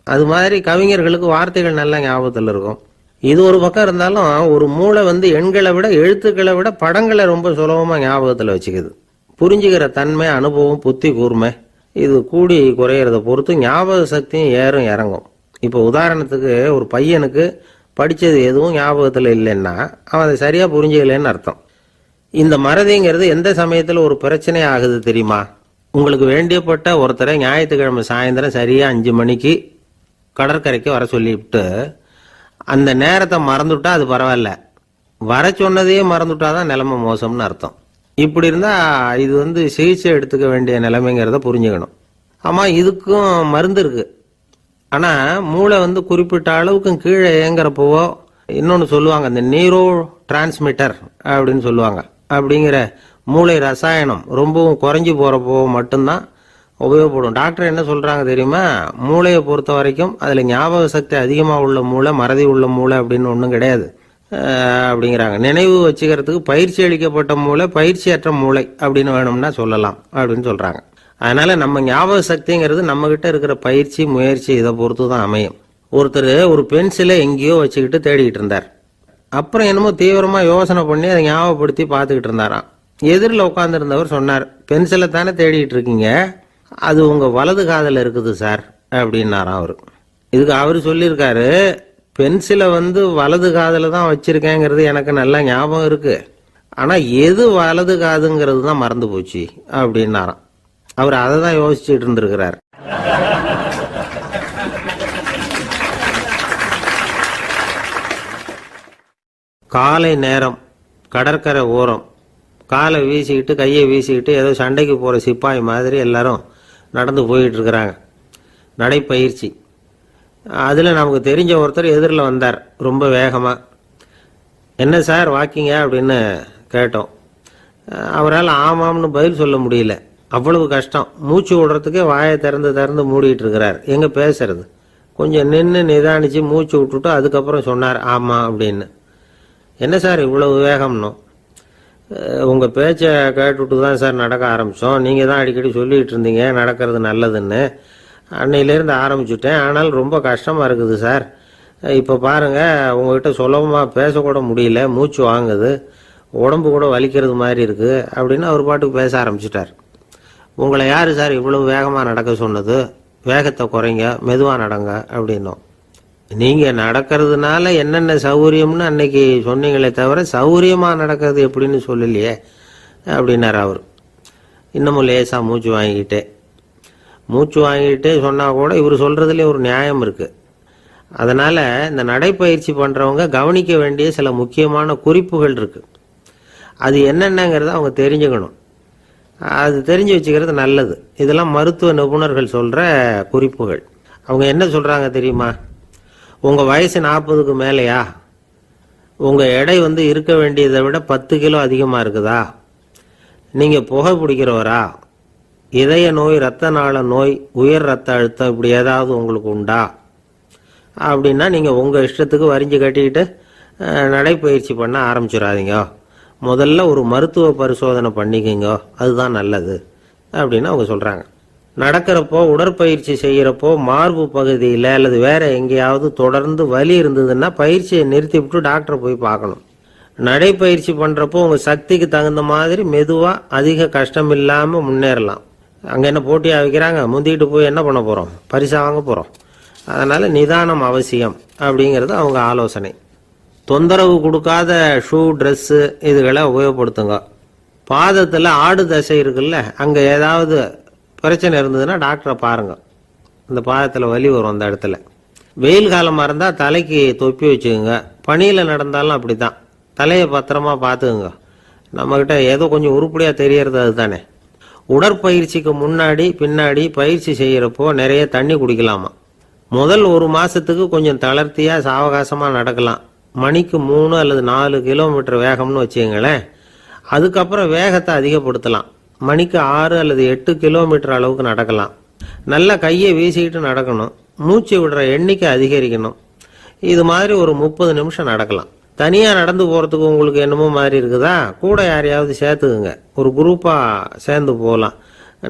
அது மாதிரி கவிஞர்களுக்கு வார்த்தைகள் நல்ல ஞாபகத்தில் இருக்கும். இது ஒரு பக்கம் இருந்தாலும் ஒரு மூளை வந்து எண்களை விட எழுத்துக்களை விட படங்களை ரொம்ப சுலபமாக ஞாபகத்தில் வச்சுக்குது. புரிஞ்சுக்கிற தன்மை, அனுபவம், புத்தி கூர்மை இது கூடி குறையிறத பொறுத்து ஞாபக சக்தியும் ஏறும் இறங்கும். இப்போ உதாரணத்துக்கு ஒரு பையனுக்கு படித்தது எதுவும் ஞாபகத்தில் இல்லைன்னா அவன் அதை சரியாக புரிஞ்சுக்கலன்னு அர்த்தம். இந்த மறதிங்கிறது எந்த சமயத்தில் ஒரு பிரச்சனை ஆகுது தெரியுமா? உங்களுக்கு வேண்டியப்பட்ட ஒருத்தரை ஞாயிற்றுக்கிழமை சாயந்தரம் சரியாக 5 மணிக்கு கடற்கரைக்கு வர சொல்லிவிட்டு அந்த நேரத்தை மறந்துவிட்டா அது பரவாயில்ல, வர சொன்னதையே மறந்துவிட்டா தான் நிலைமை மோசம்னு அர்த்தம். இப்படி இருந்தால் இது சிகிச்சை எடுத்துக்க வேண்டிய நிலைமைங்கிறத புரிஞ்சுக்கணும். ஆமாம், இதுக்கும் மருந்து இருக்குது. ஆனால் மூளை குறிப்பிட்ட அளவுக்கும் கீழே இயங்குறப்போவோ இன்னொன்று சொல்லுவாங்க, இந்த நியூரோ டிரான்ஸ்மிட்டர் அப்படின்னு சொல்லுவாங்க. அப்படிங்கிற மூளை ரசாயனம் ரொம்பவும் குறைஞ்சி போகிறப்போ மட்டும்தான் உபயோகப்படும். டாக்டர் என்ன சொல்கிறாங்க தெரியுமா? மூளையை பொறுத்த வரைக்கும் அதில் ஞாபக சக்தி அதிகமாக உள்ள மூளை, மறதி உள்ள மூளை அப்படின்னு ஒன்றும் கிடையாது அப்படிங்கிறாங்க. நினைவு வச்சுக்கிறதுக்கு பயிற்சி அளிக்கப்பட்ட மூளை, பயிற்சியற்ற மூளை அப்படின்னு வேணும்னா சொல்லலாம் அப்படின்னு சொல்கிறாங்க. அதனால நம்ம ஞாபக சக்திங்கிறது நம்ம கிட்ட இருக்கிற பயிற்சி, முயற்சி இதை பொறுத்து தான் அமையும். ஒருத்தர் ஒரு பென்சிலை எங்கேயோ வச்சுக்கிட்டு தேடிக்கிட்டு இருந்தார். அப்புறம் என்னமோ தீவிரமா யோசனை பண்ணி அதை ஞாபகப்படுத்தி பார்த்துக்கிட்டு இருந்தாராம். எதிரில் உட்காந்துருந்தவர் சொன்னார், பென்சிலை தானே தேடிட்டு இருக்கீங்க, அது உங்க வலது காதில் இருக்குது சார் அப்படின்னாராம் அவரு. இதுக்கு அவர் சொல்லியிருக்காரு, பென்சிலை வலது காதில் தான் வச்சிருக்கேங்கிறது எனக்கு நல்லா ஞாபகம் இருக்கு, ஆனா எது வலது காதுங்கிறது தான் மறந்து போச்சு அப்படின்னாராம். அவர் அதை தான் யோசிச்சுட்டு இருந்திருக்கிறார். காலை நேரம் கடற்கரை ஓரம் காலை வீசிக்கிட்டு கையை வீசிக்கிட்டு ஏதோ சண்டைக்கு போகிற சிப்பாய் மாதிரி எல்லாரும் நடந்து போயிட்டு இருக்கிறாங்க. நடைப்பயிற்சி. அதில் நமக்கு தெரிஞ்ச ஒருத்தர் எதிரில் வந்தார் ரொம்ப வேகமாக. என்ன சார் வாக்கிங்க அப்படின்னு கேட்டோம். அவரால் ஆமாம்னு பதில் சொல்ல முடியல, அவ்வளவு கஷ்டம். மூச்சு விடுறதுக்கே வாயை திறந்து மூடிட்டு இருக்கிறார். எங்கே பேசுறது? கொஞ்சம் நின்று நிதானிச்சு மூச்சு விட்டுட்டு அதுக்கப்புறம் சொன்னார் ஆமாம் அப்படின்னு. என்ன சார் இவ்வளவு வேகம்னோம்? உங்கள் பேச்சை கேட்டுவிட்டு தான் சார் நடக்க ஆரம்பித்தோம். நீங்கள் தான் அடிக்கடி சொல்லிகிட்டு இருந்தீங்க நடக்கிறது நல்லதுன்னு. அன்னையிலேருந்து ஆரம்பிச்சுட்டேன், ஆனால் ரொம்ப கஷ்டமாக இருக்குது சார். இப்போ பாருங்கள், உங்கள்கிட்ட சுலபமாக பேசக்கூட முடியல, மூச்சு வாங்குது, உடம்பு கூட வலிக்கிறது மாதிரி இருக்குது அப்படின்னு அவர் பாட்டுக்கு பேச ஆரம்பிச்சிட்டார். உங்களை யார் சார் இவ்வளவு வேகமாக நடக்க சொன்னது? வேகத்தை குறைங்க, மெதுவாக நடங்க அப்படின்னோம். நீங்கள் நடக்கிறதுனால என்னென்ன சௌகரியம்னு அன்னைக்கு சொன்னீங்களே தவிர சௌகரியமாக நடக்கிறது எப்படின்னு சொல்லலையே அப்படின்னார் அவர். இன்னமும் லேசாக மூச்சு வாங்கிக்கிட்டே சொன்னால் கூட இவர் சொல்கிறதுலேயே ஒரு நியாயம் இருக்குது. அதனால் இந்த நடைப்பயிற்சி பண்ணுறவங்க கவனிக்க வேண்டிய சில முக்கியமான குறிப்புகள் இருக்குது. அது என்னென்னங்கிறத அவங்க தெரிஞ்சுக்கணும். அது தெரிஞ்சு வச்சுக்கிறது நல்லது. இதெல்லாம் மருத்துவ நிபுணர்கள் சொல்கிற குறிப்புகள். அவங்க என்ன சொல்கிறாங்க தெரியுமா? உங்கள் வயசு 40க்கு மேலேயா? உங்கள் எடை இருக்க வேண்டியதை விட 10 கிலோ அதிகமாக இருக்குதா? நீங்கள் புகை பிடிக்கிறவரா? இதய நோய், இரத்த நாள நோய், உயர் ரத்த அழுத்தம் இப்படி ஏதாவது உங்களுக்கு உண்டா? அப்படின்னா நீங்கள் உங்கள் இஷ்டத்துக்கு வரிஞ்சு கட்டிக்கிட்டு நடைப்பயிற்சி பண்ண ஆரம்பிச்சிடாதீங்க. முதல்ல ஒரு மருத்துவ பரிசோதனை பண்ணிக்கோங்க, அதுதான் நல்லது அப்படின்னு அவங்க சொல்கிறாங்க. நடக்கிறப்போ, உடற்பயிற்சி செய்கிறப்போ மார்பு பகுதியில் அல்லது வேற எங்கேயாவது தொடர்ந்து வலி இருந்ததுன்னா பயிற்சியை நிறுத்திவிட்டு டாக்டரை போய் பார்க்கணும். நடைப்பயிற்சி பண்ணுறப்போ உங்கள் சக்திக்கு தகுந்த மாதிரி மெதுவாக அதிக கஷ்டம் இல்லாமல் முன்னேறலாம். அங்கே என்ன போட்டியாக வைக்கிறாங்க? முந்திக்கிட்டு போய் என்ன பண்ண போகிறோம்? பரிசா வாங்க போகிறோம். அதனால் நிதானம் அவசியம் அப்படிங்கிறது அவங்க ஆலோசனை. தொந்தரவு கொடுக்காத ஷூ, ட்ரெஸ்ஸு இதுகளை உபயோகப்படுத்துங்க. பாதத்தில் ஆடு தசை இருக்குல்ல, அங்கே ஏதாவது பிரச்சனை இருந்ததுன்னா டாக்டரை பாருங்கள். இந்த பாதத்தில் வலி வரும் அந்த இடத்துல. வெயில் காலமாக இருந்தால் தலைக்கு தொப்பி வச்சுக்கோங்க. பனியில் நடந்தாலும் அப்படி தான், தலையை பத்திரமா பார்த்துக்குங்க. நம்மக்கிட்ட ஏதோ கொஞ்சம் உருப்படியாக தெரியறது அதுதானே. உடற்பயிற்சிக்கு முன்னாடி பின்னாடி பயிற்சி செய்கிறப்போ நிறைய தண்ணி குடிக்கலாமா. முதல் 1 மாதத்துக்கு கொஞ்சம் தளர்த்தியாக சாவகாசமாக நடக்கலாம். மணிக்கு 3 அல்லது 4 கிலோமீட்டர் வேகம்னு வச்சுங்களேன். அதுக்கப்புறம் வேகத்தை அதிகப்படுத்தலாம். மணிக்கு 6 அல்லது 8 கிலோமீட்டர் அளவுக்கு நடக்கலாம். நல்லா கையை வீசிக்கிட்டு நடக்கணும். மூச்சு விடுற எண்ணிக்கை அதிகரிக்கணும். இது மாதிரி ஒரு 30 நிமிஷம் நடக்கலாம். தனியாக நடந்து போகிறதுக்கு உங்களுக்கு என்னமோ மாதிரி இருக்குதா? கூட யாரையாவது சேர்த்துக்குங்க, ஒரு குரூப்பாக சேர்ந்து போகலாம்.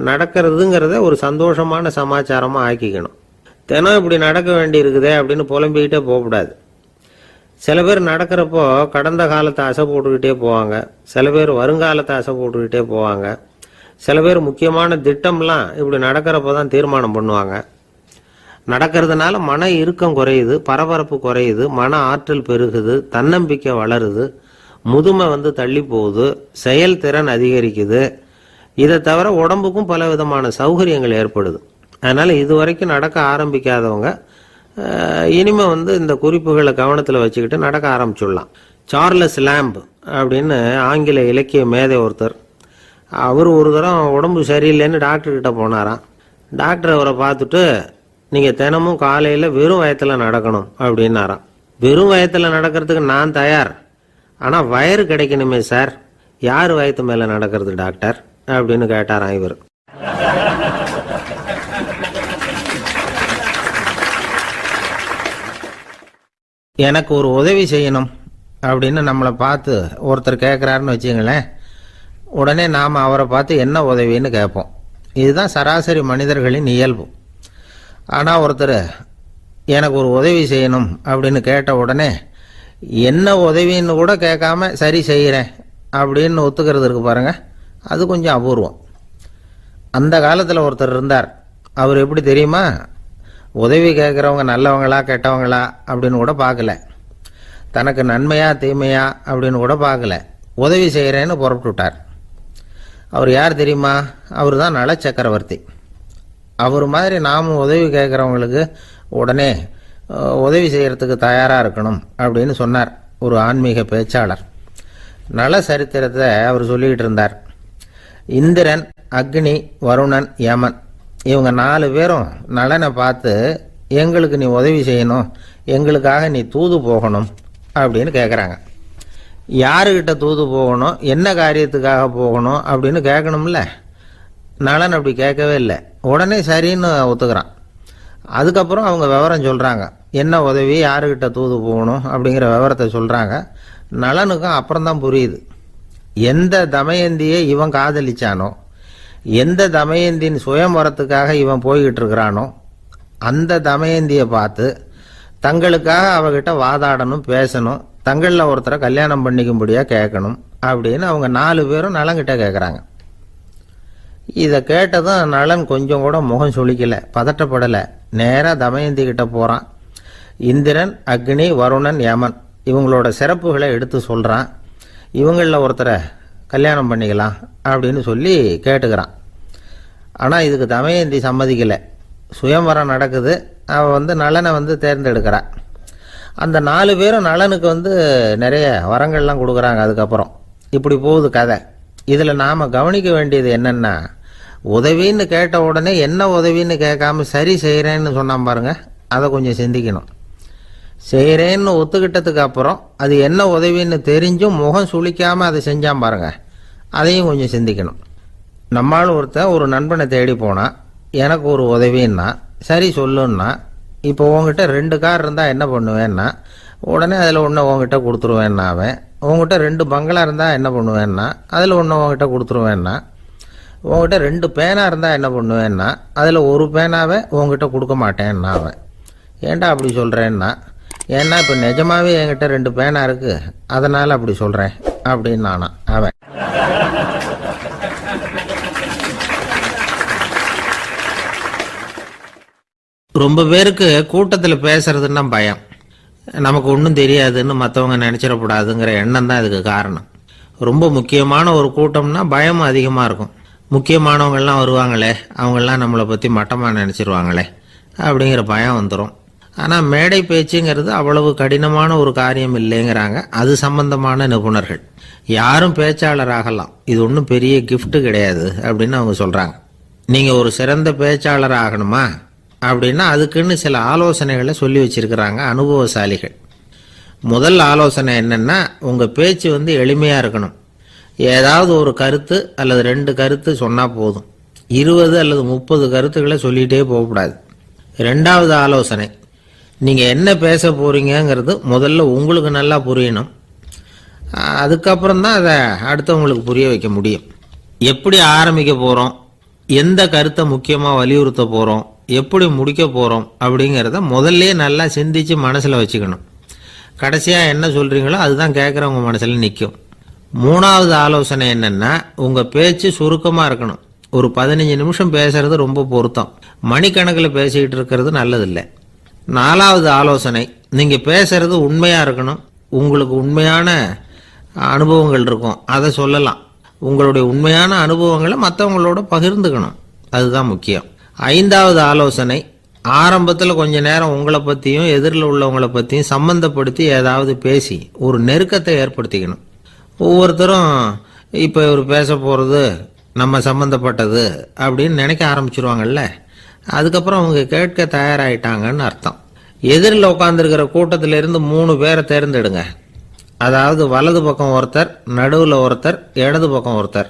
நடக்கிறதுங்கிறத ஒரு சந்தோஷமான சமாச்சாரமாக ஆக்கிக்கணும். தினம் இப்படி நடக்க வேண்டி இருக்குதே அப்படின்னு புலம்பிக்கிட்டே போகக்கூடாது. சில பேர் நடக்கிறப்போ கடந்த காலத்தை அசை போட்டுக்கிட்டே போவாங்க, சில பேர் வருங்காலத்தை அசை போட்டுக்கிட்டே போவாங்க, சில பேர் முக்கியமான திட்டம்லாம் இப்படி நடக்கிறப்ப தான் தீர்மானம் பண்ணுவாங்க. நடக்கிறதுனால மன இறுக்கம் குறையுது, பரபரப்பு குறையுது, மன ஆற்றல் பெருகுது, தன்னம்பிக்கை வளருது, முதுமை தள்ளி போகுது, செயல்திறன் அதிகரிக்குது. இதை தவிர உடம்புக்கும் பல விதமான சௌகரியங்கள் ஏற்படுது. அதனால இதுவரைக்கும் நடக்க ஆரம்பிக்காதவங்க இனிமே இந்த குறிப்புகளை கவனத்தில் வச்சுக்கிட்டு நடக்க ஆரம்பிச்சுடலாம். சார்லஸ் லேம்ப் அப்படின்னு ஆங்கில இலக்கிய மேதை ஒருத்தர், அவர் ஒரு தரம் உடம்பு சரியில்லைன்னு டாக்டர்கிட்ட போனாராம். டாக்டர் அவரை பார்த்துட்டு, நீங்கள் தினமும் காலையில் வெறும் வயத்தில் நடக்கணும் அப்படின்னாராம். வெறும் வயத்தில் நடக்கிறதுக்கு நான் தயார், ஆனால் வயிறு கிடைக்கணுமே சார், யார் வயத்து மேலே நடக்கிறது டாக்டர் அப்படின்னு கேட்டாராம் இவர். எனக்கு ஒரு உதவி செய்யணும் அப்படின்னு நம்மளை பார்த்து ஒருத்தர் கேட்குறாருன்னு வச்சுங்களேன், உடனே நாம் அவரை பார்த்து என்ன உதவின்னு கேட்போம். இதுதான் சராசரி மனிதர்களின் இயல்பு. ஆனால் ஒருத்தர் எனக்கு ஒரு உதவி செய்யணும் அப்படின்னு கேட்ட உடனே என்ன உதவின்னு கூட கேட்காம சரி செய்கிறேன் அப்படின்னு ஒத்துக்கிறது இருக்கு பாருங்க, அது கொஞ்சம் அபூர்வம். அந்த காலத்தில் ஒருத்தர் இருந்தார். அவர் எப்படி தெரியுமா, உதவி கேட்குறவங்க நல்லவங்களா கெட்டவங்களா அப்படின்னு கூட பார்க்கல, தனக்கு நன்மையா தீமையா அப்படின்னு கூட பார்க்கல, உதவி செய்கிறேன்னு புறப்பட்டு விட்டார். அவர் யார் தெரியுமா, அவர் தான் நல சக்கரவர்த்தி. அவர் மாதிரி நாமும் உதவி கேட்குறவங்களுக்கு உடனே உதவி செய்கிறதுக்கு தயாராக இருக்கணும் அப்படின்னு சொன்னார் ஒரு ஆன்மீக பேச்சாளர். நல சரித்திரத்தை அவர் சொல்லிக்கிட்டு இருந்தார். இந்திரன், அக்னி, வருணன், யமன் இவங்க 4 பேரும் நலனை பார்த்து எங்களுக்கு நீ உதவி செய்யணும், எங்களுக்காக நீ தூது போகணும் அப்படின்னு கேட்குறாங்க. யாருக்கிட்ட தூது போகணும், என்ன காரியத்துக்காக போகணும் அப்படின்னு கேட்கணும்ல. நலன் அப்படி கேட்கவே இல்லை, உடனே சரின்னு ஒத்துக்கிறான். அதுக்கப்புறம் அவங்க விவரம் சொல்கிறாங்க, என்ன உதவி, யாருக்கிட்ட தூது போகணும் அப்படிங்கிற விவரத்தை சொல்கிறாங்க. நலனுக்கும் அப்புறம்தான் புரியுது, எந்த தமயந்தியை இவன் காதலிச்சானோ, எந்த தமயந்தின் சுயம்பரத்துக்காக இவன் போய்கிட்டு இருக்கிறானோ அந்த தமயந்தியை பார்த்து தங்களுக்காக அவகிட்ட வாதாடணும், பேசணும், தங்களில் ஒருத்தரை கல்யாணம் பண்ணிக்கும்படியாக கேட்கணும் அப்படின்னு அவங்க 4 பேரும் நலன்கிட்ட கேட்குறாங்க. இதை கேட்டதும் நலன் கொஞ்சம் கூட முகம் சுளிக்கலை, பதட்டப்படலை. நேராக தமயந்தி கிட்ட போகிறான். இந்திரன், அக்னி, வருணன், யமன் இவங்களோட சிறப்புகளை எடுத்து சொல்கிறான். இவங்களில் ஒருத்தரை கல்யாணம் பண்ணிக்கலாம் அப்படின்னு சொல்லி கேட்டுக்கிறான். ஆனால் இதுக்கு தமயந்தி சம்மதிக்கலை. சுயம்வரம் நடக்குது, அவள் நலனை தேர்ந்தெடுக்கிறாள். அந்த 4 பேரும் நலனுக்கு நிறைய வரங்கள்லாம் கொடுக்குறாங்க. அதுக்கப்புறம் இப்படி போகுது கதை. இதில் நாம் கவனிக்க வேண்டியது என்னென்னா, உதவின்னு கேட்ட உடனே என்ன உதவின்னு கேட்காம சரி செய்கிறேன்னு சொன்னான் பாருங்க, அதை கொஞ்சம் சிந்திக்கணும். செய்கிறேன்னு ஒத்துக்கிட்டதுக்கு அப்புறம் அது என்ன உதவின்னு தெரிஞ்சும் முகம் சுளிக்காமல் அதை செஞ்சான் பாருங்க, அதையும் கொஞ்சம் சிந்திக்கணும். நம்மளும் ஒருத்தன் ஒரு நண்பனை தேடி போனான், எனக்கு ஒரு உதவின்னா சரி சொல்லுன்னா, இப்போ உங்ககிட்ட 2 கார் இருந்தால் என்ன பண்ணுவேன்னா, உடனே அதில் ஒன்று உங்ககிட்ட கொடுத்துருவேன்னா, அவன் உங்ககிட்ட 2 பங்களா இருந்தால் என்ன பண்ணுவேன்னா, அதில் ஒன்று உங்ககிட்ட கொடுத்துருவேன்னா, உங்ககிட்ட 2 பேனா இருந்தால் என்ன பண்ணுவேன்னா, அதில் ஒரு பேனாவை உங்ககிட்ட கொடுக்க மாட்டேன்னா அவன். ஏன்டா அப்படி சொல்கிறேன்னா, ஏன்னா இப்போ நிஜமாவே என்கிட்ட 2 பேனா இருக்குது, அதனால் அப்படி சொல்கிறேன் அப்படின்னு நானா அவன். ரொம்ப பேருக்கு கூட்டத்தில் பேசுறதுன்னா பயம். நமக்கு ஒன்றும் தெரியாதுன்னு மற்றவங்க நினச்சிடக்கூடாதுங்கிற எண்ணம் தான் இதுக்கு காரணம். ரொம்ப முக்கியமான ஒரு கூட்டம்னா பயமும் அதிகமாக இருக்கும். முக்கியமானவங்கள்லாம் வருவாங்களே, அவங்கெல்லாம் நம்மளை பற்றி மட்டமாக நினச்சிருவாங்களே அப்படிங்கிற பயம் வந்துடும். ஆனால் மேடை பேச்சுங்கிறது அவ்வளவு கடினமான ஒரு காரியம் இல்லைங்கிறாங்க அது சம்பந்தமான நிபுணர்கள். யாரும் பேச்சாளர் ஆகலாம், இது ஒன்றும் பெரிய கிஃப்ட் கிடையாது அப்படின்னு அவங்க சொல்கிறாங்க. நீங்கள் ஒரு சிறந்த பேச்சாளர் ஆகணுமா அப்படின்னா அதுக்குன்னு சில ஆலோசனைகளை சொல்லி வச்சிருக்கிறாங்க அனுபவசாலிகள். முதல் ஆலோசனை என்னன்னா, உங்கள் பேச்சு எளிமையாக இருக்கணும். ஏதாவது ஒரு கருத்து அல்லது 2 கருத்து சொன்னால் போதும். 20 அல்லது 30 கருத்துக்களை சொல்லிகிட்டே போகக்கூடாது. 2வது ஆலோசனை, நீங்கள் என்ன பேச போகிறீங்கிறது முதல்ல உங்களுக்கு நல்லா புரியணும். அதுக்கப்புறம் தான் அதை அடுத்தவங்களுக்கு புரிய வைக்க முடியும். எப்படி ஆரம்பிக்க போகிறோம், எந்த கருத்தை முக்கியமாக வலியுறுத்த போகிறோம், எப்படி முடிக்க போகிறோம் அப்படிங்கிறத முதல்ல நல்லா சிந்திச்சு மனசில் வச்சுக்கணும். கடைசியாக என்ன சொல்கிறீங்களோ அதுதான் கேட்குறவங்க மனசில் நிற்கும். 3வது ஆலோசனை என்னென்னா, உங்கள் பேச்சு சுருக்கமாக இருக்கணும். ஒரு 15 நிமிஷம் பேசுறது ரொம்ப பொருத்தம். மணிக்கணக்கில் பேசிக்கிட்டு இருக்கிறது நல்லதில்லை. 4வது ஆலோசனை, நீங்க பேசுறது உண்மையா இருக்கணும். உங்களுக்கு உண்மையான அனுபவங்கள் இருக்கும், அதை சொல்லலாம். உங்களுடைய உண்மையான அனுபவங்களை மற்றவங்களோட பகிர்ந்துக்கணும், அதுதான் முக்கியம். 5வது ஆலோசனை, ஆரம்பத்தில் கொஞ்ச நேரம் உங்களை பற்றியும் எதிரில் உள்ளவங்களை பற்றியும் சம்பந்தப்படுத்தி ஏதாவது பேசி ஒரு நெருக்கத்தை ஏற்படுத்திக்கணும். ஒவ்வொருத்தரும் இப்போ இவர் பேச போகிறது நம்ம சம்பந்தப்பட்டது அப்படின்னு நினைக்க ஆரம்பிச்சிருவாங்கல்ல, அதுக்கப்புறம் அவங்க கேட்க தயாராகிட்டாங்கன்னு அர்த்தம். எதிரில் உட்காந்துருக்கிற கூட்டத்திலிருந்து 3 பேரை தேர்ந்தெடுங்க. அதாவது வலது பக்கம் ஒருத்தர், நடுவில் ஒருத்தர், இடது பக்கம் ஒருத்தர்.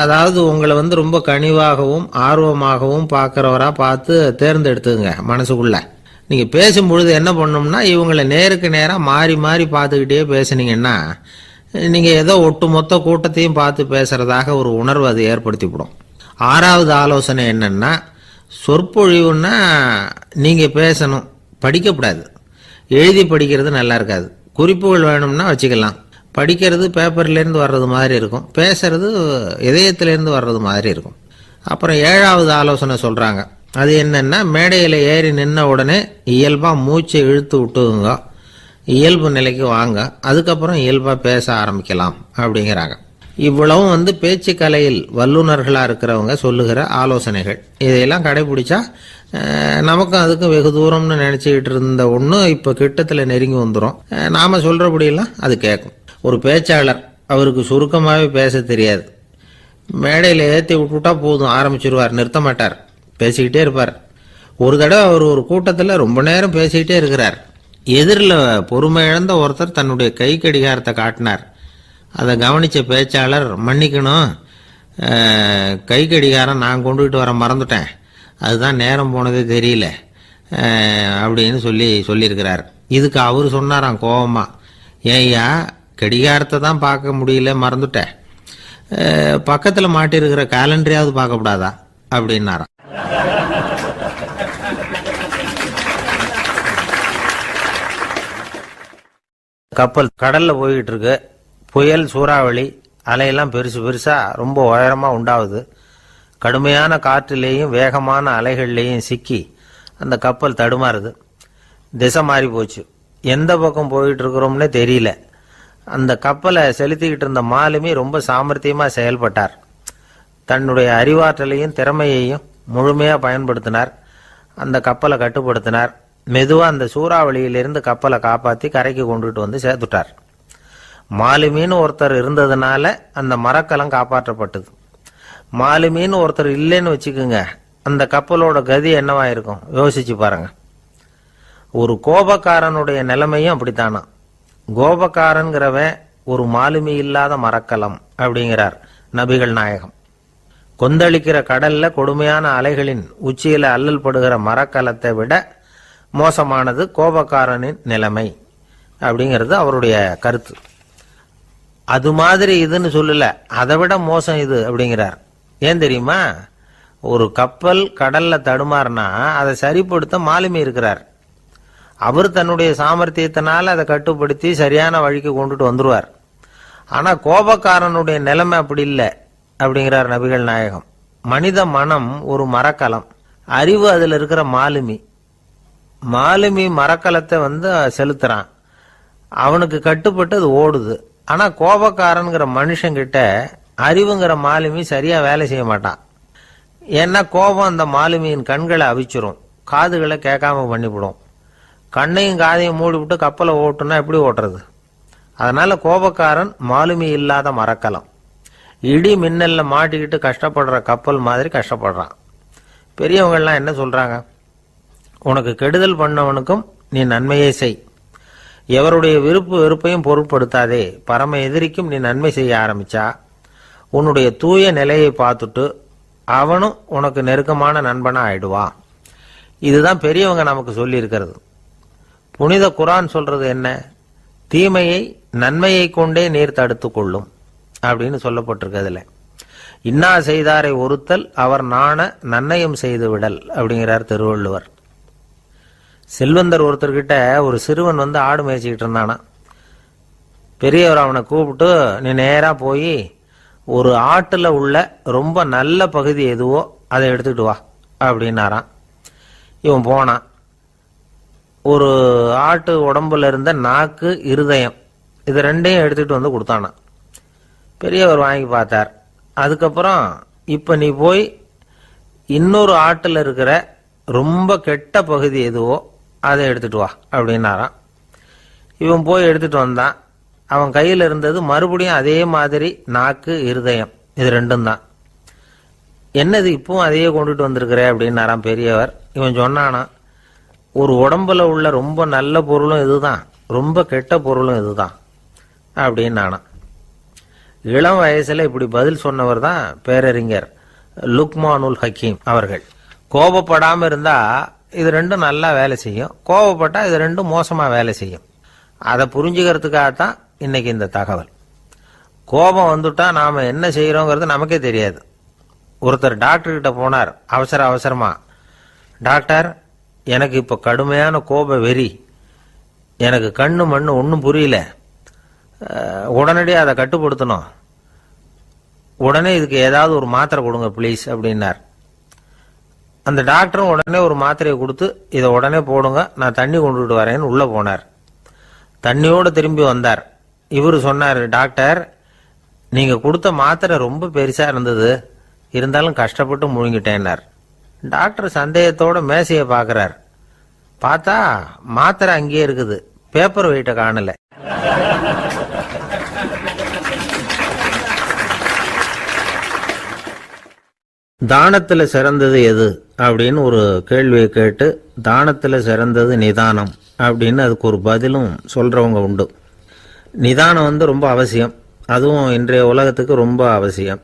அதாவது உங்களை ரொம்ப கனிவாகவும் ஆர்வமாகவும் பார்க்குறவராக பார்த்து தேர்ந்தெடுத்துங்க. மனசுக்குள்ள நீங்கள் பேசும்பொழுது என்ன பண்ணணும்னா, இவங்களை நேருக்கு நேராக மாறி மாறி பார்த்துக்கிட்டே பேசுனீங்கன்னா நீங்கள் ஏதோ ஒட்டுமொத்த கூட்டத்தையும் பார்த்து பேசுகிறதாக ஒரு உணர்வு அது ஏற்படுத்திவிடும். 6வது ஆலோசனை என்னென்னா, சொற்பொழிவுன்னா நீங்கள் பேசணும், படிக்கக்கூடாது. எழுதி படிக்கிறது நல்லா இருக்காது. குறிப்புகள் வேணும்னா வச்சுக்கலாம். படிக்கிறது பேப்பர்லேருந்து வர்றது மாதிரி இருக்கும், பேசுறது இதயத்திலேருந்து வர்றது மாதிரி இருக்கும். அப்புறம் 7வது ஆலோசனை சொல்கிறாங்க. அது என்னென்னா, மேடையில் ஏறி நின்ன உடனே இயல்பாக மூச்சை இழுத்து விட்டுங்க, இயல்பு நிலைக்கு வாங்க, அதுக்கப்புறம் இயல்பாக பேச ஆரம்பிக்கலாம் அப்படிங்கிறாங்க. இவ்வளவும் பேச்சு கலையில் வல்லுநர்களாக இருக்கிறவங்க சொல்லுகிற ஆலோசனைகள். இதையெல்லாம் கடைபிடிச்சா நமக்கும் அதுக்கும் வெகு தூரம்னு நினச்சிக்கிட்டு இருந்த ஒன்று இப்போ கிட்டத்தில் நெருங்கி வந்துடும். நாம் சொல்கிறபடியெல்லாம் அது கேட்கும். ஒரு பேச்சாளர், அவருக்கு சுருக்கமாகவே பேச தெரியாது. மேடையில் ஏற்றி விட்டுவிட்டா போதும், ஆரம்பிச்சிருவார், நிறுத்த மாட்டார், பேசிக்கிட்டே இருப்பார். ஒரு தடவை அவர் ஒரு கூட்டத்தில் ரொம்ப நேரம் பேசிக்கிட்டே இருக்கிறார். எதிரில் பொறுமை இழந்த ஒருத்தர் தன்னுடைய கை கடிகாரத்தை காட்டினார். அதை கவனித்த பேச்சாளர், மன்னிக்கணும், கை கடிகாரம் நான் கொண்டுகிட்டு வர மறந்துட்டேன், அதுதான் நேரம் போனதே தெரியல அப்படின்னு சொல்லியிருக்கிறார். இதுக்கு அவர் சொன்னாராம் கோபமா, ஏய்யா கடிகாரத்தை தான் பார்க்க முடியல, மறந்துட்டேன், பக்கத்தில் மாட்டிருக்கிற கேலண்டரையாவது பார்க்கக்கூடாதா அப்படின்னாராம். கப்பல் கடல்ல போய்கிட்டு இருக்கு. புயல், சூறாவளி, அலையெல்லாம் பெருசு பெருசா ரொம்ப உயரமா உண்டாகுது. கடுமையான காற்றிலேயும் வேகமான அலைகள்லேயும் சிக்கி அந்த கப்பல் தடுமாறுது. திசை மாறி போச்சு. எந்த பக்கம் போயிட்டு இருக்கிறோம்னே தெரியல. அந்த கப்பலை செலுத்திக்கிட்டு இருந்த மாலுமி ரொம்ப சாமர்த்தியமா செயல்பட்டார். தன்னுடைய அறிவாற்றலையும் திறமையையும் முழுமையா பயன்படுத்தினார். அந்த கப்பலை கட்டுப்படுத்தினார். மெதுவா அந்த சூறாவளியிலிருந்து கப்பலை காப்பாற்றி கரைக்கு கொண்டுட்டு வந்து சேர்த்துட்டார். மாலுமின்னு ஒருத்தர் இருந்ததுனால அந்த மரக்கலம் காப்பாற்றப்பட்டது. மாலுமின்னு ஒருத்தர் இல்லைன்னு வச்சுக்கோங்க, அந்த கப்பலோட கதி என்னவா இருக்கும் யோசிச்சு பாருங்க. ஒரு கோபக்காரனுடைய நிலைமையும் அப்படித்தானா. கோபக்காரன்கிறவன் ஒரு மாலுமி இல்லாத மரக்கலம் அப்படிங்கிறார் நபிகள் நாயகம். கொந்தளிக்கிற கடல்ல கொடுமையான அலைகளின் உச்சியில அல்லல் படுகிற மரக்கலத்தை விட மோசமானது கோபக்காரனின் நிலைமை அப்படிங்கிறது அவருடைய கருத்து. அது மாதிரி இதுன்னு சொல்லல, அதை விட மோசம் இது அப்படிங்கிறார். ஏன் தெரியுமா? ஒரு கப்பல் கடல்ல தடுமாறினா அதை சரிப்படுத்த மாலுமி இருக்கிறார். அவர் தன்னுடைய சாமர்த்தியத்தினால அதை கட்டுப்படுத்தி சரியான வழிக்கு கொண்டுட்டு வந்துருவார். ஆனா கோபக்காரனுடைய நிலைமை அப்படி இல்லை அப்படிங்கிறார் நபிகள் நாயகம். மனித மனம் ஒரு மரக்கலம், அறிவு அதுல இருக்கிற மாலுமி. மாலுமி மரக்கலத்தை செலுத்துறான், அவனுக்கு கட்டுப்பட்டு அது ஓடுது. ஆனா கோபக்காரன்கிற மனுஷங்கிட்ட அறிவுங்கிற மாலுமி சரியா வேலை செய்ய மாட்டான். ஏன்னா கோபம் அந்த மாலுமியின் கண்களை அவிச்சிரும், காதுகளை கேட்காம பண்ணிவிடும். கண்ணையும் காதையும் மூடி விட்டு கப்பலை ஓட்டுனா எப்படி ஓட்டுறது? அதனால கோபக்காரன் மாலுமி இல்லாத மரக்கலம். இடி மின்னல்ல மாட்டிக்கிட்டு கஷ்டப்படுற கப்பல் மாதிரி கஷ்டப்படுறான். பெரியவங்கள்லாம் என்ன சொல்றாங்க? உனக்கு கெடுதல் பண்ணவனுக்கும் நீ நன்மையை செய், எவருடைய விருப்பு வெறுப்பையும் பொருட்படுத்தாதே, பரம எதிரிக்கும் நீ நன்மை செய்ய ஆரம்பிச்சா உன்னுடைய தூய நிலையை பார்த்துட்டு அவனும் உனக்கு நெருக்கமான நண்பனா ஆயிடுவான். இதுதான் பெரியவங்க நமக்கு சொல்லி இருக்கிறது. புனித குர்ஆன் சொல்றது என்ன? தீமையை நன்மையை கொண்டே நீர் தடுத்து கொள்ளும் அப்படின்னு சொல்லப்பட்டிருக்கிறதுல. இன்னா செய்தாரை ஒருத்தல் அவர் நாண நன்னயம் செய்து விடல் அப்படிங்கிறார் திருவள்ளுவர். செல்வந்தர் ஒருத்தர்கிட்ட ஒரு சிறுவன் ஆடு மேய்ச்சிக்கிட்டு இருந்தானா. பெரியவர் அவனை கூப்பிட்டு, நீ நேரா போய் ஒரு ஆட்டுல உள்ள ரொம்ப நல்ல பகுதி எதுவோ அதை எடுத்துக்கிட்டு வா அப்படின்னாராம். இவன் போனான். ஒரு ஆட்டு உடம்புல இருந்த நாக்கு, இருதயம், இது ரெண்டையும் எடுத்துட்டு வந்து கொடுத்தானான். பெரியவர் வாங்கி பார்த்தார். அதுக்கப்புறம் இப்ப நீ போய் இன்னொரு ஆட்டுல இருக்கிற ரொம்ப கெட்ட பகுதி எதுவோ அதை எடுத்துட்டு வா அப்படின்னாராம். இவன் போய் எடுத்துட்டு வந்தான். அவன் கையில் இருந்தது மறுபடியும் அதே மாதிரி நாக்கு, இருதயம், இது ரெண்டும் தான். என்னது இப்பவும் அதையே கொண்டுட்டு வந்திருக்கிற அப்படின்னாராம் பெரியவர். இவன் சொன்னானா, ஒரு உடம்புல உள்ள ரொம்ப நல்ல பொருளும் இதுதான், ரொம்ப கெட்ட பொருளும் இதுதான் அப்படின்னானா. இளம் வயசுல இப்படி பதில் சொன்னவர் தான் பேரறிஞர் லுக்மானுல் ஹக்கீம் அவர்கள். கோபப்படாம இருந்தா இது ரெண்டும் நல்லா வேலை செய்யும், கோபப்பட்டா இது ரெண்டும் மோசமா வேலை செய்யும். அதை புரிஞ்சுக்கிறதுக்காகத்தான் இன்னைக்கு இந்த தகவல். கோபம் வந்துட்டா நாம என்ன செய்யறோங்கிறது நமக்கே தெரியாது. ஒருத்தர் டாக்டர் கிட்ட போனார் அவசரமா. டாக்டர், எனக்கு இப்ப கடுமையான கோப வெறி, எனக்கு கண்ணு மண்ணு ஒன்றும் புரியல, உடனடியாக அதை கட்டுப்படுத்தணும், உடனே இதுக்கு ஏதாவது ஒரு மாத்திரை கொடுங்க ப்ளீஸ் அப்படின்னார். அந்த டாக்டரும் உடனே ஒரு மாத்திரையை கொடுத்து இதை உடனே போடுங்க, நான் தண்ணி கொண்டுட்டு வரேன்னு உள்ள போனார். தண்ணியோடு திரும்பி வந்தார். இவரு சொன்னார், டாக்டர், நீங்க கொடுத்த மாத்திரை ரொம்ப பெருசா இருந்தது, இருந்தாலும் கஷ்டப்பட்டு முழுங்கிட்டேன்னார். டாக்டர் சந்தேகத்தோட மேசையை பார்க்கிறார். பார்த்தா மாத்திரை அங்கேயே இருக்குது, பேப்பர் வெயிட்ட காணல. தானத்துல சிறந்தது எது அப்படின்னு ஒரு கேள்வியை கேட்டு, தானத்துல சிறந்தது நிதானம் அப்படின்னு அதுக்கு ஒரு பதிலும் சொல்றவங்க உண்டு. நிதானம் ரொம்ப அவசியம், அதுவும் இன்றைய உலகத்துக்கு ரொம்ப அவசியம்.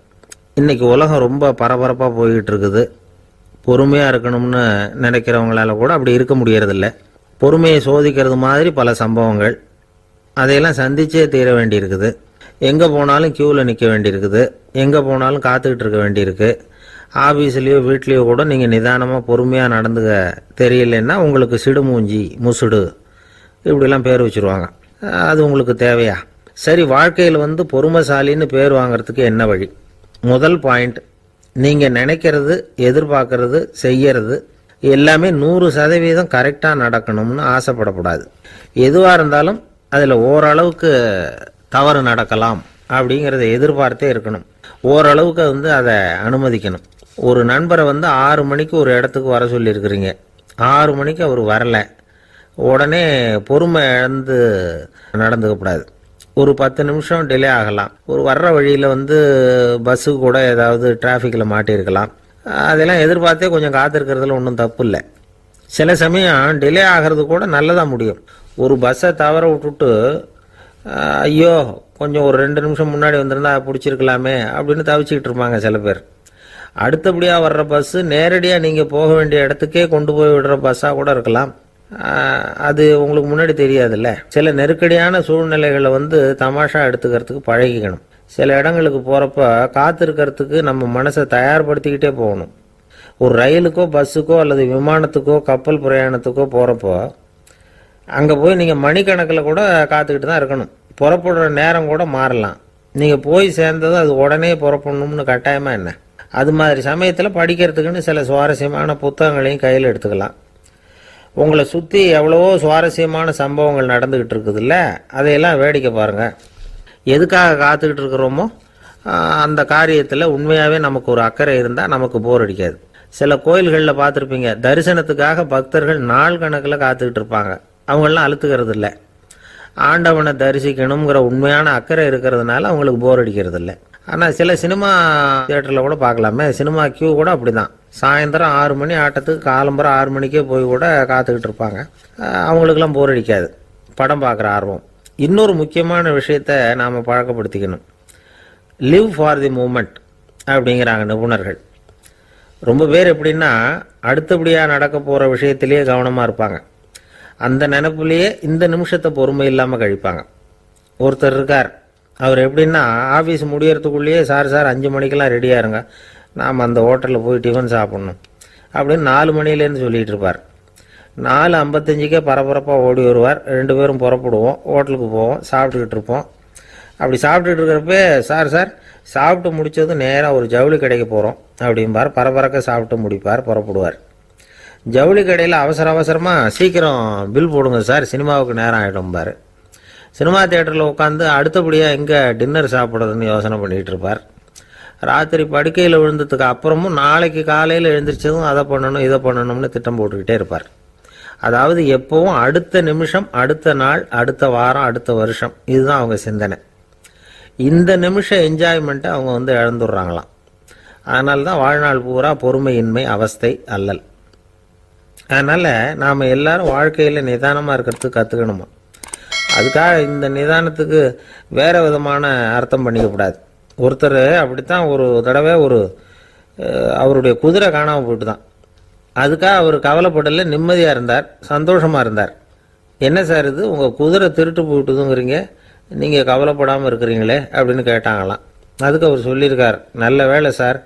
இன்னைக்கு உலகம் ரொம்ப பரபரப்பா போய்கிட்டு இருக்குது. பொறுமையா இருக்கணும்னு நினைக்கிறவங்களால கூட அப்படி இருக்க முடியறதில்ல. பொறுமையை சோதிக்கிறது மாதிரி பல சம்பவங்கள், அதையெல்லாம் சந்திச்சே தீர வேண்டியிருக்குது. எங்க போனாலும் கியூல நிக்க வேண்டியிருக்குது, எங்க போனாலும் காத்துக்கிட்டு இருக்க வேண்டியிருக்கு. ஆபீஸ்லயோ வீட்லயோ கூட நீங்க நிதானமா பொறுமையா நடந்துக்க தெரியலன்னா உங்களுக்கு சிடுமூஞ்சி, முசுடு இப்படிலாம் பேர் வச்சிருவாங்க. அது உங்களுக்கு தேவையா? சரி, வாழ்க்கையில் பொறுமைசாலின்னு பேர் வாங்கறதுக்கு என்ன வழி? முதல் பாயிண்ட், நீங்க நினைக்கிறது, எதிர்பார்க்கறது, செய்யறது எல்லாமே 100% கரெக்டா நடக்கணும்னு ஆசைப்படக்கூடாது. எதுவா இருந்தாலும் அதுல ஓரளவுக்கு தவறு நடக்கலாம் அப்படிங்கறத எதிர்பார்த்தே இருக்கணும். ஓரளவுக்கு அதை அனுமதிக்கணும். ஒரு நண்பரை 6 மணிக்கு ஒரு இடத்துக்கு வர சொல்லி இருக்கிறீங்க, 6 மணிக்கு அவர் வரல, உடனே பொறுமை இழந்து நடந்துக்கப்படாது. ஒரு 10 நிமிஷம் டிலே ஆகலாம். ஒரு வர்ற வழியில பஸ்ஸு கூட ஏதாவது டிராஃபிக்ல மாட்டியிருக்கலாம். அதெல்லாம் எதிர்பார்த்தே கொஞ்சம் காத்திருக்கிறதுல ஒன்றும் தப்பு இல்லை. சில சமயம் டிலே ஆகிறது கூட நல்லதா முடியும். ஒரு பஸ்ஸை தவற விட்டுட்டு, ஐயோ கொஞ்சம் ஒரு 2 நிமிஷம் முன்னாடி வந்திருந்தா பிடிச்சிருக்கலாமே அப்படின்னு தவிச்சுக்கிட்டு இருப்பாங்க சில பேர். அடுத்தபடியாக வர்ற பஸ்ஸு நேரடியாக நீங்கள் போக வேண்டிய இடத்துக்கே கொண்டு போய் விடுற பஸ்ஸாக கூட இருக்கலாம். அது உங்களுக்கு முன்னாடி தெரியாதுல்ல. சில நெருக்கடியான சூழ்நிலைகளை தமாஷா எடுத்துக்கிறதுக்கு பழகிக்கணும். சில இடங்களுக்கு போகிறப்ப காத்திருக்கிறதுக்கு நம்ம மனசை தயார்படுத்திக்கிட்டே போகணும். ஒரு ரயிலுக்கோ பஸ்ஸுக்கோ அல்லது விமானத்துக்கோ கப்பல் பிரயாணத்துக்கோ போகிறப்போ அங்கே போய் நீங்கள் மணிக்கணக்கில் கூட காத்துக்கிட்டு தான் இருக்கணும். புறப்படுற நேரம் கூட மாறலாம். நீங்கள் போய் சேர்ந்ததும் அது உடனே புறப்படணும்னு கட்டாயமாக என்ன? அது மாதிரி சமயத்தில் படிக்கிறதுக்குன்னு சில சுவாரஸ்யமான புத்தகங்களையும் கையில் எடுத்துக்கலாம். உங்களை சுற்றி எவ்வளவோ சுவாரஸ்யமான சம்பவங்கள் நடந்துக்கிட்டு இருக்குதுல்ல, அதையெல்லாம் வேடிக்கை பாருங்கள். எதுக்காக காத்துக்கிட்டு இருக்கிறோமோ அந்த காரியத்தில் உண்மையாகவே நமக்கு ஒரு அக்கறை இருந்தால் நமக்கு போர் அடிக்காது. சில கோயில்களில் பார்த்துருப்பீங்க, தரிசனத்துக்காக பக்தர்கள் நாள் கணக்கில் காத்துக்கிட்டு இருப்பாங்க. அவங்களெலாம் அழுத்துக்கிறது இல்லை. ஆண்டவனை தரிசிக்கணுங்கிற உண்மையான அக்கறை இருக்கிறதுனால அவங்களுக்கு போர் அடிக்கிறது இல்லை. ஆனால் சில சினிமா தியேட்டரில் கூட பார்க்கலாமே, சினிமா கியூ கூட அப்படி தான். சாயந்தரம் 6 மணி ஆட்டத்துக்கு காலம்பரம் 6 மணிக்கே போய் கூட காத்துக்கிட்டு இருப்பாங்க. அவங்களுக்கெல்லாம் போர் அடிக்காது, படம் பார்க்குற ஆர்வம். இன்னொரு முக்கியமான விஷயத்த நாம் பழக்கப்படுத்திக்கணும். லிவ் ஃபார் தி மூமெண்ட் அப்படிங்கிறாங்க நிபுணர்கள். ரொம்ப பேர் எப்படின்னா அடுத்தபடியாக நடக்க போகிற விஷயத்திலேயே கவனமாக இருப்பாங்க. அந்த நினைப்புலேயே இந்த நிமிஷத்தை பொறுமை இல்லாமல் கழிப்பாங்க. ஒருத்தர் இருக்கார், அவர் எப்படின்னா ஆஃபீஸ் முடியறதுக்குள்ளேயே சார் 5 மணிக்கெல்லாம் ரெடியாக இருங்க, நாம் அந்த ஹோட்டலில் போய் டிஃபன் சாப்பிட்ணும் அப்படின்னு 4 மணிலேருந்து சொல்லிகிட்டு இருப்பார். 4:55 பரபரப்பாக ஓடி வருவார். 2 பேரும் புறப்படுவோம், ஹோட்டலுக்கு போவோம், சாப்பிட்டுக்கிட்டு இருப்போம். அப்படி சாப்பிட்டுட்டு இருக்கிறப்ப, சார் சார் சாப்பிட்டு முடித்ததும் நேராக ஒரு ஜவுளி கடைக்கு போகிறோம் அப்படிம்பார். பரபரக்க சாப்பிட்டு முடிப்பார், புறப்படுவார். ஜவுளி கடையில் அவசர அவசரமாக சீக்கிரம் பில் போடுங்க சார், சினிமாவுக்கு நேரம் ஆகிடும்பார். சினிமா தியேட்டரில் உட்காந்து அடுத்தபடியாக எங்கே டின்னர் சாப்பிட்றதுன்னு யோசனை பண்ணிகிட்டு இருப்பார். ராத்திரி படுக்கையில் விழுந்ததுக்கு அப்புறமும் நாளைக்கு காலையில் எழுந்திரிச்சதும் அதை பண்ணணும் இதை பண்ணணும்னு திட்டம் போட்டுக்கிட்டே இருப்பார். அதாவது எப்போவும் அடுத்த நிமிஷம், அடுத்த நாள், அடுத்த வாரம், அடுத்த வருஷம், இதுதான் அவங்க சிந்தனை. இந்த நிமிஷம் என்ஜாய்மெண்ட்டை அவங்க இழந்துடுறாங்களாம். அதனால தான் வாழ்நாள் பூரா பொறுமையின்மை, அவஸ்தை, அல்லல். அதனால் நாம் எல்லாரும் வாழ்க்கையில் நிதானமாக இருக்கிறதுக்கு கற்றுக்கணுமா. அதுக்காக இந்த நிதானத்துக்கு வேறு விதமான அர்த்தம் பண்ணிக்கக்கூடாது. ஒருத்தர் அப்படித்தான் ஒரு தடவை அவருடைய குதிரை காணாமல் போயிட்டு தான். அதுக்காக அவர் கவலைப்படலை, நிம்மதியாக இருந்தார், சந்தோஷமாக இருந்தார். என்ன சார் இது, உங்கள் குதிரை திருட்டு போயிட்டுதுங்கிறீங்க, நீங்கள் கவலைப்படாமல் இருக்கிறீங்களே அப்படின்னு கேட்டாங்களாம். அதுக்கு அவர் சொல்லியிருக்கார், நல்ல வேளை சார்,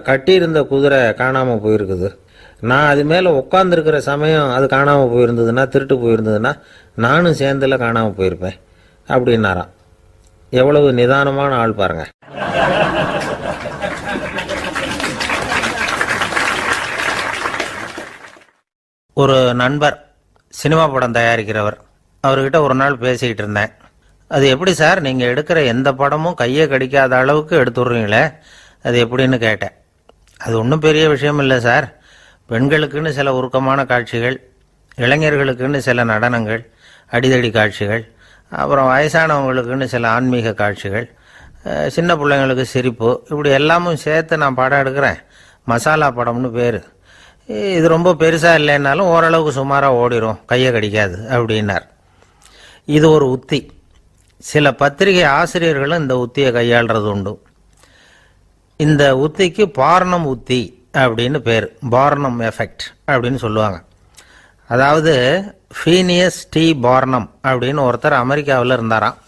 கட்டியிருந்த குதிரை காணாமல் போயிருக்குது. நான் அது மேலே உட்காந்துருக்கிற சமயம் அது காணாமல் போயிருந்ததுன்னா, திருட்டு போயிருந்ததுன்னா நானும் சேர்ந்தில் காணாமல் போயிருப்பேன் அப்படின்னாராம். எவ்வளவு நிதானமான ஆள் பாருங்க. ஒரு நண்பர், சினிமா படம் தயாரிக்கிறவர், அவர்கிட்ட ஒரு நாள் பேசிக்கிட்டு இருந்தேன். அது எப்படி சார், நீங்கள் எடுக்கிற எந்த படமும் கையை கடிக்காத அளவுக்கு எடுத்துடுறீங்களே, அது எப்படின்னு கேட்டேன். அது ஒன்றும் பெரிய விஷயம் இல்லை சார். பெண்களுக்குன்னு சில உருக்கமான காட்சிகள், இளைஞர்களுக்குன்னு சில நடனங்கள், அடிதடி காட்சிகள், அப்புறம் வயசானவங்களுக்குன்னு சில ஆன்மீக காட்சிகள், சின்ன பிள்ளைங்களுக்கு சிரிப்பு, இப்படி எல்லாமும் சேர்த்து நான் படம் எடுக்கிறேன். மசாலா படம்னு பேர். இது ரொம்ப பெருசாக இல்லைன்னாலும் ஓரளவுக்கு சுமாராக ஓடிடும், கையை கடிக்காது அப்படின்னார். இது ஒரு உத்தி. சில பத்திரிகை ஆசிரியர்களும் இந்த உத்தியை கையாளுறது உண்டு. இந்த உத்திக்கு பார்னம் உத்தி அப்படின்னு பேர். பார்னம் எஃபெக்ட் அப்படின்னு சொல்லுவாங்க. அதாவது ஃபீனியஸ் டி பார்னம் அப்படின்னு ஒருத்தர் அமெரிக்காவில் இருந்தாராம்.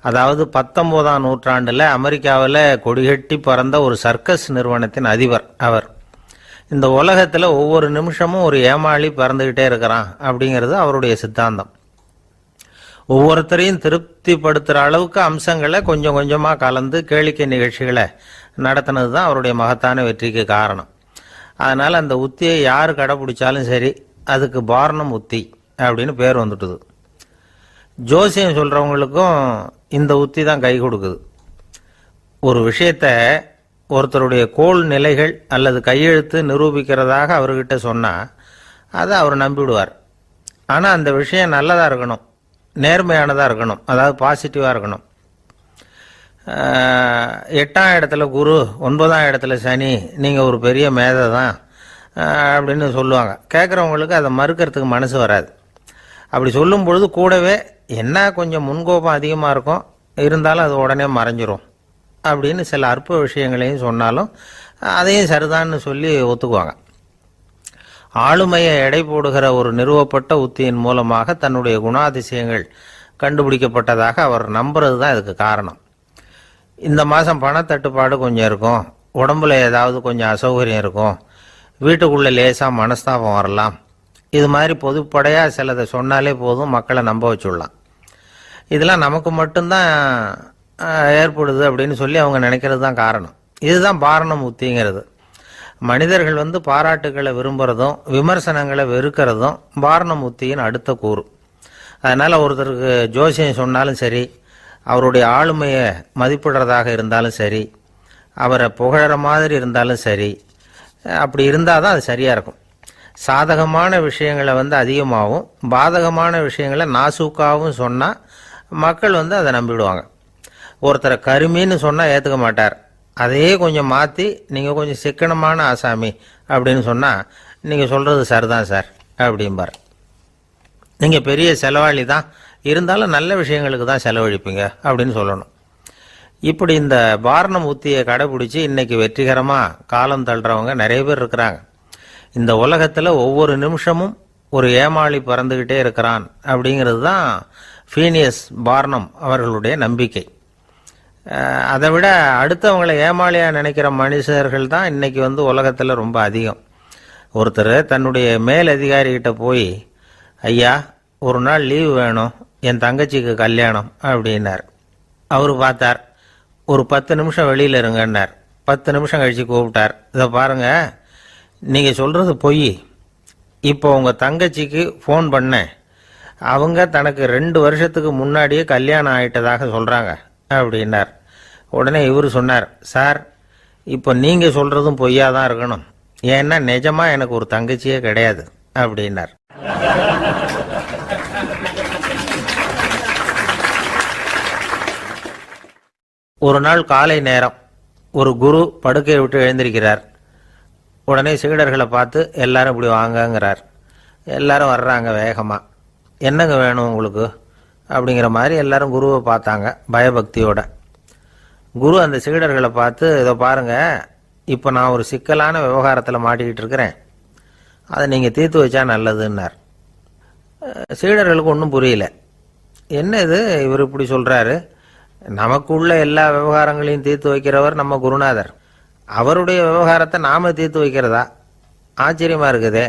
அதாவது 19ஆம் நூற்றாண்டில் அமெரிக்காவில் கொடிகட்டி பறந்த ஒரு சர்க்கஸ் நிறுவனத்தின் அதிபர் அவர். இந்த உலகத்தில் ஒவ்வொரு நிமிஷமும் ஒரு ஏமாளி பறந்துக்கிட்டே இருக்கிறான் அப்படிங்கிறது அவருடைய சித்தாந்தம். ஒவ்வொருத்தரையும் திருப்திப்படுத்துகிற அளவுக்கு அம்சங்களை கொஞ்சம் கொஞ்சமாக கலந்து கேளிக்கை நிகழ்ச்சிகளை நடத்தினது தான் அவருடைய மகத்தான வெற்றிக்கு காரணம். அதனால் அந்த உத்தியை யார் கடைப்பிடிச்சாலும் சரி, அதுக்கு பார்னம் உத்தி அப்படின்னு பேர் வந்துட்டுது. ஜோசியம் சொல்கிறவங்களுக்கும் இந்த உத்தி தான் கை கொடுக்குது. ஒரு விஷயத்தை ஒருத்தருடைய கோள் நிலைகள் அல்லது கையெழுத்து நிரூபிக்கிறதாக அவர்கிட்ட சொன்னால் அதை அவர் நம்பிவிடுவார். ஆனால் அந்த விஷயம் நல்லதாக இருக்கணும், நேர்மையானதாக இருக்கணும், அதாவது பாசிட்டிவாக இருக்கணும். 8ஆம் இடத்துல குரு, 9ஆம் இடத்துல சனி, நீங்கள் ஒரு பெரிய மேதை தான் அப்படின்னு சொல்லுவாங்க. கேட்குறவங்களுக்கு அதை மறுக்கிறதுக்கு மனசு வராது. அப்படி சொல்லும் பொழுது கூடவே என்ன கொஞ்சம் முன்கோபம் அதிகமாக இருக்கும், இருந்தாலும் அது உடனே மறைஞ்சிரும் அப்படின்னு சில அற்ப விஷயங்களையும் சொன்னாலும் அதையும் சரிதான்னு சொல்லி ஒத்துக்குவாங்க. ஆளுமையை எடை போடுகிற ஒரு நிறுவப்பட்ட உத்தியின் மூலமாக தன்னுடைய குணாதிசயங்கள் கண்டுபிடிக்கப்பட்டதாக அவர் நம்புறது தான் இதுக்கு காரணம். இந்த மாதம் பணத்தட்டுப்பாடு கொஞ்சம் இருக்கும், உடம்புல ஏதாவது கொஞ்சம் அசௌகரியம் இருக்கும், வீட்டுக்குள்ளே லேசாக மனஸ்தாபம் வரலாம், இது மாதிரி பொதுப்படையாக சிலதை சொன்னாலே போதும், மக்களை நம்ப வச்சுடலாம். இதெல்லாம் நமக்கு மட்டும்தான் ஏற்படுது அப்படின்னு சொல்லி அவங்க நினைக்கிறது தான் காரணம். இதுதான் பார்னம் உத்திங்கிறது. மனிதர்கள் பாராட்டுகளை விரும்புகிறதும் விமர்சனங்களை வெறுக்கிறதும் பார்னம் உத்தியின் அடுத்த கூறு. அதனால் ஒருத்தருக்கு ஜோசியம் சொன்னாலும் சரி, அவருடைய ஆளுமையை மதிப்பிடுறதாக இருந்தாலும் சரி, அவரை புகழற மாதிரி இருந்தாலும் சரி, அப்படி இருந்தால் தான் அது சரியாக இருக்கும். சாதகமான விஷயங்களை அதிகமாகவும் பாதகமான விஷயங்களை நாசூக்காகவும் சொன்னால் மக்கள் அதை நம்பிடுவாங்க. ஒருத்தரை கருமின்னு சொன்னால் ஏற்றுக்க மாட்டார். அதையே கொஞ்சம் மாற்றி நீங்கள் கொஞ்சம் சிக்கனமான ஆசாமி அப்படின்னு சொன்னால் நீங்கள் சொல்கிறது சரிதான் சார் அப்படிம்பார். நீங்கள் பெரிய செலவாளி தான், இருந்தாலும் நல்ல விஷயங்களுக்கு தான் செலவழிப்பீங்க அப்படின்னு சொல்லணும். இப்படி இந்த பார்னம் உத்தியை கடைபிடிச்சி இன்னைக்கு வெற்றிகரமாக காலம் தள்ளுறவங்க நிறைய பேர் இருக்கிறாங்க. இந்த உலகத்தில் ஒவ்வொரு நிமிஷமும் ஒரு ஏமாளி பறந்துக்கிட்டே இருக்கிறான் அப்படிங்கிறது தான் ஃபீனியஸ் பார்னம் அவர்களுடைய நம்பிக்கை. அதை விட அடுத்தவங்களை ஏமாளியாக நினைக்கிற மனுஷர்கள் தான் இன்னைக்கு உலகத்தில் ரொம்ப அதிகம். ஒருத்தர் தன்னுடைய மேல் அதிகாரிகிட்ட போய், ஐயா ஒரு நாள் லீவு வேணும், என் தங்கச்சிக்கு கல்யாணம் அப்படின்னார். அவர் பார்த்தார். ஒரு 10 நிமிஷம் வெளியில் இருங்கன்னார். 10 நிமிஷம் கழித்து கூப்பிட்டார். இதை பாருங்க, நீங்கள் சொல்கிறது பொய். இப்போ உங்கள் தங்கச்சிக்கு ஃபோன் பண்ணேன். அவங்க தனக்கு 2 வருஷத்துக்கு முன்னாடியே கல்யாணம் ஆயிட்டதாக சொல்கிறாங்க அப்படின்னார். உடனே இவர் சொன்னார், சார் இப்போ நீங்கள் சொல்கிறதும் பொய்யா தான் இருக்கணும். ஏன்னா நிஜமாக எனக்கு ஒரு தங்கச்சியே கிடையாது அப்படின்னார். ஒரு நாள் காலை நேரம் ஒரு குரு படுக்கையை விட்டு எழுந்திருக்கிறார். உடனே சீடர்களை பார்த்து எல்லாரும் இப்படி வாங்கங்கிறார். எல்லாரும் வர்றாங்க வேகமாக. என்னங்க வேணும் உங்களுக்கு அப்படிங்கிற மாதிரி எல்லாரும் குருவை பார்த்தாங்க பயபக்தியோட. குரு அந்த சீடர்களை பார்த்து, இதை பாருங்க, இப்போ நான் ஒரு சிக்கலான விவகாரத்தில் மாட்டிக்கிட்டு இருக்கிறேன், அதை நீங்கள் தீர்த்து வச்சா நல்லதுன்னார். சீடர்களுக்கு ஒன்றும் புரியல. என்ன இது இவர் இப்படி சொல்கிறாரு? நமக்குள்ள எல்லா விவகாரங்களையும் தீர்த்து வைக்கிறவர் நம்ம குருநாதர். அவருடைய விவகாரத்தை நாம் தீர்த்து வைக்கிறதா? ஆச்சரியமாக இருக்குதே,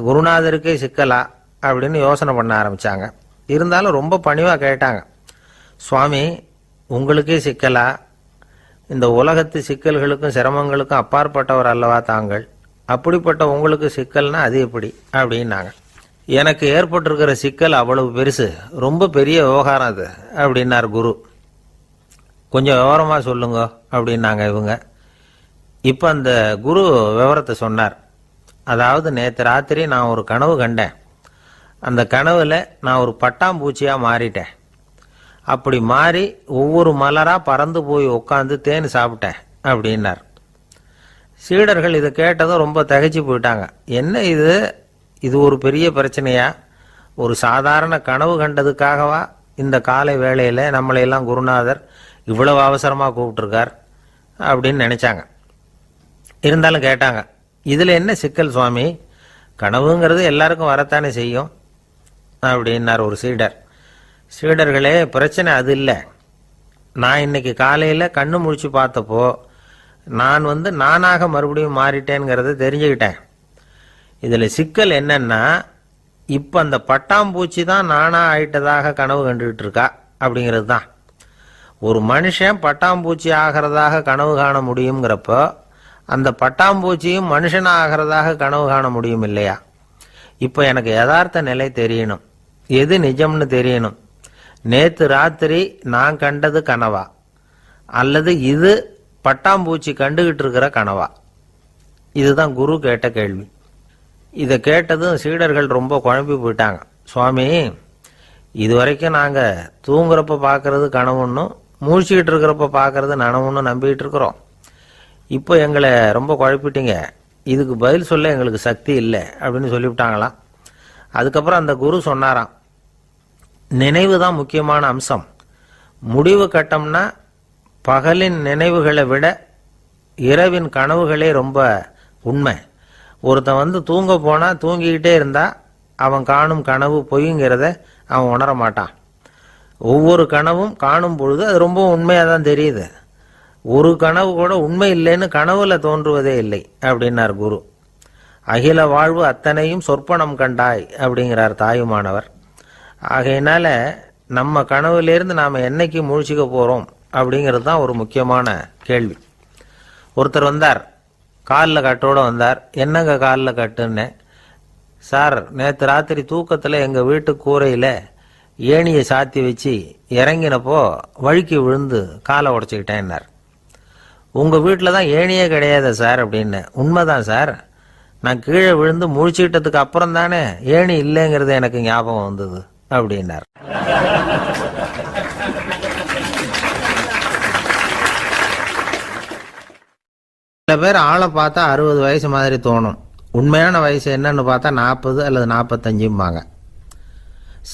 குருநாதருக்கே சிக்கலா அப்படின்னு யோசனை பண்ண ஆரம்பித்தாங்க. இருந்தாலும் ரொம்ப பணிவாக கேட்டாங்க, சுவாமி உங்களுக்கே சிக்கலா? இந்த உலகத்து சிக்கல்களுக்கும் சிரமங்களுக்கும் அப்பாற்பட்டவர் அல்லவா தாங்கள்? அப்படிப்பட்ட உங்களுக்கு சிக்கல்னா அது எப்படி அப்படின்னாங்க. எனக்கு ஏற்பட்டிருக்கிற சிக்கல் அவ்வளவு பெருசு, ரொம்ப பெரிய விவகாரம் அது அப்படின்னார் குரு. கொஞ்சம் விவரமாக சொல்லுங்க அப்படின்னாங்க இவங்க. இப்போ அந்த குரு விவரத்தை சொன்னார். அதாவது நேற்று ராத்திரி நான் ஒரு கனவு கண்டேன். அந்த கனவில் நான் ஒரு பட்டாம்பூச்சியாக மாறிட்டேன். அப்படி மாறி ஒவ்வொரு மலராக பறந்து போய் உட்காந்து தேன் சாப்பிட்டேன் அப்படின்னார். சீடர்கள் இதை கேட்டதும் ரொம்ப திகைச்சு போயிட்டாங்க. என்ன இது, இது ஒரு பெரிய பிரச்சனையா? ஒரு சாதாரண கனவு கண்டதுக்காகவா இந்த காலை வேளையில் நம்மளையெல்லாம் குருநாதர் இவ்வளவு அவசரமாக கூப்பிட்டுருக்கார் அப்படின்னு நினச்சாங்க. இருந்தாலும் கேட்டாங்க, இதில் என்ன சிக்கல் சுவாமி? கனவுங்கிறது எல்லாருக்கும் வரத்தானே செய்யும் அப்படின்னார் ஒரு சீடர். சீடர்களே, பிரச்சனை அது இல்லை. நான் இன்னைக்கு காலையில் கண்ணு முழிச்சு பார்த்தப்போ நான் நானாக மறுபடியும் மாறிட்டேங்கிறத தெரிஞ்சுக்கிட்டேன். இதில் சிக்கல் என்னன்னா, இப்போ அந்த பட்டாம்பூச்சி தான் நானாக ஆயிட்டதாக கனவு கண்டுகிட்டு இருக்கா அப்படிங்கிறது தான். ஒரு மனுஷன் பட்டாம்பூச்சி ஆகிறதாக கனவு காண முடியுங்கிறப்போ அந்த பட்டாம்பூச்சியும் மனுஷனாக ஆகிறதாக கனவு காண முடியும் இல்லையா? இப்போ எனக்கு யதார்த்த நிலை தெரியணும், எது நிஜம்னு தெரியணும். நேற்று ராத்திரி நான் கண்டது கனவா, அல்லது இது பட்டாம்பூச்சி கண்டுகிட்டு இருக்கிற கனவா? இதுதான் குரு கேட்ட கேள்வி. இதை கேட்டதும் சீடர்கள் ரொம்ப குழம்பி போயிட்டாங்க. சுவாமி, இது வரைக்கும் நாங்கள் தூங்குறப்ப பார்க்கறது கனவுன்னும் மூழ்கிக்கிட்டு இருக்கிறப்ப பார்க்கறது நனவுன்னு நம்பிக்கிட்டு இருக்கிறோம். இப்போ எங்களை ரொம்ப குழப்பிட்டீங்க, இதுக்கு பதில் சொல்ல எங்களுக்கு சக்தி இல்லை அப்படின்னு சொல்லிவிட்டாங்களாம். அதுக்கப்புறம் அந்த குரு சொன்னாராம், நினைவு தான் முக்கியமான அம்சம். முடிவு கட்டம்னா பகலின் நினைவுகளை விட இரவின் கனவுகளே ரொம்ப உண்மை. ஒருத்தன் தூங்க போனால் தூங்கிக்கிட்டே இருந்தால் அவன் காணும் கனவு பொய்ங்கிறத அவன் உணர மாட்டான். ஒவ்வொரு கனவும் காணும் பொழுது அது ரொம்ப உண்மையாக தான் தெரியுது. ஒரு கனவு கூட உண்மை இல்லைன்னு கனவுல தோன்றுவதே இல்லை அப்படின்னார் குரு. அகில வாழ்வு அத்தனையும் சொற்பனம் கண்டாய் அப்படிங்கிறார் தாயுமானவர். ஆகையினால நம்ம கனவுலேருந்து நாம் என்னைக்கு முழிச்சிக்க போகிறோம் அப்படிங்கிறது தான் ஒரு முக்கியமான கேள்வி. ஒருத்தர் வந்தார், காலில் கட்டோடு வந்தார். என்னங்க காலில் கட்டுன்னு? சார், நேற்று ராத்திரி தூக்கத்தில் எங்கள் வீட்டு கூரையில் ஏணியை சாத்தி வச்சு இறங்கினப்போ வழுக்கி விழுந்து காலை உடச்சிக்கிட்டேன்னார். உங்கள் வீட்டில் தான் ஏணியே கிடையாது சார் அப்படின்னு. உண்மைதான் சார், நான் கீழே விழுந்து முழிச்சுக்கிட்டதுக்கு அப்புறம் தானே ஏணி இல்லைங்கிறது எனக்கு ஞாபகம் வந்தது அப்படின்னார். சில பேர் ஆளை பார்த்தா 60 வயசு மாதிரி தோணும். உண்மையான வயசு என்னன்னு பார்த்தா 40 அல்லது 45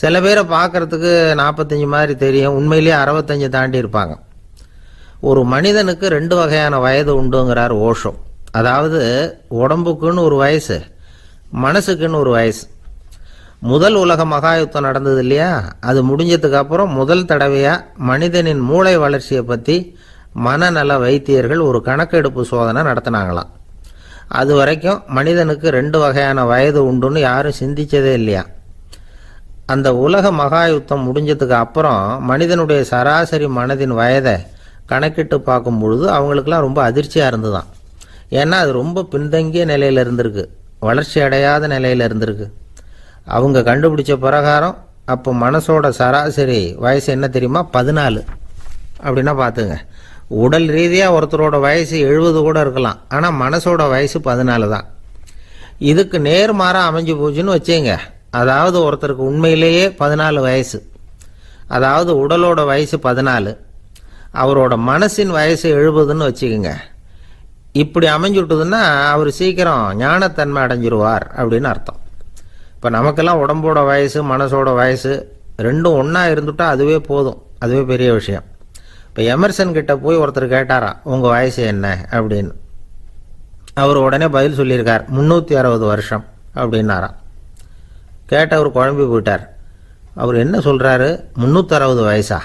சில பேரை பார்க்கறதுக்கு 45 மாதிரி தெரியும், உண்மையிலேயே 65 தாண்டி இருப்பாங்க. ஒரு மனிதனுக்கு 2 வகையான வயது உண்டுங்கிறார் ஓஷோ. அதாவது உடம்புக்குன்னு ஒரு வயசு, மனசுக்குன்னு ஒரு வயசு. முதல் உலக மகாயுத்தம் நடந்தது இல்லையா, அது முடிஞ்சதுக்கு அப்புறம் முதல் தடவையா மனிதனின் மூளை வளர்ச்சியை பற்றி மனநல வைத்தியர்கள் ஒரு கணக்கெடுப்பு சோதனை நடத்தினாங்களாம். அது வரைக்கும் மனிதனுக்கு 2 வகையான வயது உண்டுன்னு யாரும் சிந்திச்சதே இல்லையா. அந்த உலக மகா யுத்தம் முடிஞ்சதுக்கு அப்புறம் மனிதனுடைய சராசரி மனதின் வயதை கணக்கிட்டு பார்க்கும் பொழுது அவங்களுக்கெல்லாம் ரொம்ப அதிர்ச்சியாக இருந்துதான். ஏன்னா அது ரொம்ப பின்தங்கிய நிலையில் இருந்திருக்கு, வளர்ச்சி அடையாத நிலையில் இருந்திருக்கு. அவங்க கண்டுபிடிச்ச பிரகாரம் அப்போ மனசோட சராசரி வயசு என்ன தெரியுமா? 14. அப்படின்னா பார்த்துங்க, உடல் ரீதியாக ஒருத்தரோட வயசு 70 கூட இருக்கலாம், ஆனால் மனசோட வயசு 14 தான். இதுக்கு நேர்மாறாக அமைஞ்சு போச்சுன்னு வச்சுங்க. அதாவது ஒருத்தருக்கு உண்மையிலேயே 14 வயசு, அதாவது உடலோட வயசு 14, அவரோட மனசின் வயசு 70ன்னு வச்சுக்கோங்க. இப்படி அமைஞ்சுட்டுதுன்னா அவர் சீக்கிரம் ஞானத்தன்மை அடைஞ்சிருவார் அப்படின்னு அர்த்தம். இப்போ நமக்கெல்லாம் உடம்போட வயசு மனசோட வயசு ரெண்டும் ஒன்றா இருந்துட்டா அதுவே போதும், அதுவே பெரிய விஷயம். இப்போ எமர்சன் கிட்ட போய் ஒருத்தர் கேட்டாராம், உங்கள் வயசு என்ன அப்படின்னு. அவர் உடனே பதில் சொல்லியிருக்கார், 360 வருஷம் அப்படின்னாராம். கேட்டவர் குழம்பி போயிட்டார். அவர் என்ன சொல்கிறாரு, 360 வயசா?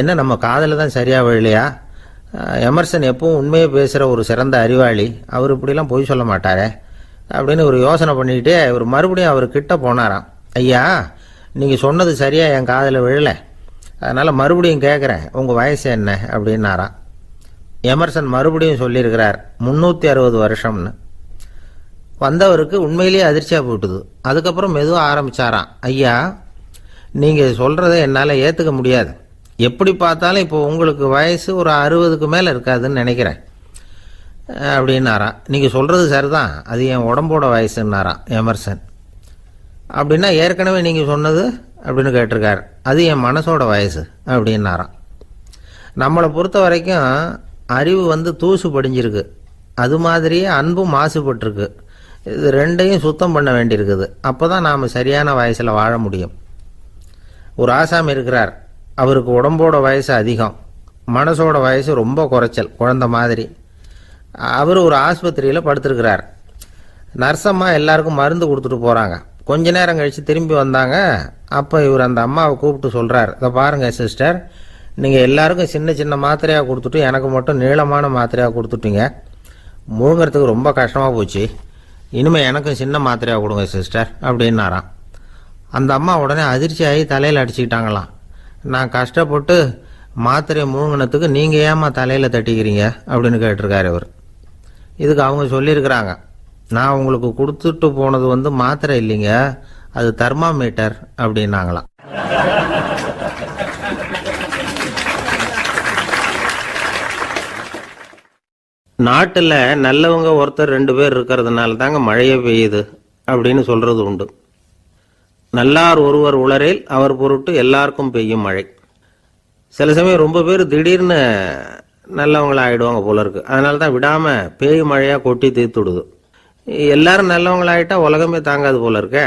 என்ன நம்ம காதில் தான் சரியாக விழலையா? எமர்சன் எப்பவும் உண்மையை பேசுகிற ஒரு சிறந்த அறிவாளி, அவர் இப்படிலாம் பொய் சொல்ல மாட்டாரே அப்படின்னு ஒரு யோசனை பண்ணிக்கிட்டே இவர் மறுபடியும் அவர் கிட்ட போனாராம். ஐயா, நீங்கள் சொன்னது சரியாக என் காதில் விழலை, அதனால் மறுபடியும் கேட்குறேன், உங்கள் வயசு என்ன அப்படின்னாராம். எமர்சன் மறுபடியும் சொல்லியிருக்கிறார், 360 வருஷம்னு. வந்தவருக்கு உண்மையிலேயே அதிர்ச்சியாக போட்டுது. அதுக்கப்புறம் மெதுவாக ஆரம்பித்தாராம், ஐயா நீங்கள் சொல்கிறத என்னால் ஏற்றுக்க முடியாது. எப்படி பார்த்தாலும் இப்போ உங்களுக்கு வயசு ஒரு 60க்கு மேலே இருக்காதுன்னு நினைக்கிறேன் அப்படின்னாராம். நீங்கள் சொல்கிறது சரிதான், அது என் உடம்போட வயசுன்னாராம் எமர்சன். அப்படின்னா ஏற்கனவே நீங்கள் சொன்னது அப்படின்னு கேட்டிருக்காரு, அது என் மனசோட வயசு அப்படின்னாராம். நம்மளை பொறுத்த வரைக்கும் அறிவு தூசு படிஞ்சிருக்கு, அது மாதிரியே அன்பும் மாசுபட்டிருக்கு. இது ரெண்டையும் சுத்தம் பண்ண வேண்டியிருக்குது. அப்போ தான் நாம் சரியான வயசில் வாழ முடியும். ஒரு ஆசாமி இருக்கிறார், அவருக்கு உடம்போட வயசு அதிகம், மனசோட வயசு ரொம்ப குறைச்சல், குழந்த மாதிரி. அவர் ஒரு ஆஸ்பத்திரியில் படுத்திருக்கிறார். நர்ஸம்மா எல்லாருக்கும் மருந்து கொடுத்துட்டு போகிறாங்க. கொஞ்ச நேரம் கழித்து திரும்பி வந்தாங்க. அப்போ இவர் அந்த அம்மாவை கூப்பிட்டு சொல்கிறார், இதை பாருங்கள் சிஸ்டர், நீங்கள் எல்லாருக்கும் சின்ன சின்ன மாத்திரையாக கொடுத்துட்டு எனக்கு மட்டும் நீளமான மாத்திரையாக கொடுத்துட்டீங்க. முழுங்கிறதுக்கு ரொம்ப கஷ்டமாக போச்சு. இனிமேல் எனக்கும் சின்ன மாத்திரையாக கொடுங்க சிஸ்டர் அப்படின்னாராம். அந்த அம்மா உடனே அதிர்ச்சியாகி தலையில் அடிச்சுக்கிட்டாங்களாம். நான் கஷ்டப்பட்டு மாத்திரையை முழுங்கினத்துக்கு நீங்கள் ஏமா தலையில் தட்டிக்கிறீங்க அப்படின்னு கேட்டிருக்காரு இவர். இதுக்கு அவங்க சொல்லியிருக்கிறாங்க, நான் உங்களுக்கு கொடுத்துட்டு போனது மாத்திரை இல்லைங்க, அது தெர்மாமீட்டர் அப்படின்னாங்களாம். நாட்டில் நல்லவங்க ஒருத்தர் 2 பேர் இருக்கிறதுனால தாங்க மழையே பெய்யுது அப்படின்னு சொல்றது உண்டு. நல்லார் ஒருவர் உளரேல் அவர் பொருட்டு எல்லாருக்கும் பெய்யும் மழை. சில சமயம் ரொம்ப பேர் திடீர்னு நல்லவங்களா ஆயிடுவாங்க போல இருக்கு. அதனால தான் விடாம பேய் மழையா கொட்டி தீர்த்துடுது. எல்லாரும் நல்லவங்களாயிட்டா உலகமே தாங்காது போல இருக்க.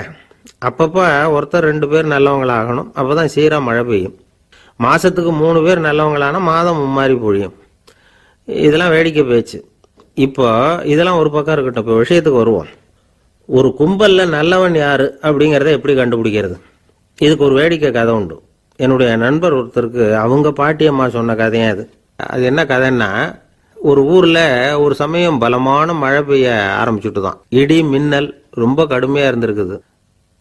அப்பப்போ ஒருத்தர் 2 பேர் நல்லவங்களாகணும், அப்பதான் சீரா மழை பெய்யும். மாசத்துக்கு 3 பேர் நல்லவங்களானா மாதம் மும்மாரி பொழியும். இதெல்லாம் வேடிக்கை பேச்சு. இப்போ இதெல்லாம் ஒரு பக்கம் இருக்கட்டும், இப்போ விஷயத்துக்கு வருவோம். ஒரு கும்பல்ல நல்லவன் யாரு அப்படிங்கிறத எப்படி கண்டுபிடிக்கிறது? இதுக்கு ஒரு வேடிக்கை கதை உண்டு. என்னுடைய நண்பர் ஒருத்தருக்கு அவங்க பாட்டியம்மா சொன்ன கதையா அது. அது என்ன கதைன்னா, ஒரு ஊர்ல ஒரு சமயம் பலமான மழை பெய்ய ஆரம்பிச்சுட்டு தான். இடி மின்னல் ரொம்ப கடுமையா இருந்திருக்குது.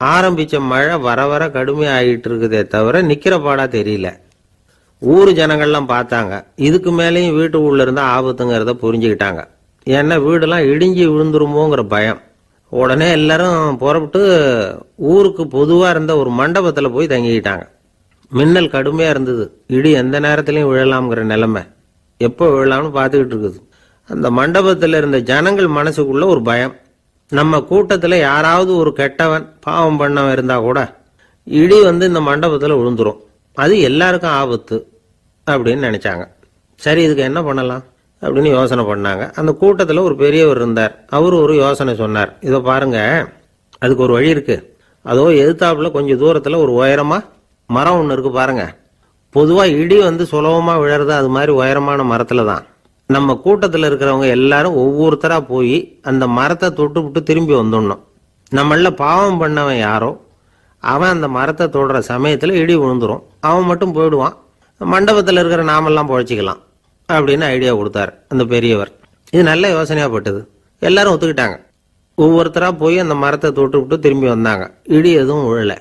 ஆரம்பிச்ச மழை வர வர கடுமையா ஆகிட்டு இருக்குதே தவிர நிக்கிற பாடா தெரியல. ஊர் ஜனங்கள்லாம் பார்த்தாங்க. இதுக்கு மேலேயும் வீட்டு உள்ள இருந்தா ஆபத்துங்கிறத புரிஞ்சுக்கிட்டாங்க. ஏன்னா வீடெல்லாம் இடிஞ்சு விழுந்துருமோங்கிற பயம். உடனே எல்லாரும் புறப்பட்டு ஊருக்கு பொதுவா இருந்த ஒரு மண்டபத்துல போய் தங்கிக்கிட்டாங்க. மின்னல் கடுமையா இருந்தது, இடி எந்த நேரத்திலையும் விழலாம்ங்கிற நிலைமை, எப்போ விழலாம்னு பார்த்துக்கிட்டு இருக்குது. அந்த மண்டபத்தில் இருந்த ஜனங்கள் மனசுக்குள்ள ஒரு பயம். நம்ம கூட்டத்தில் யாராவது ஒரு கெட்டவன் பாவம் பண்ணவன் இருந்தா கூட இடி இந்த மண்டபத்தில் விழுந்துரும், அது எல்லாருக்கும் ஆபத்து அப்படின்னு நினைச்சாங்க. சரி, இதுக்கு என்ன பண்ணலாம் அப்படின்னு யோசனை பண்ணாங்க. அந்த கூட்டத்தில் ஒரு பெரியவர் இருந்தார். அவரு ஒரு யோசனை சொன்னார். இதை பாருங்க, அதுக்கு ஒரு வழி இருக்கு. அதோ எதிர்த்தாப்புல கொஞ்சம் தூரத்தில் ஒரு உயரமா மரம் ஒன்று இருக்கு பாருங்க. பொதுவா இடி சுலபமா விழறது அது மாதிரி உயரமான மரத்துல தான். நம்ம கூட்டத்தில் இருக்கிறவங்க எல்லாரும் ஒவ்வொருத்தரா போய் அந்த மரத்தை தொட்டு விட்டு திரும்பி வந்துடணும். நம்மள பாவம் பண்ணவன் யாரோ அவன் அந்த மரத்தை தொடுற சமயத்துல இடி விழுந்துரும், அவன் மட்டும் போயிடுவான், மண்டபத்தில் இருக்கிற நாமெல்லாம் பொழைச்சிக்கலாம் அப்படின்னு ஐடியா கொடுத்தாரு அந்த பெரியவர். இது நல்ல யோசனையா பட்டது. எல்லாரும் ஒத்துக்கிட்டாங்க. ஒவ்வொருத்தரா போய் அந்த மரத்தை தொட்டு விட்டு திரும்பி வந்தாங்க. இடி எதுவும் விழல.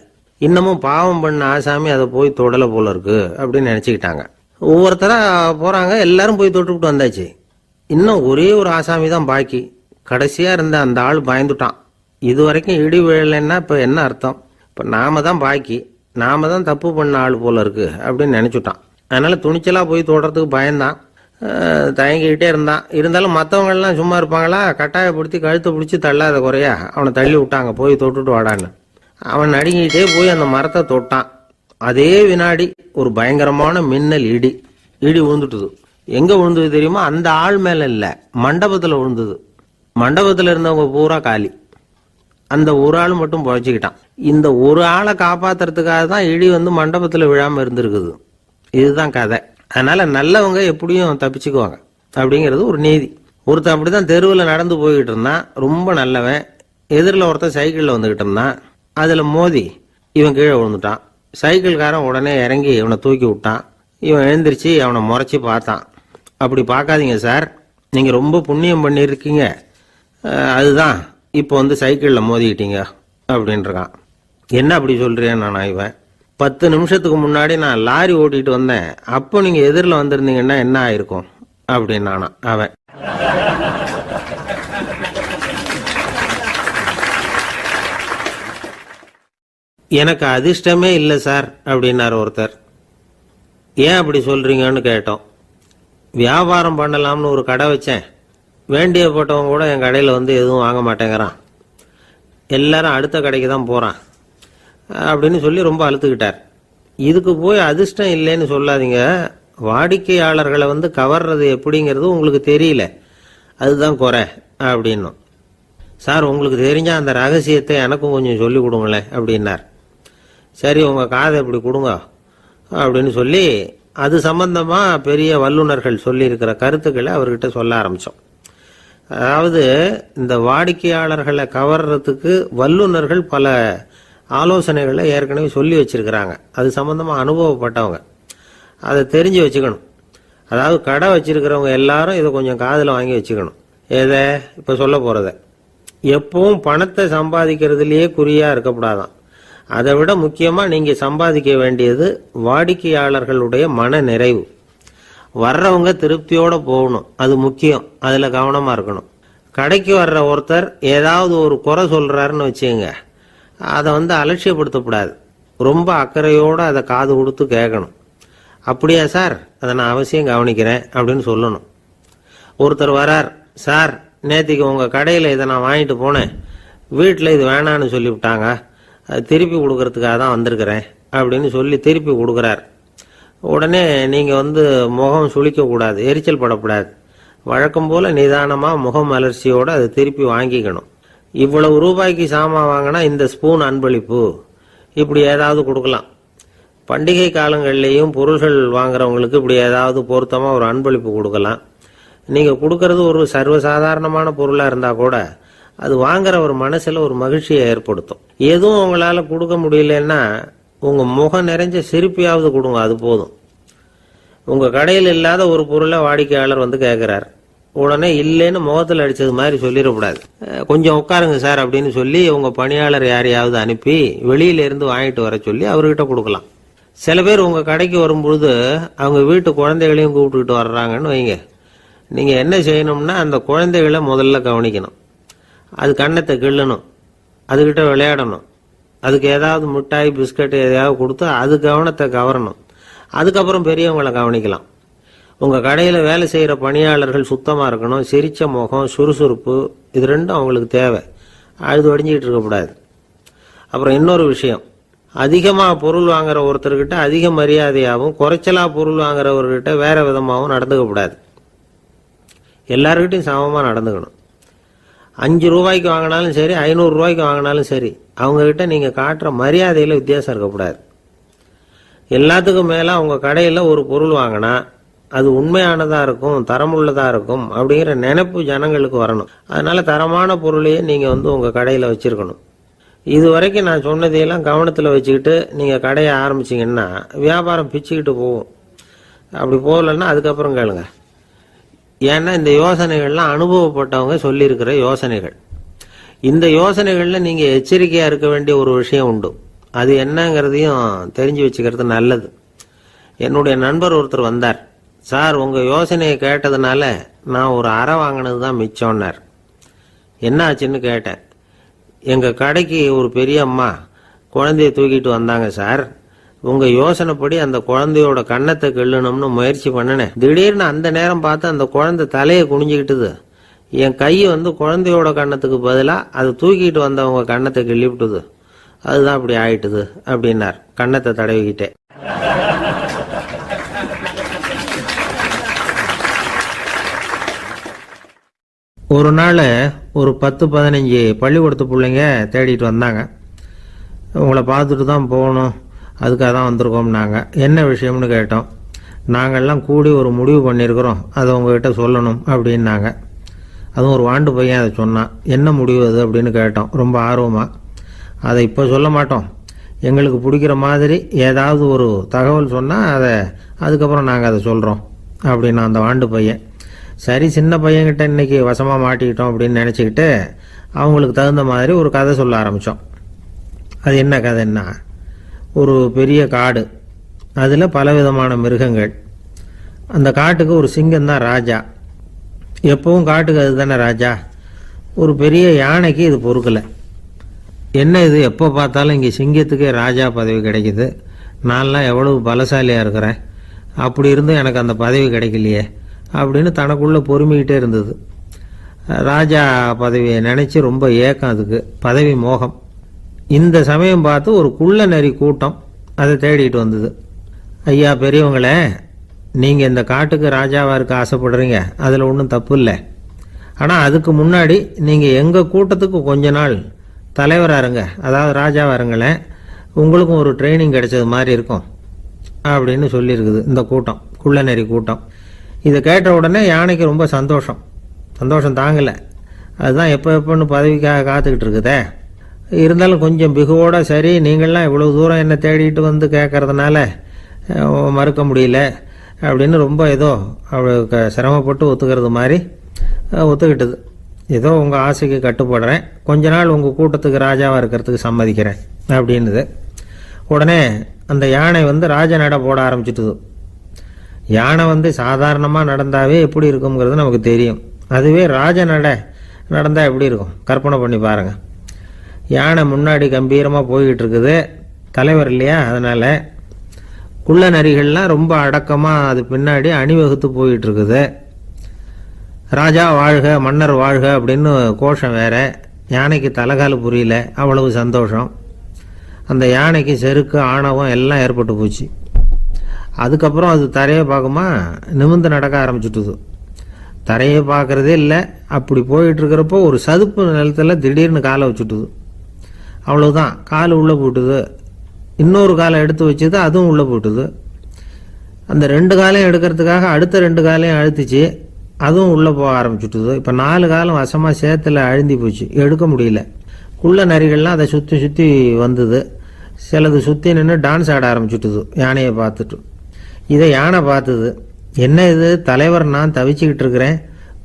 இன்னமும் பாவம் பண்ண ஆசாமி அதை போய் தொடலை போல இருக்கு அப்படின்னு நினைச்சுக்கிட்டாங்க. ஒவ்வொருத்தரா போறாங்க, எல்லாரும் போய் தொட்டுக்கிட்டு வந்தாச்சு. இன்னும் ஒரே ஒரு ஆசாமி தான் பாக்கி. கடைசியா இருந்த அந்த ஆள் பயந்துட்டான். இது வரைக்கும் இடி விழலைன்னா இப்ப என்ன அர்த்தம்? இப்ப நாம தான் பாக்கி, நாம தான் தப்பு பண்ண ஆள் போல இருக்கு அப்படின்னு நினைச்சுட்டான். அதனால துணிச்சலா போய் தொடறதுக்கு பயந்தான், தயங்கிக்கிட்டே இருந்தான். இருந்தாலும் மற்றவங்க எல்லாம் சும்மா இருப்பாங்களா? கட்டாயப்படுத்தி கழுத்தை பிடிச்சி தள்ளாத குறையா அவனை தள்ளி விட்டாங்க, போய் தொட்டுட்டு வாடான்னு. அவன் நடுங்கிட்டே போய் அந்த மரத்தை தொட்டான். அதே வினாடி ஒரு பயங்கரமான மின்னல் இடி விழுந்துட்டுது. எங்க விழுந்தது தெரியுமா? அந்த ஆள் மேல இல்ல, மண்டபத்துல விழுந்தது. மண்டபத்துல இருந்தவங்க பூரா காலி. அந்த ஒரு ஆள் மட்டும் புழைச்சிக்கிட்டான். இந்த ஒரு ஆளை காப்பாத்துறதுக்காக தான் இடி மண்டபத்துல விழாம இருந்திருக்குது. இதுதான் கதை. அதனால நல்லவங்க எப்படியும் தப்பிச்சுக்குவாங்க அப்படிங்கிறது ஒரு நீதி. ஒருத்தன் அப்படிதான் தெருவில் நடந்து போய்கிட்டு இருந்தான், ரொம்ப நல்லவன். எதிரில் ஒருத்தன் சைக்கிளில் வந்துகிட்டு இருந்தான். அதுல மோதி இவன் கீழே விழுந்துட்டான். சைக்கிள்காரன் உடனே இறங்கி இவனை தூக்கி விட்டான். இவன் எழுந்திரிச்சு அவனை முறைச்சி பார்த்தான். அப்படி பார்க்காதீங்க சார், நீங்க ரொம்ப புண்ணியம் பண்ணியிருக்கீங்க, அதுதான் இப்போ சைக்கிளில் மோதிக்கிட்டீங்க அப்படின்றான். என்ன அப்படி சொல்றேன் நான்? இவன் 10 நிமிஷத்துக்கு முன்னாடி நான் லாரி ஓட்டிட்டு வந்தேன், அப்போ நீங்க எதிரில் வந்திருந்தீங்கன்னா என்ன ஆயிருக்கும் அப்படின்னானா அவன். எனக்கு அதிர்ஷ்டமே இல்லை சார் அப்படின்னாரு ஒருத்தர். ஏன் அப்படி சொல்றீங்கன்னு கேட்டோம். வியாபாரம் பண்ணலாம்னு ஒரு கடை வச்சேன், வேண்டியப்பட்டவங்க கூட என் கடையில் எதுவும் வாங்க மாட்டேங்கிறான், எல்லாரும் அடுத்த கடைக்கு தான் போறான் அப்படின்னு சொல்லி ரொம்ப அழுத்துக்கிட்டார். இதுக்கு போய் அதிர்ஷ்டம் இல்லைன்னு சொல்லாதீங்க, வாடிக்கையாளர்களை கவர்றது எப்படிங்கிறது உங்களுக்கு தெரியல, அதுதான் குறை அப்படின்னும். சார் உங்களுக்கு தெரிஞ்ச அந்த ரகசியத்தை எனக்கும் கொஞ்சம் சொல்லி கொடுங்களேன் அப்படின்னார். சரி உங்க காதை இப்படி கொடுங்க அப்படின்னு சொல்லி அது சம்பந்தமா பெரிய வல்லுநர்கள் சொல்லி இருக்கிற கருத்துக்களை அவர்கிட்ட சொல்ல ஆரம்பிச்சோம். அதாவது இந்த வாடிக்கையாளர்களை கவர்றதுக்கு வல்லுநர்கள் பல ஆலோசனைகளை ஏற்கனவே சொல்லி வச்சிருக்கிறாங்க. அது சம்பந்தமா அனுபவப்பட்டவங்க, அதை தெரிஞ்சு வச்சுக்கணும். அதாவது கடை வச்சிருக்கிறவங்க எல்லாரும் இதை கொஞ்சம் காதில் வாங்கி வச்சுக்கணும். எதை இப்ப சொல்ல போறத. எப்பவும் பணத்தை சம்பாதிக்கிறதுலயே குறியா இருக்கக்கூடாதான். அதை விட முக்கியமா நீங்க சம்பாதிக்க வேண்டியது வாடிக்கையாளர்களுடைய மன நிறைவு. வர்றவங்க திருப்தியோட போகணும், அது முக்கியம். அதுல கவனமா இருக்கணும். கடைக்கு வர்ற ஒருத்தர் ஏதாவது ஒரு குறை சொல்றாருன்னு வச்சுங்க, அதை அலட்சியப்படுத்தக்கூடாது. ரொம்ப அக்கறையோட அதை காது கொடுத்து கேட்கணும். அப்படியா சார், அதை நான் அவசியம் கவனிக்கிறேன் அப்படின்னு சொல்லணும். ஒருத்தர் வரார், சார் நேத்திக்கு உங்க கடையில் இதை நான் வாங்கிட்டு போனேன், வீட்டில் இது வேணான்னு சொல்லிவிட்டாங்க, அது திருப்பி கொடுக்கறதுக்காக தான் வந்திருக்கிறேன் அப்படின்னு சொல்லி திருப்பி கொடுக்குறார். உடனே நீங்க முகம் சுளிக்க கூடாது, எரிச்சல் படக்கூடாது. வழக்கம் போல நிதானமா முகம் அலர்ச்சியோட அதை திருப்பி வாங்கிக்கணும். இவ்வளவு ரூபாய்க்கு சாமான் வாங்கினா இந்த ஸ்பூன் அன்பளிப்பு, இப்படி ஏதாவது கொடுக்கலாம். பண்டிகை காலங்கள்லேயும் பொருள்கள் வாங்குறவங்களுக்கு இப்படி ஏதாவது பொருத்தமா ஒரு அன்பளிப்பு கொடுக்கலாம். நீங்க கொடுக்கறது ஒரு சர்வசாதாரணமான பொருளா இருந்தா கூட அது வாங்குற ஒரு மனசுல ஒரு மகிழ்ச்சியை ஏற்படுத்தும். எதுவும் உங்களால கொடுக்க முடியலன்னா உங்க முகம் நிறைஞ்ச சிரிப்பையாவது கொடுங்க, அது போதும். உங்க கடையில் இல்லாத ஒரு பொருளை வாடிக்கையாளர் கேட்கிறார், உடனே இல்லைன்னு முகத்தில் அடிச்சது மாதிரி சொல்லிடக்கூடாது. கொஞ்சம் உட்காருங்க சார் அப்படின்னு சொல்லி உங்க பணியாளர் யாரையாவது அனுப்பி வெளியில இருந்து வாங்கிட்டு வர சொல்லி அவர்கிட்ட கொடுக்கலாம். சில பேர் உங்க கடைக்கு வரும்பொழுது அவங்க வீட்டு குழந்தைகளையும் கூப்பிட்டுக்கிட்டு வர்றாங்கன்னு வைங்க. நீங்க என்ன செய்யணும்னா அந்த குழந்தைகளை முதல்ல கவனிக்கணும். அது கண்ணத்தை கிள்ளணும், அதுகிட்ட விளையாடணும், அதுக்கு ஏதாவது மிட்டாய் பிஸ்கட் எதையாவது கொடுத்து அது கவனத்தை கவரணும். அதுக்கப்புறம் பெரியவங்களை கவனிக்கலாம். உங்க கடையில வேலை செய்யற பணியாளர்கள் சுத்தமா இருக்கணும், சிரிச்ச முகம், சுறுசுறுப்பு, இது ரெண்டும் அவங்களுக்கு தேவை. அழுது வடிஞ்சிக்கிட்டு இருக்கக்கூடாது. அப்புறம் இன்னொரு விஷயம், அதிகமா பொருள் வாங்குற ஒருத்தர்கிட்ட அதிக மரியாதையாகவும் குறைச்சலா பொருள் வாங்குறவர்கிட்ட வேற விதமாகவும் நடந்துக்க கூடாது. எல்லாருக்கிட்டையும் சமமா நடந்துக்கணும். 5 ரூபாய்க்கு வாங்கினாலும் சரி, 500 ரூபாய்க்கு வாங்கினாலும் சரி, அவங்க கிட்ட நீங்க காட்டுற மரியாதையில வித்தியாசம் இருக்கக்கூடாது. எல்லாத்துக்கும் மேல உங்க கடையில ஒரு பொருள் வாங்கினா அது உண்மையானதா இருக்கும், தரமுள்ளதா இருக்கும் அப்படிங்கிற நினைப்பு ஜனங்களுக்கு வரணும். அதனால தரமான பொருளையே நீங்க உங்க கடையில வச்சிருக்கணும். இது வரைக்கும் நான் சொன்னதையெல்லாம் கவனத்துல வச்சுக்கிட்டு நீங்க கடையை ஆரம்பிச்சீங்கன்னா வியாபாரம் பிச்சுக்கிட்டு போகும். அப்படி போகலன்னா அதுக்கப்புறம் கேளுங்க. ஏன்னா இந்த யோசனைகள்லாம் அனுபவப்பட்டவங்க சொல்லியிருக்கிற யோசனைகள். இந்த யோசனைகள்ல நீங்க எச்சரிக்கையா இருக்க வேண்டிய ஒரு விஷயம் உண்டு. அது என்னங்கிறதையும் தெரிஞ்சு வச்சுக்கிறது நல்லது. என்னுடைய நண்பர் ஒருத்தர் வந்தார். சார், உங்கள் யோசனையை கேட்டதுனால நான் ஒரு அறை வாங்கினது தான் மிச்சம்னார். என்ன ஆச்சுன்னு கேட்டேன். எங்கள் கடைக்கு ஒரு பெரிய அம்மா குழந்தைய தூக்கிட்டு வந்தாங்க சார். உங்கள் யோசனைப்படி அந்த குழந்தையோட கன்னத்தை கிள்ளணும்னு முயற்சி பண்ணினேன். திடீர்னு அந்த நேரம் பார்த்து அந்த குழந்தை தலையை குனிஞ்சிக்கிட்டுது. என் கை குழந்தையோட கன்னத்துக்கு பதிலாக அது தூக்கிட்டு வந்தவங்க கன்னத்தை கிள்ளி விட்டுது. அதுதான் அப்படி ஆயிட்டுது அப்படின்னார், கன்னத்தை தடவிக்கிட்டே. ஒரு நாள் ஒரு 10-15 பள்ளிக்கூடத்து பிள்ளைங்க தேடிட்டு வந்தாங்க. உங்களை பார்த்துட்டு தான் போகணும், அதுக்காக தான் வந்திருக்கோம்னாங்க. என்ன விஷயம்னு கேட்டோம். நாங்கள்லாம் கூடி ஒரு முடிவு பண்ணியிருக்கிறோம், அதை உங்ககிட்ட சொல்லணும் அப்படின்னாங்க. அதுவும் ஒரு வாண்டு பையன் அதை சொன்னான். என்ன முடிவு அது அப்படின்னு கேட்டோம் ரொம்ப ஆர்வமாக. அதை இப்போ சொல்ல மாட்டோம், எங்களுக்கு பிடிக்கிற மாதிரி ஏதாவது ஒரு தகவல் சொன்னால் அதுக்கப்புறம் நாங்கள் அதை சொல்கிறோம் அப்படின்னா அந்த வாண்டு பையன். சரி, சின்ன பையன்கிட்ட இன்னைக்கு வசமாக மாட்டிக்கிட்டோம் அப்படின்னு நினச்சிக்கிட்டு அவங்களுக்கு தகுந்த மாதிரி ஒரு கதை சொல்ல ஆரம்பித்தோம். அது என்ன கதைன்னா, ஒரு பெரிய காடு, அதில் பலவிதமான மிருகங்கள். அந்த காட்டுக்கு ஒரு சிங்கம் தான் ராஜா. எப்பவும் காட்டுக்கு அது தானே ராஜா. ஒரு பெரிய யானைக்கு இது பொறுக்கலை. என்ன இது, எப்போ பார்த்தாலும் இங்கே சிங்கத்துக்கே ராஜா பதவி கிடைக்குது, நான்லாம் எவ்வளவு பலசாலியாக இருக்கிறேன், அப்படி இருந்தும் எனக்கு அந்த பதவி கிடைக்கலையே அப்படின்னு தனக்குள்ளே பொறுமிக்கிட்டே இருந்தது. ராஜா பதவியை நினச்சி ரொம்ப ஏக்கம், அதுக்கு பதவி மோகம். இந்த சமயம் பார்த்து ஒரு குள்ள நரி கூட்டம் அதை தேடிட்டு வந்தது. ஐயா பெரியவங்களே, நீங்கள் இந்த காட்டுக்கு ராஜாவாக இருக்க ஆசைப்படுறீங்க, அதில் ஒன்றும் தப்பு இல்லை. ஆனால் அதுக்கு முன்னாடி நீங்கள் எங்கள் கூட்டத்துக்கு கொஞ்ச நாள் தலைவராக இருங்க, அதாவது ராஜாவாக இருங்களேன், உங்களுக்கும் ஒரு ட்ரைனிங் கிடைச்சது மாதிரி இருக்கும் அப்படின்னு சொல்லியிருக்குது இந்த கூட்டம், குள்ள நரி கூட்டம். இதை கேட்ட உடனே யானைக்கு ரொம்ப சந்தோஷம் தாங்கலை. அதுதான் எப்போன்னு பதவிக்காக காத்துக்கிட்டு இருக்குதே. இருந்தாலும் கொஞ்சம் பிகுவோட, சரி நீங்கள்லாம் இவ்வளோ தூரம் என்னை தேடிட்டு வந்து கேட்கறதுனால மறுக்க முடியல அப்படின்னு ரொம்ப ஏதோ அவளுக்கு சிரமப்பட்டு ஒத்துக்கிறது மாதிரி ஒத்துக்கிட்டது. ஏதோ உங்கள் ஆசைக்கு கட்டுப்படுறேன், கொஞ்ச நாள் உங்கள் கூட்டத்துக்கு ராஜாவாக இருக்கிறதுக்கு சம்மதிக்கிறேன் அப்படின்னுது. உடனே அந்த யானை ராஜ நட போட ஆரம்பிச்சிட்டுது. யானை சாதாரணமாக நடந்தாவே எப்படி இருக்குங்கிறது நமக்கு தெரியும். அதுவே ராஜ நட நடந்தால் எப்படி இருக்கும் கற்பனை பண்ணி பாருங்கள். யானை முன்னாடி கம்பீரமாக போய்கிட்டு இருக்குது, தலைவர் இல்லையா, அதனால் குள்ள நரிகள்லாம் ரொம்ப அடக்கமாக அது பின்னாடி அணிவகுத்து போயிட்டு இருக்குது. ராஜா வாழ்க, மன்னர் வாழ்க அப்படின்னு கோஷம் வேற. யானைக்கு தலைகால புரியல, அவ்வளவு சந்தோஷம். அந்த யானைக்கு செருக்கு, ஆணவம் எல்லாம் ஏற்பட்டு போச்சு. அதுக்கப்புறம் அது தரையை பார்க்குமா, நிமிர்ந்து நடக்க ஆரம்பிச்சுட்டுது. தரையை பார்க்கறதே இல்லை. அப்படி போயிட்டு இருக்கிறப்போ ஒரு சதுப்பு நிலத்தில் திடீர்னு காலை வச்சுட்டுது. அவ்வளவுதான், கால் உள்ளே போட்டுது. இன்னொரு காலை எடுத்து வச்சுது, அதுவும் உள்ளே போட்டுது. அந்த 2 காலையும் எடுக்கிறதுக்காக அடுத்த 2 காலையும் அழுத்திச்சு, அதுவும் உள்ளே போக ஆரம்பிச்சுட்டுது. இப்போ 4 காலம் வசமாக சேத்துல அழுந்தி போச்சு, எடுக்க முடியல. குள்ள நரிகள்லாம் அதை சுற்றி சுற்றி வந்தது. சிலது சுற்றி நின்று டான்ஸ் ஆட ஆரம்பிச்சுட்டுது யானையை பார்த்துட்டு. இதை யானை பார்த்தது. என்ன இது, தலைவர் நான் தவிச்சுக்கிட்டு இருக்கிறேன்,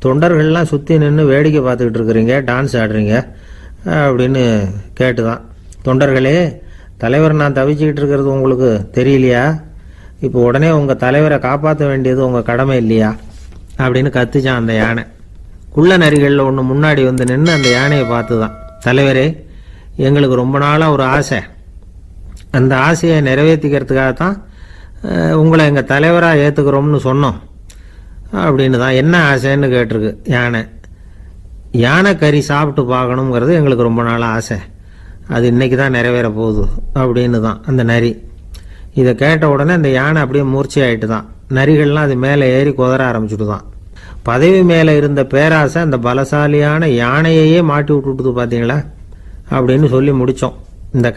தொண்டர்கள்லாம் சுற்றி நின்று வேடிக்கை பார்த்துக்கிட்டு இருக்கிறீங்க, டான்ஸ் ஆடுறீங்க அப்படின்னு கேட்டுதான். தொண்டர்களே, தலைவர் நான் தவிச்சுக்கிட்டு இருக்கிறது உங்களுக்கு தெரியலையா? இப்போ உடனே உங்கள் தலைவரை காப்பாற்ற வேண்டியது உங்கள் கடமை இல்லையா அப்படின்னு கத்துச்சான் அந்த யானை. குள்ள நரிகளில் ஒன்று முன்னாடி நின்று அந்த யானையை பார்த்து தான், தலைவரே எங்களுக்கு ரொம்ப நாளாக ஒரு ஆசை, அந்த ஆசையை நிறைவேற்றிக்கிறதுக்காகத்தான் உங்களை எங்கள் தலைவராக ஏற்றுக்கிறோம்னு சொன்னோம் அப்படின்னு தான். என்ன ஆசைன்னு கேட்டிருக்கு யானை. யானை கறி சாப்பிட்டு பார்க்கணுங்கிறது எங்களுக்கு ரொம்ப நாளாக ஆசை, அது இன்னைக்கு தான் நிறைவேற போகுது அப்படின்னு தான் அந்த நரி. இதை கேட்ட உடனே அந்த யானை அப்படியே மூர்ச்சி ஆகிட்டு தான். நரிகள்லாம் அது மேலே ஏறி குதற ஆரம்பிச்சுட்டு தான். பதவி மேலே இருந்த பேராசை அந்த பலசாலியான யானையையே மாட்டி விட்டுட்டுது பார்த்தீங்களா அப்படின்னு சொல்லி முடித்தோம் இந்த